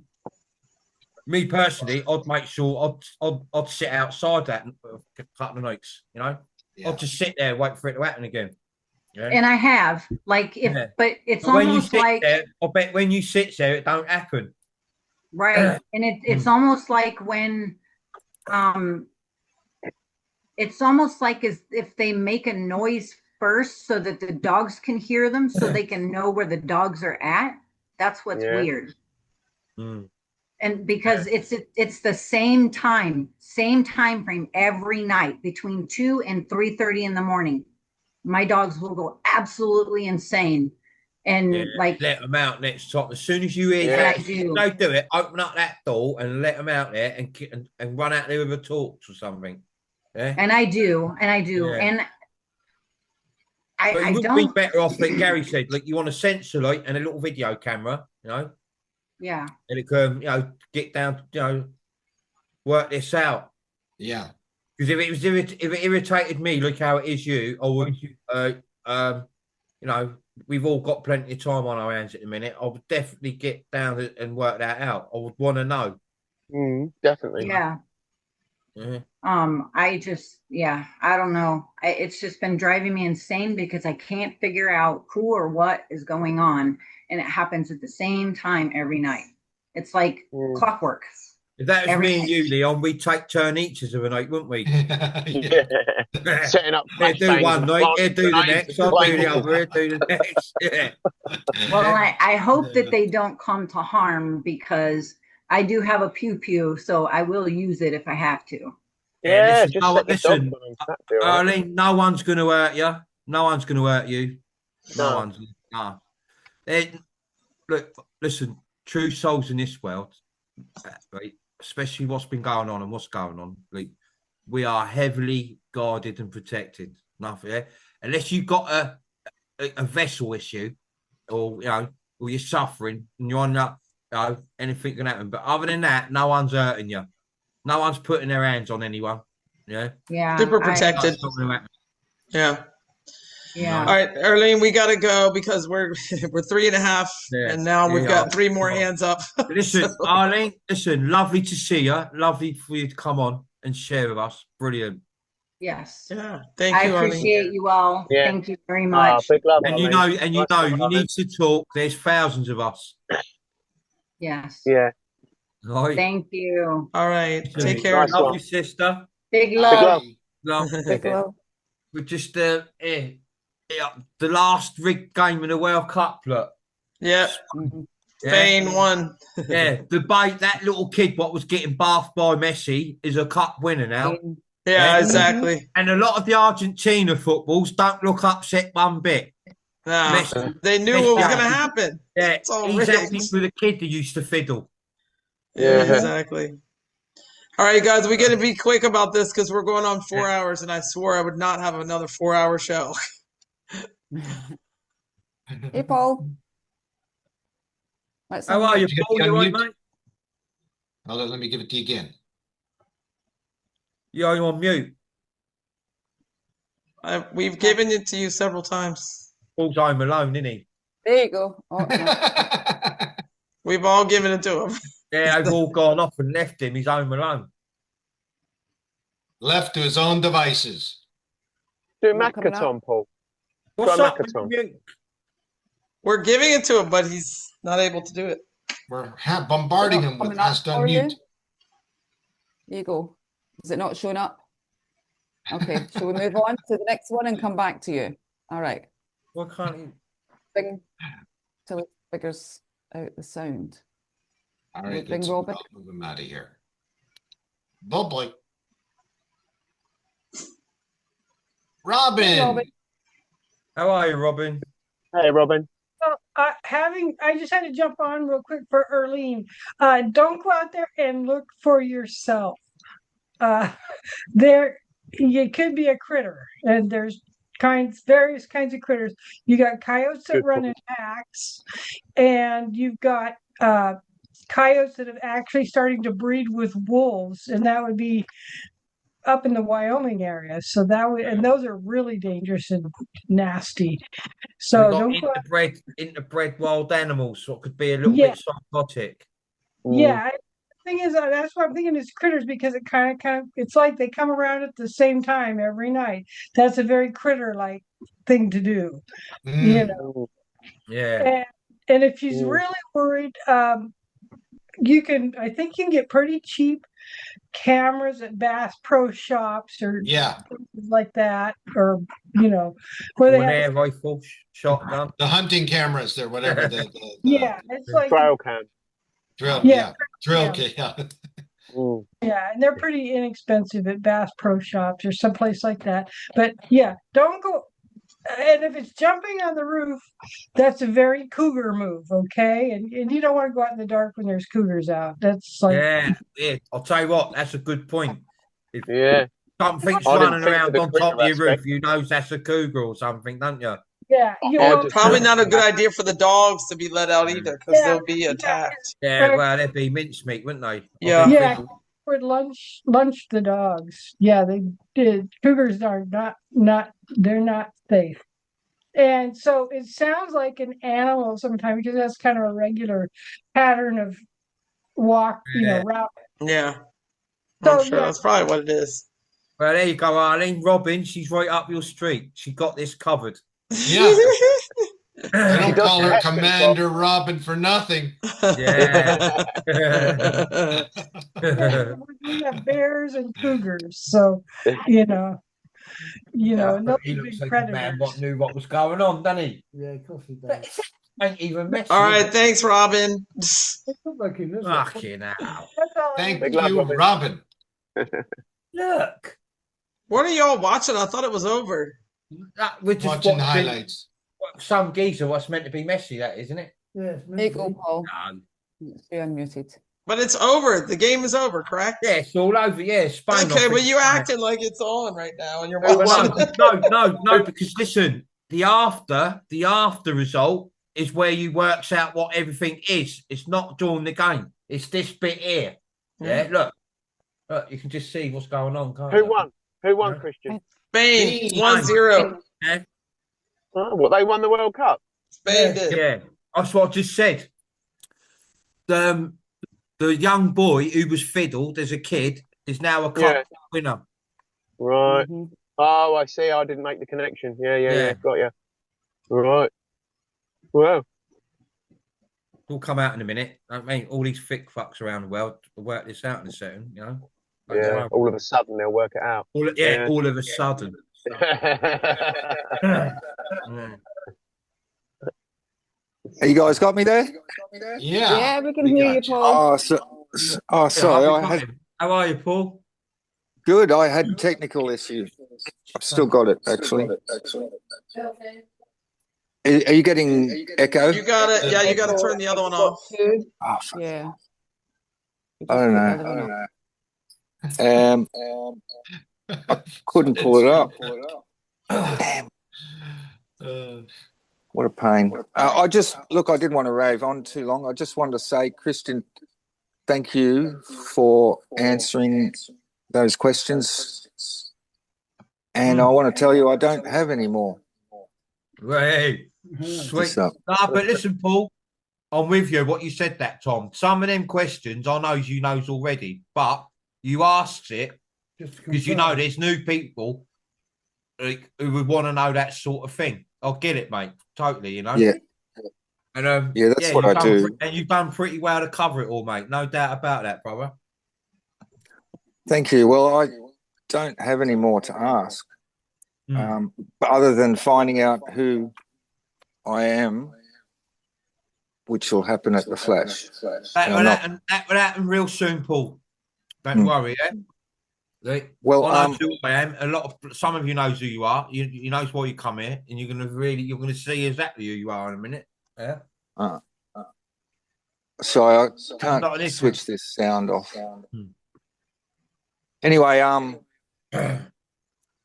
me personally, I'd make sure I'd sit outside that a couple of nights. You know, I'd just sit there and wait for it to happen again. Yeah. And I have but it's But when you almost sit like there, I bet when you sit there, it don't happen. right, and it's almost like when it's almost like as if they make a noise first so that the dogs can hear them, so they can know where the dogs are at. That's what's Yeah. weird. Mm. And because it's the same time frame every night between 2 and 3:30 in the morning. My dogs will go absolutely insane, and Yeah, like let them out next time. As soon as you hear Yeah, that, I do. don't do it. Open up that door and let them out there and run out there with a torch or something. Yeah. and I do, Yeah. and But I you would don't. be better off, like Gary said, like you want a sensor light and a little video camera, you know, Yeah, and it can, you know, get down, you know, work this out. Yeah. Because if it irritated me, like how it is you, I would, you know, we've all got plenty of time on our hands at the minute. I would definitely get down and work that out. I would want to know. Definitely. yeah. Yeah. I don't know. It's just been driving me insane because I can't figure out who or what is going on, and it happens at the same time every night. It's like clockwork. If that was Every me and night. you, Leon, we'd take turn each of a night, wouldn't we? Yeah. Setting up He'd do flashbangs one and night, he'd do the planting next, I'll do the grenades. other, he'd do the next. Yeah. Well, I hope that they don't come to harm because I do have a pew pew, so I will use it if I have to. Yeah, listen, just no, set your listen, dogs on them. That'd be all right. Arlene, no one's going to hurt you. No one's going to hurt you. No No. one's. No. Look, listen, true souls in this world, right, especially what's been going on and what's going on, like, we are heavily guarded and protected. Nothing, yeah? Unless you've got a vessel issue, or, you know, or you're suffering and you're on that, you know, anything can happen. But other than that, no one's hurting you. No one's putting their hands on anyone. Yeah. Yeah. Super protected. Yeah. Yeah. All right, Arlene, we gotta go because we're 3.5, Yeah. and now we've got Yeah. 3 more hands up. Listen, Arlene, listen, lovely to see you. Lovely for you to come on and share with us. Brilliant. Yes. Yeah. Thank I you, Arlene. appreciate you all. Yeah. Thank you very much. big love, And you Arlene. know, and you Nice know, one, you Arlene. need to talk. There's thousands of us. Yes. Yeah. Right. Thank you. All right. Take care. Nice Love one. you, sister. Big Big love. love. Love. Big love. We're just the last rigged game in the World Cup. Look. Yeah. Yeah. Spain won. Yeah. That little kid what was getting bathed by Messi is a cup winner now. Yeah, exactly. And a lot of the Argentina footballs don't look upset one bit. No, they knew what was going to happen. Yeah, It's all he's rigged. happy for the kid that used to fiddle. Yeah, exactly. All right, guys, we got to be quick about this because we're going on 4 hours, and I swore I would not have another 4-hour show. Hey, Paul. How are you, Did you Paul? get You the right, unmute? mate? Oh, let me give it to you again. You're on mute. We've given it to you several times. Paul's home alone, isn't he? There you go. Oh, no. We've all given it to him. Yeah, they've all gone off and left him. He's home alone. Left to his own devices. Do Not coming Macathon, Paul. What's Try up with Macathon. mute? We're giving it to him, but he's not able to do it. We're bombarding him with Coming up has to for you? unmute. There you go. Is it not showing up? Okay, shall we move on to the next one and come back to you? All right. Why can't he? Bring till it figures out the sound. All right, Bring let's Robin. move him out of here. Bubbly. Robin. Hey, Robin. How are you, Robin? Hey, Robin. Well, I just had to jump on real quick for Erlene. Don't go out there and look for yourself. There, you could be a critter, and there's various kinds of critters. You got coyotes that run in packs, and you've got coyotes that have actually starting to breed with wolves, and that would be up in the Wyoming area. So and those are really dangerous and nasty. So We've got don't go out. interbred wild animals, so it could be a little Yeah. bit psychotic. Yeah, the thing is, that's why I'm thinking it's critters, because it kind of, it's like they come around at the same time every night. That's a very critter-like thing to do, you know. Yeah. And if she's really worried, I think you can get pretty cheap cameras at Bass Pro Shops or places like that, or where they An have. air rifle, shotgun. The hunting cameras, they're whatever. Yeah, it's like Trail cam. Drill, Yeah. Drill, Yeah. yeah. Yeah, and they're pretty inexpensive at Bass Pro Shops or someplace like that. But yeah, don't go. And if it's jumping on the roof, that's a very cougar move, okay? And you don't want to go out in the dark when there's cougars out. That's like Yeah. I'll tell you what, that's a good point. If something's I didn't running think of around the on top of critter your roof, aspect. you know that's a cougar or something, don't you? Yeah, Probably not a good idea for the dogs to be let out either, because they'll be attacked. Yeah, well, they'd be mincemeat, wouldn't they? Yeah. Yeah, would lunch the dogs. Yeah, they did. Cougars are not they're not safe. And so it sounds like an animal sometimes, because that's kind of a regular pattern of walk, route. Yeah. So, I'm sure that's probably what it is. Well, there you go, Arlene. Robin, she's right up your street. She got this covered. Yeah. I don't call her Commander Robin for nothing. Yeah. We have bears and cougars, so and those He are looks big like a man predators. knew what was going on, doesn't he? Yeah, of course he does. Ain't even messy. All right, thanks, Robin. It's not like him, is it? Fucking hell. Thank Big love, you, Robin. Robin. Look. What are y'all watching? I thought it was over. We're just Watching the highlights. Some geezer what's meant to be messy, that isn't it? Yeah, it's There you go, Paul. No. Stay unmuted. But it's over. The game is over, correct? Yeah, it's all over. Yeah, Spain. Okay, but you acting like it's on right now, and you're Well, watching. no, because listen, the after result is where you works out what everything is. It's not during the game. It's this bit here. Yeah, look, you can just see what's going on, can't you? Who won? Who won, Christian? Spain 1-0. Yeah. Oh, what, they won the World Cup? Spain did. Yeah, that's what I just said. The young boy who was fiddled as a kid is now a cup winner. Right. Oh, I see. I didn't make the connection. Yeah. Got you. Right. Well. It'll come out in a minute. I mean, all these thick fucks around the world will work this out in a second, you know? Yeah, all of a sudden they'll work it out. All of a sudden. Hey, you guys got me there? Yeah, we can hear you, Paul. Sorry. How are you, Paul? Good. I had technical issues. I've still got it, actually. Are you getting echo? You got it. Yeah, you got to turn the other one off. Oh, Yeah. I don't know. I couldn't pull it up. Damn. What a pain. I didn't want to rave on too long. I just wanted to say, Christian, thank you for answering those questions. And I want to tell you, I don't have any more. Hey, sweet. No, but listen, Paul, I'm with you. What you said that, Tom. Some of them questions I know you knows already, but you asked it because you know there's new people who would want to know that sort of thing. I'll get it, mate. Totally, you know. Yeah. And yeah, that's what I do. And you've done pretty well to cover it all, mate. No doubt about that, brother. Thank you. Well, I don't have any more to ask, but other than finding out who I am, which will happen at the Flash. That will happen real soon, Paul. Don't worry, yeah. Well, I know who I am. Some of you knows who you are. You knows why you come here, and you're gonna see exactly who you are in a minute. Yeah. So I can't switch this sound off. Anyway,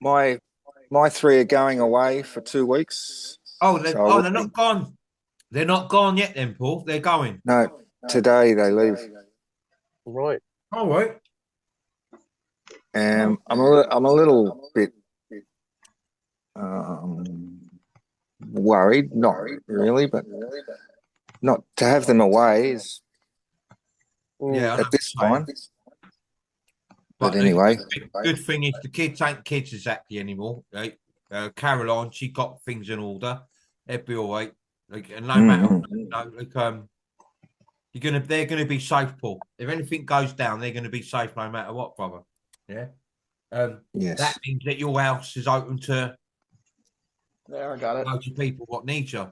my three are going away for 2 weeks. They're not gone. They're not gone yet, then, Paul. They're going. No, today they leave. Right. All right. I'm a little bit worried. Not really, but not to have them away is at this time. But anyway, good thing is the kids ain't kids exactly anymore. Right? Caroline, she got things in order. They'll be all right. And no matter, they're gonna be safe, Paul. If anything goes down, they're gonna be safe no matter what, brother. Yeah. Yes. That means that your house is open to. There, I got it. Loads of people what need you.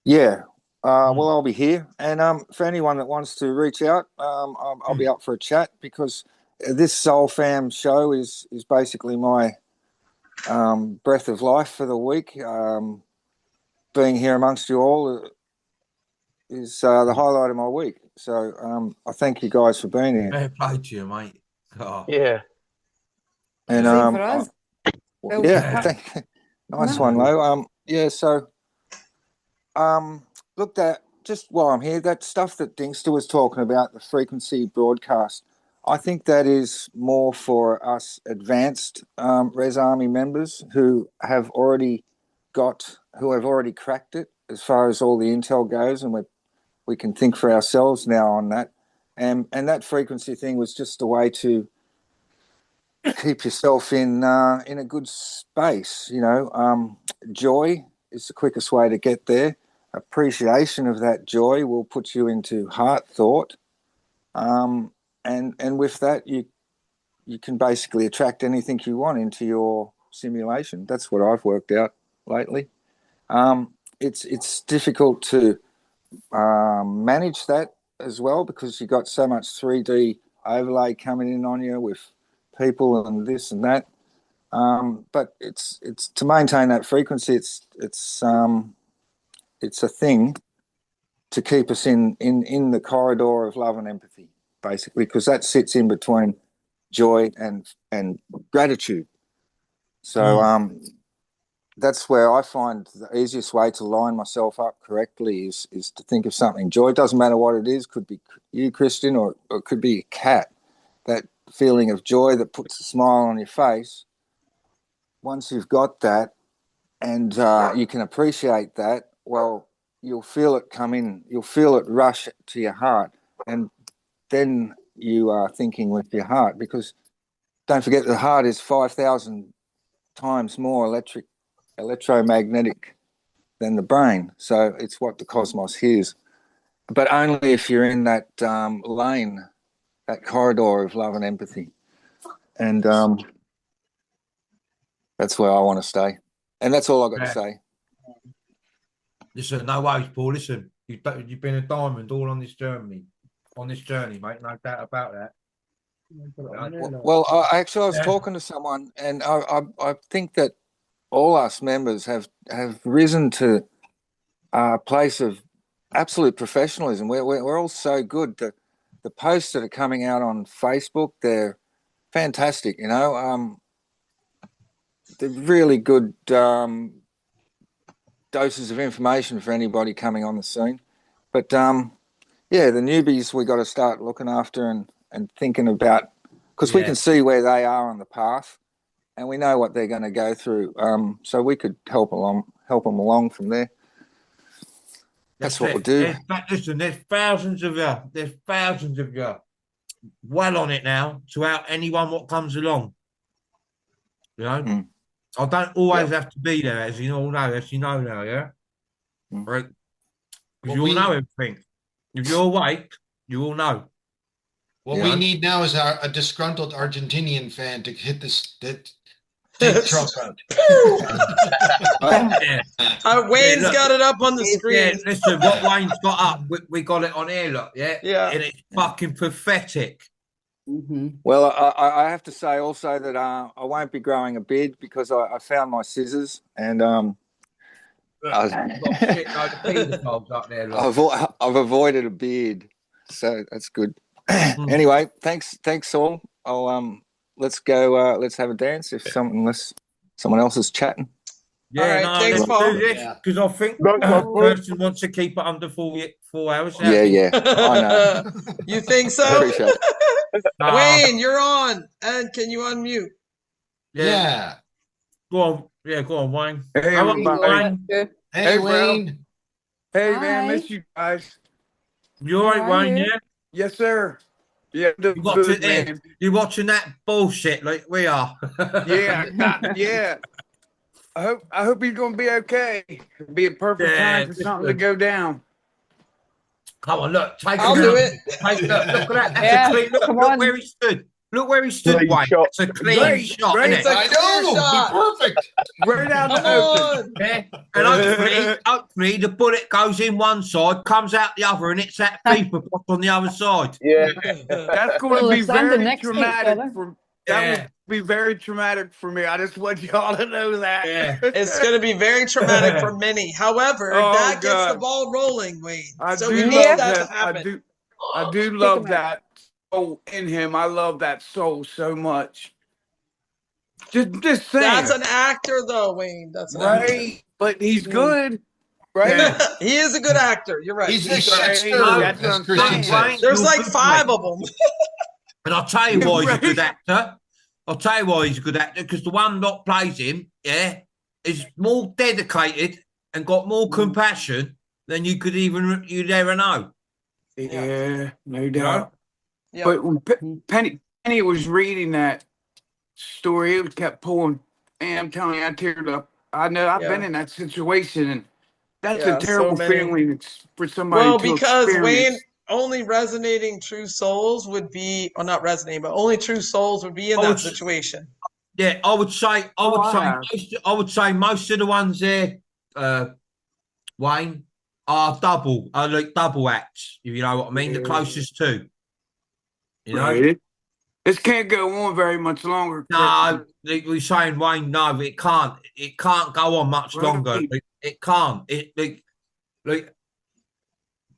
Yeah. Well, I'll be here, and for anyone that wants to reach out, I'll be up for a chat because this Soul Fam show is basically my breath of life for the week. Being here amongst you all is the highlight of my week. So I thank you guys for being here. Fair play to you, mate. Oh. Yeah. And same for us. Nice one, Lo. So look, that just while I'm here, that stuff that Dingster was talking about, the frequency broadcast, I think that is more for us advanced Res Army members who have already cracked it as far as all the intel goes, and we can think for ourselves now on that. And that frequency thing was just a way to keep yourself in a good space. Joy is the quickest way to get there. Appreciation of that joy will put you into heart thought, and with that you can basically attract anything you want into your simulation. That's what I've worked out lately. It's difficult to manage that as well because you got so much 3D overlay coming in on you with people and this and that. But it's to maintain that frequency. It's a thing to keep us in the corridor of love and empathy, basically, because that sits in between joy and gratitude. So that's where I find the easiest way to line myself up correctly is to think of something. Joy, it doesn't matter what it is, could be you, Christian, or it could be a cat. That feeling of joy that puts a smile on your face. Once you've got that and you can appreciate that, well, you'll feel it come in, you'll feel it rush to your heart, and then you are thinking with your heart, because don't forget the heart is 5,000 times more electromagnetic than the brain. So it's what the cosmos hears. But only if you're in that lane, that corridor of love and empathy. And that's where I want to stay. And that's all I've got to say. Listen, no worries, Paul. Listen, you've been a diamond all on this journey, mate. No doubt about that. Well, I was talking to someone, and I think that all us members have risen to a place of absolute professionalism. We're all so good. The posts that are coming out on Facebook, they're fantastic. You know, they're really good doses of information for anybody coming on the scene. But yeah, the newbies we got to start looking after and thinking about, because we can see where they are on the path, and we know what they're going to go through. So we could help them along from there. That's what we'll do. Listen, there's thousands of you. There's thousands of you. Well on it now to help anyone what comes along. You know, I don't always have to be there, as you all know, as you know now, yeah. Right? Because you all know everything. If you're awake, you all know. What we need now is a disgruntled Argentinian fan to hit that truck out. Wayne's got it up on the screen. Yeah, listen, what Wayne's got up, we got it on here, look, yeah? Yeah. And it's fucking pathetic. Well, I have to say also that I won't be growing a beard because I found my scissors, and I've avoided a beard, so that's good. Anyway, thanks all. I'll let's go. Let's have a dance unless someone else is chatting. Yeah, all right, no, thanks, Paul. Because I think the person wants to keep it under 4 hours. Yeah, I know. You think so? I appreciate it. Wayne, you're on. And can you unmute? Yeah. Go on. Yeah, go on, Wayne. Hey, How are you, everybody. Wayne? Hey, bro. Wayne. Hey, Hi. man, miss you guys. You all right, How are Wayne? you? Yeah. Yes, sir. Yeah, You're watching that bullshit like we are. Yeah. I hope he's gonna be okay. It'll be a perfect time for something to go down. Come on, look. I'll do it. Look at that. That's Yeah, a clean. Look where he stood. Look where he stood, Great Wayne. shot. It's a clean Great, shot, great. isn't it? It's a clear shot. Perfect. Right out Come the open. on. Yeah. And hopefully the bullet goes in one side, comes out the other, and hits that FIFA box on the other side. Yeah, that's going to Well, be it's on the very next week, traumatic. fella. That will be very traumatic for me. I just want y'all to know that. Yeah. It's going to be very traumatic for many. However, Oh, that gets the God. ball rolling, Wayne. I So do we love need that that. to happen. I do love that soul in him. I love that soul so much. Just saying. That's an actor, though, Wayne. That's an actor. right, but he's good, right? Yeah. He is a good actor. You're right. He's a Right. shitster, That's what as I'm Christian saying. says. There's like 5 of them. And I'll tell you why he's a Right. good actor. I'll tell you why he's a good actor, because the one that plays him, is more dedicated and got more compassion than you'd ever know. Yeah, no You doubt. know? Yeah. But when Penny was reading that story, it kept pulling. Man, I'm telling you, I teared up. I know I've been in that situation, and that's Yeah, a terrible so many. feeling for somebody Well, to because experience. Wayne, only resonating true souls would be, or not resonating, but only true souls would be in that situation. Yeah, I would say most of the ones there, Wayne, are like double acts, if you know what I mean, the closest to. You know? Right. This can't go on very much longer. No, we're saying, Wayne, no, it can't go on much longer. Right. It can't.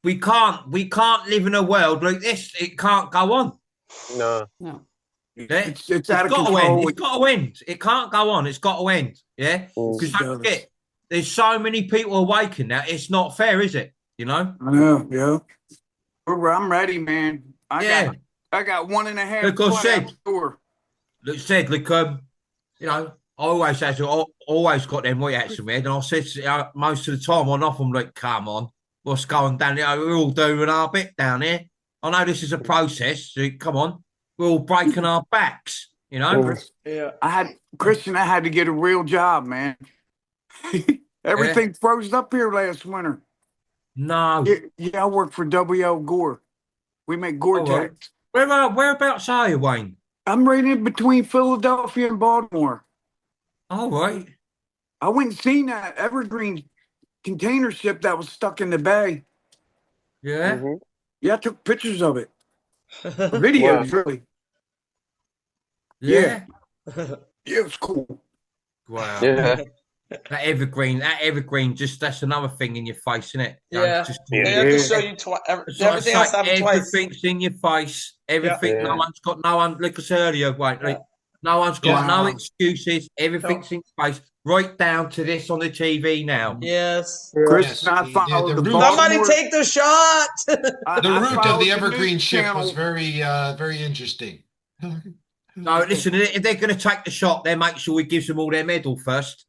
We can't live in a world like this. It can't go on. No. Yeah? It's out of got to control. end. It's got to end. It can't go on. It's got to end. Yeah? Because don't forget, there's so many people awakened now. It's not fair, is it? You know? I know, yeah. I'm ready, man. I got 1.5. Look, I foot said, out the door. you know, I always say, I always got them white hats in my head, and I said most of the time on off, I'm like, come on, what's going down here? We're all doing our bit down here. I know this is a process. So come on, we're all breaking our backs, you know? Yeah. I had to get a real job, man. Everything froze up here last winter. No. Yeah, I work for W.L. Gore. We make Gore-Tex. Whereabouts are you, Wayne? I'm right in between Philadelphia and Baltimore. All right. I went and seen that Evergreen container ship that was stuck in the bay. Yeah? Yeah, I took pictures of it. Videos, really. Yeah. Yeah, it's cool. Wow. Yeah. That evergreen, just that's another thing in your face, isn't it? Yeah. Just, They have to show you twice. Everything else happens twice. Everything's in your face. Everything. Yeah. No one's got no one. Like I said earlier, wait. No one's got no excuses. Everything's in your face. Right down to this on the TV now. Yes. Chris, I followed the Somebody Baltimore. take the shot. The route of followed the the Evergreen news ship was channel. very interesting. No, listen. If they're going to take the shot, then make sure we give them all their medal first.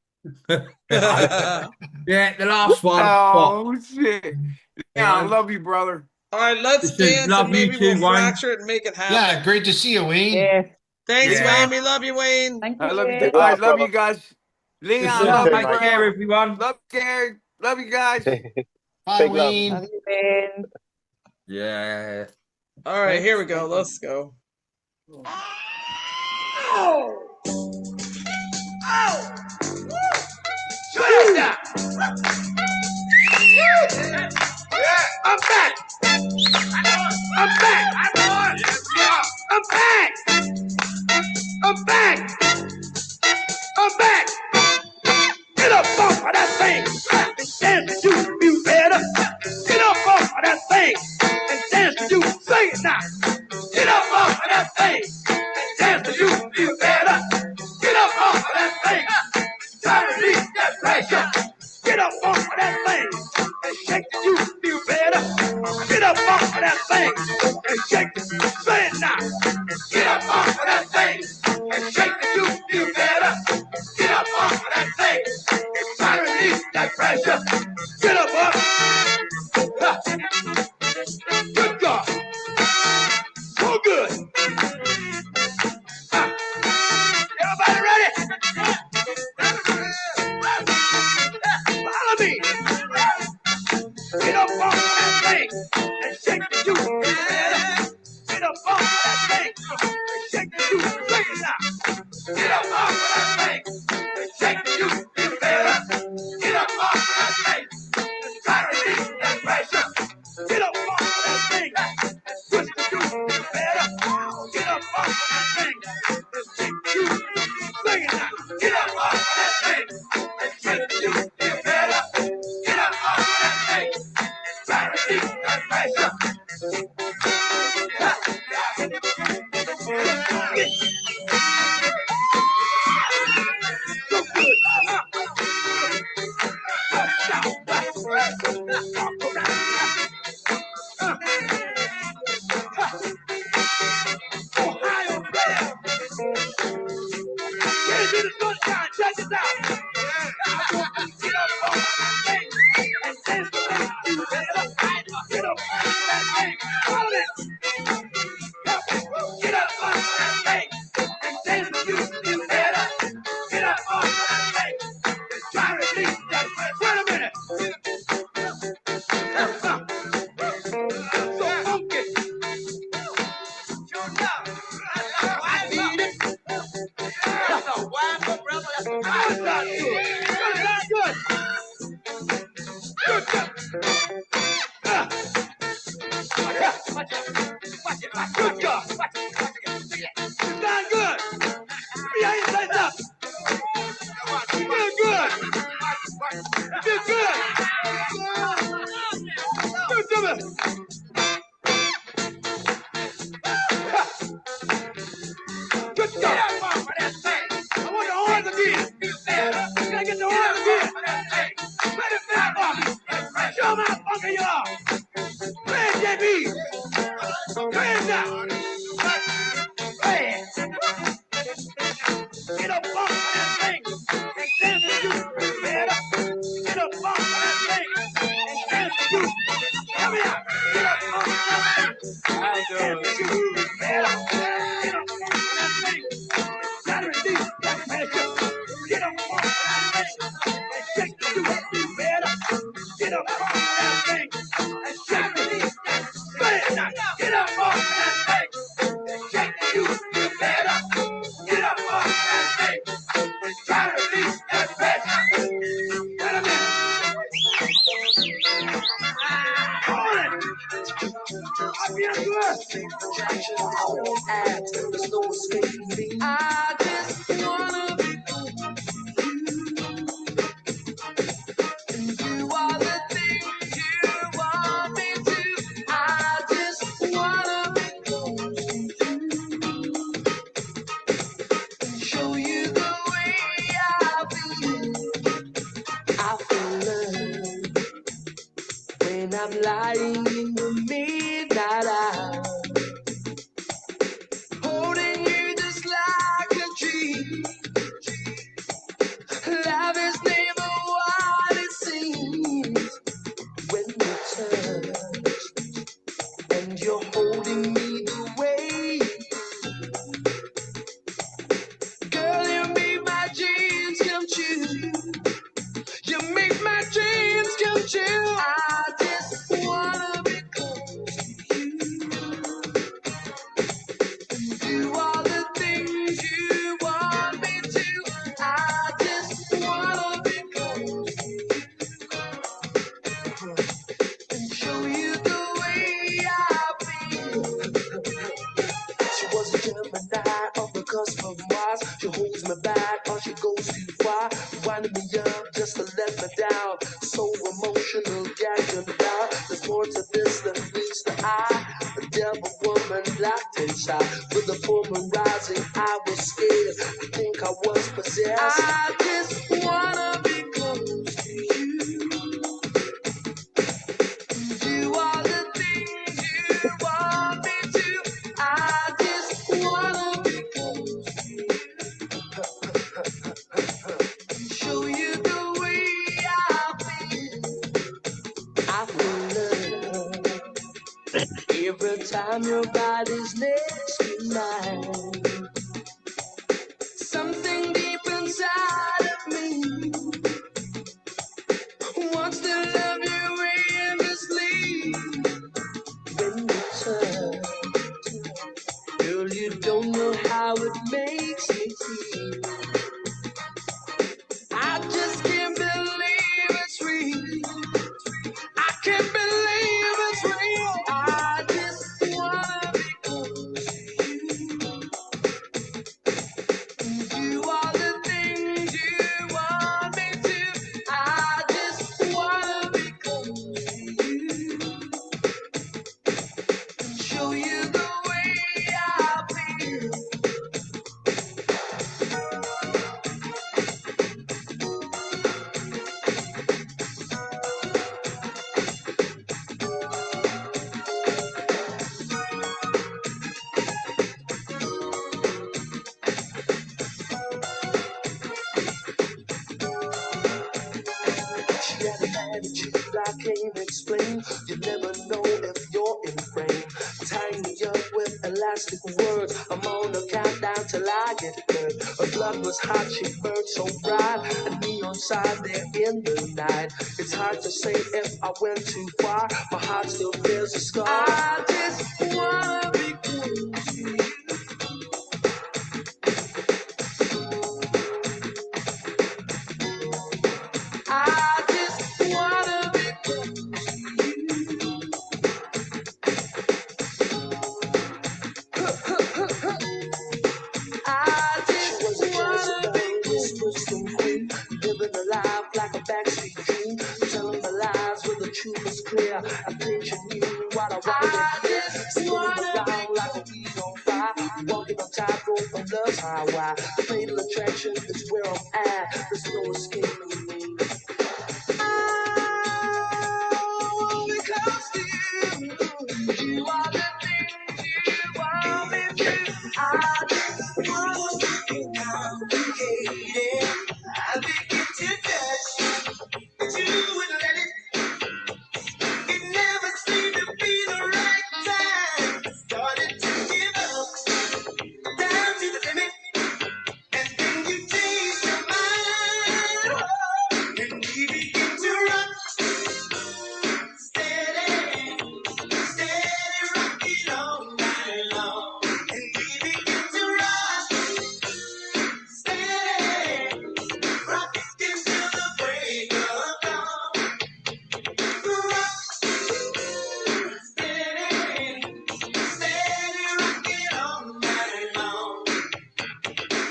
Yeah, the last one. Oh shit! Yeah, I love you, brother. All right, let's Listen, dance love and you maybe too, we'll Wayne. fracture it and make it happen. Yeah, great to see you, Wayne. Yeah. Thanks, Yeah. Wayne. We love you, Wayne. I love you. Good I luck, love brother. you guys. Leon, Listen, love you, mate. take care, brother. everyone. Love Gary. Love you guys. Bye, Big love. Wayne. Yeah. All right, here we go. Let's go. I'm back. I'm back. I'm back. I'm back. I'm back. Get up off of that thing and dance to you. You better get up off of that thing and dance to you. Say it now. Get up off of that thing and dance to you. You better get up off of that thing. Try to release that pressure. Get up off of that thing and shake the you. You better get up off of that thing and shake it. Say it now. Get up off of that thing and shake the you. You better get up off of that thing and try to release that pressure. Get up off. Ha. Good God. So good. Ha. Everybody ready? Follow me. Get up off of that thing and shake the juice. You better get up off of that thing and shake the juice. Say it now. Get up off of that thing and shake the juice. You better get up off of that thing and try to release that pressure. Get up off of that thing and twist the juice. You better get up off of that thing and shake the juice. Say it now. Get up off of that thing and shake the juice. You better get up off of that thing and try to release that pressure. So good. Ohio player. Get into the sunshine. Check this out. Get up on that thing and dance the thing. You better get up on that thing. Follow it. Get up on that thing and dance with you. You better get up on that thing and try to release that pressure. Wait a minute. So funky. Sure enough. I need it. That's a wild brother. That's not good. That's not good. Good job. Watch it. Good job. You've done good. Yeah, you say something. You're good. You're good. Good job. Good job. I want the horns again. Can I get the horns again? Let it back off. Show 'em how funky you are. Play it, JB. Play it now. Play it. Get up off of that thing and dance with you. Better get up off of that thing and dance with you. Come here. Get up off of that thing and dance with you. Better get up off of that thing. Try to release that pressure. Get up off of that thing and shake the juice. You better get up off of that thing and shake the juice. Say it now. Get up off of that thing and shake the juice. You better get up off of that thing and try to release that pressure. Wait a minute. Hold it. I feel good. lying in the midnight hour, holding you just like a dream. Love is never what it seems when you touch and you're holding me the way. Girl, you make my dreams come true. You make my dreams come true. I just wanna be close to you. Do all the things you want me to. I just wanna be close to you and show you the way I feel. She was a Gemini on the cusp of Mars. She holds me back or she goes too far, winding me up just to let me down. So emotional, gagged and down. There's more to this than meets the eye. A devil woman locked inside. With the full moon rising, I was scared. I think I was possessed. I just wanna be close to you. Do all the things you want me to. I just wanna be close to you. Show you the way I feel. I feel love every time your body's next to mine. Something deep inside of me wants to love you endlessly. When you touch, girl, you don't know how it makes me feel. I just can't believe it's real. I can't believe it's real. I just wanna be close to you. Do all the things you want me to. I just wanna be close to you. Show you the way I feel. She had an attitude I can't explain. You never know if you're in frame. Tying me up with elastic words. I'm on a countdown till I get hurt. Her blood was hot, she burned so bright. A neon sign there in the night. It's hard to say if I went too far. My heart still bears a scar. I just wanna be close to you. I just wanna be close to you. I just wanna be close to you. Living a life like a backstreet dream. Telling the lies where the truth is clear. I think you knew what I wanted to hear. Spinning around like a weed on fire. Walking on tightrope on love's highway. Fatal attraction is where I'm at. There's no escaping me. Because you are the things you want me to. I just wanna be complicated. I begin to touch, but you wouldn't let it. It never seemed to be the right time. Started to give up, down to the limit, and then you changed your mind, and we begin to run. Steady, steady, rocking all night long, and we begin to run. Steady, rocking till the break of dawn. Rock, steady, steady, rocking all night long.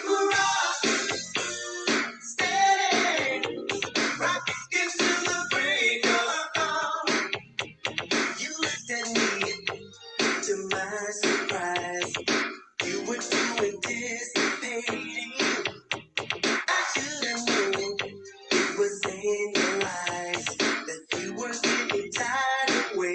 Rock, steady, rocking till the break of dawn. You looked at me, to my surprise. You were too anticipating. I should have known it was in your eyes that you were getting tired of waiting.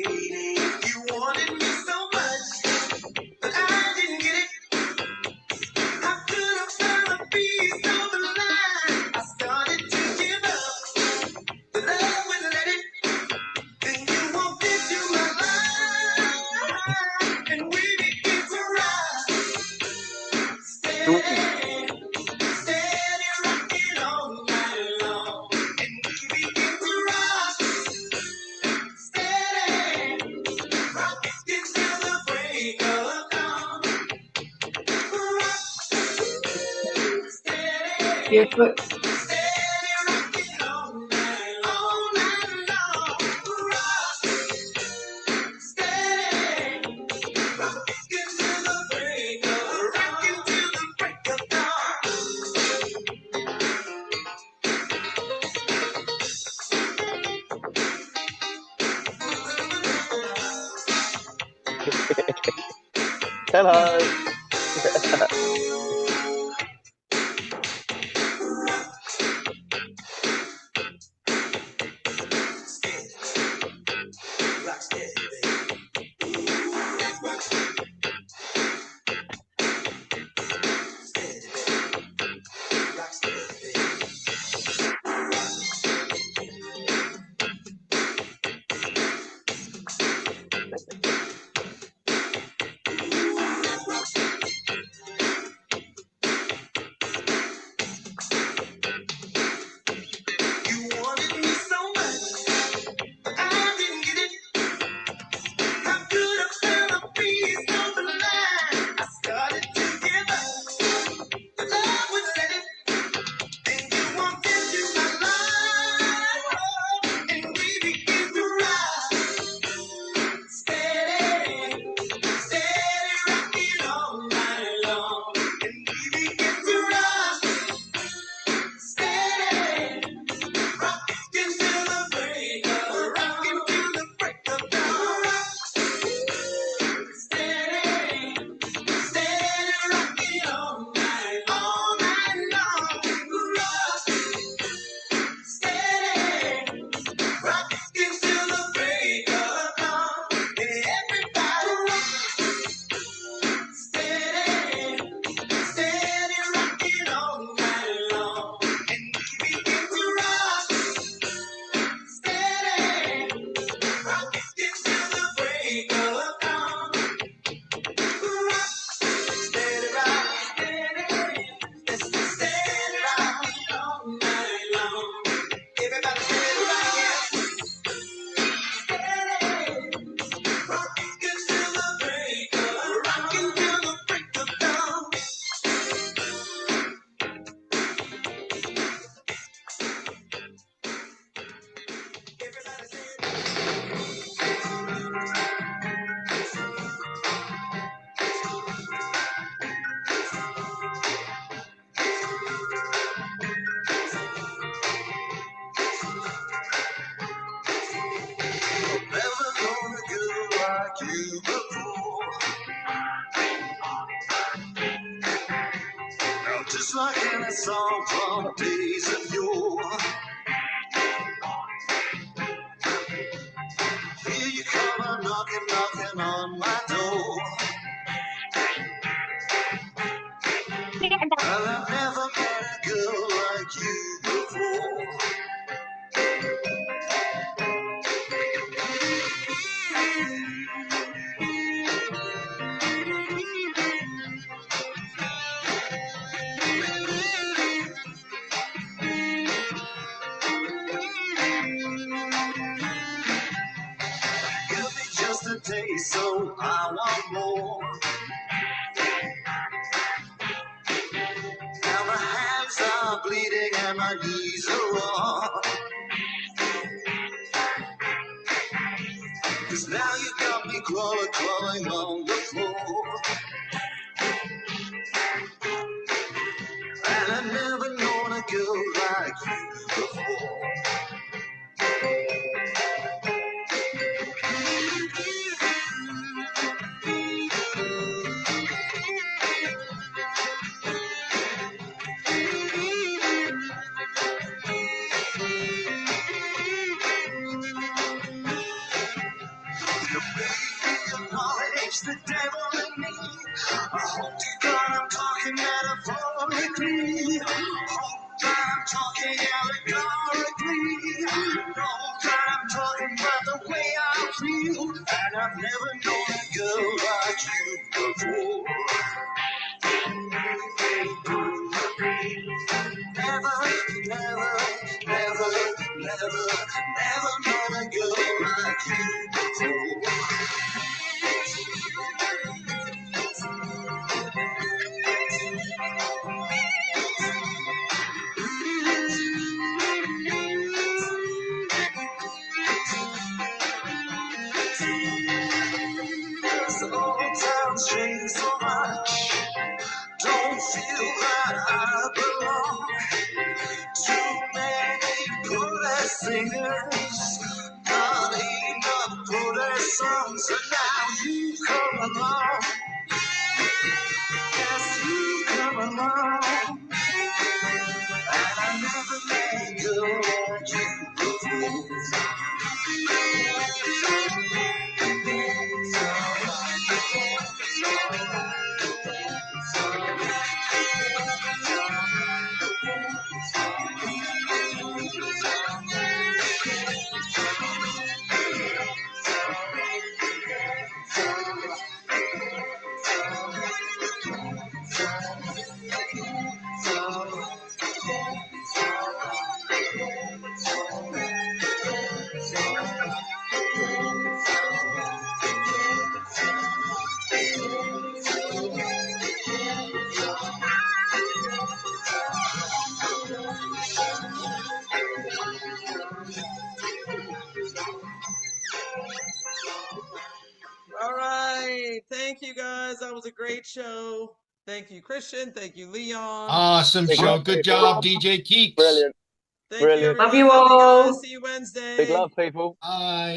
Barefoot. Hello. Just like in a song from days of yore. Here you come knocking on my door. Well, I've never met a girl like you before. Give me just a taste, so I want more. Now my hands are bleeding and my knees are raw. 'Cause now you got me crawling on the floor. And I've never known a girl like you before. Acknowledge the devil in me. I hope to God I'm talking metaphorically. Hope that I'm talking allegorically. Know that I'm talking about the way I feel. And I've never known a girl like you before. Never known a girl like you before. change so much. Don't feel that I belong. Too many bullet singers, not enough bullet songs. And now you come along. Yes, you come along. And I never let go of you. All right. Thank you guys. That was a great show. Thank you, Christian. Thank you, Leon. Awesome Big show. love, Good people. job, DJ Keeks. Brilliant. Thank you, Brilliant. everyone. Love you guys. See you Wednesday. Big love, people. Bye.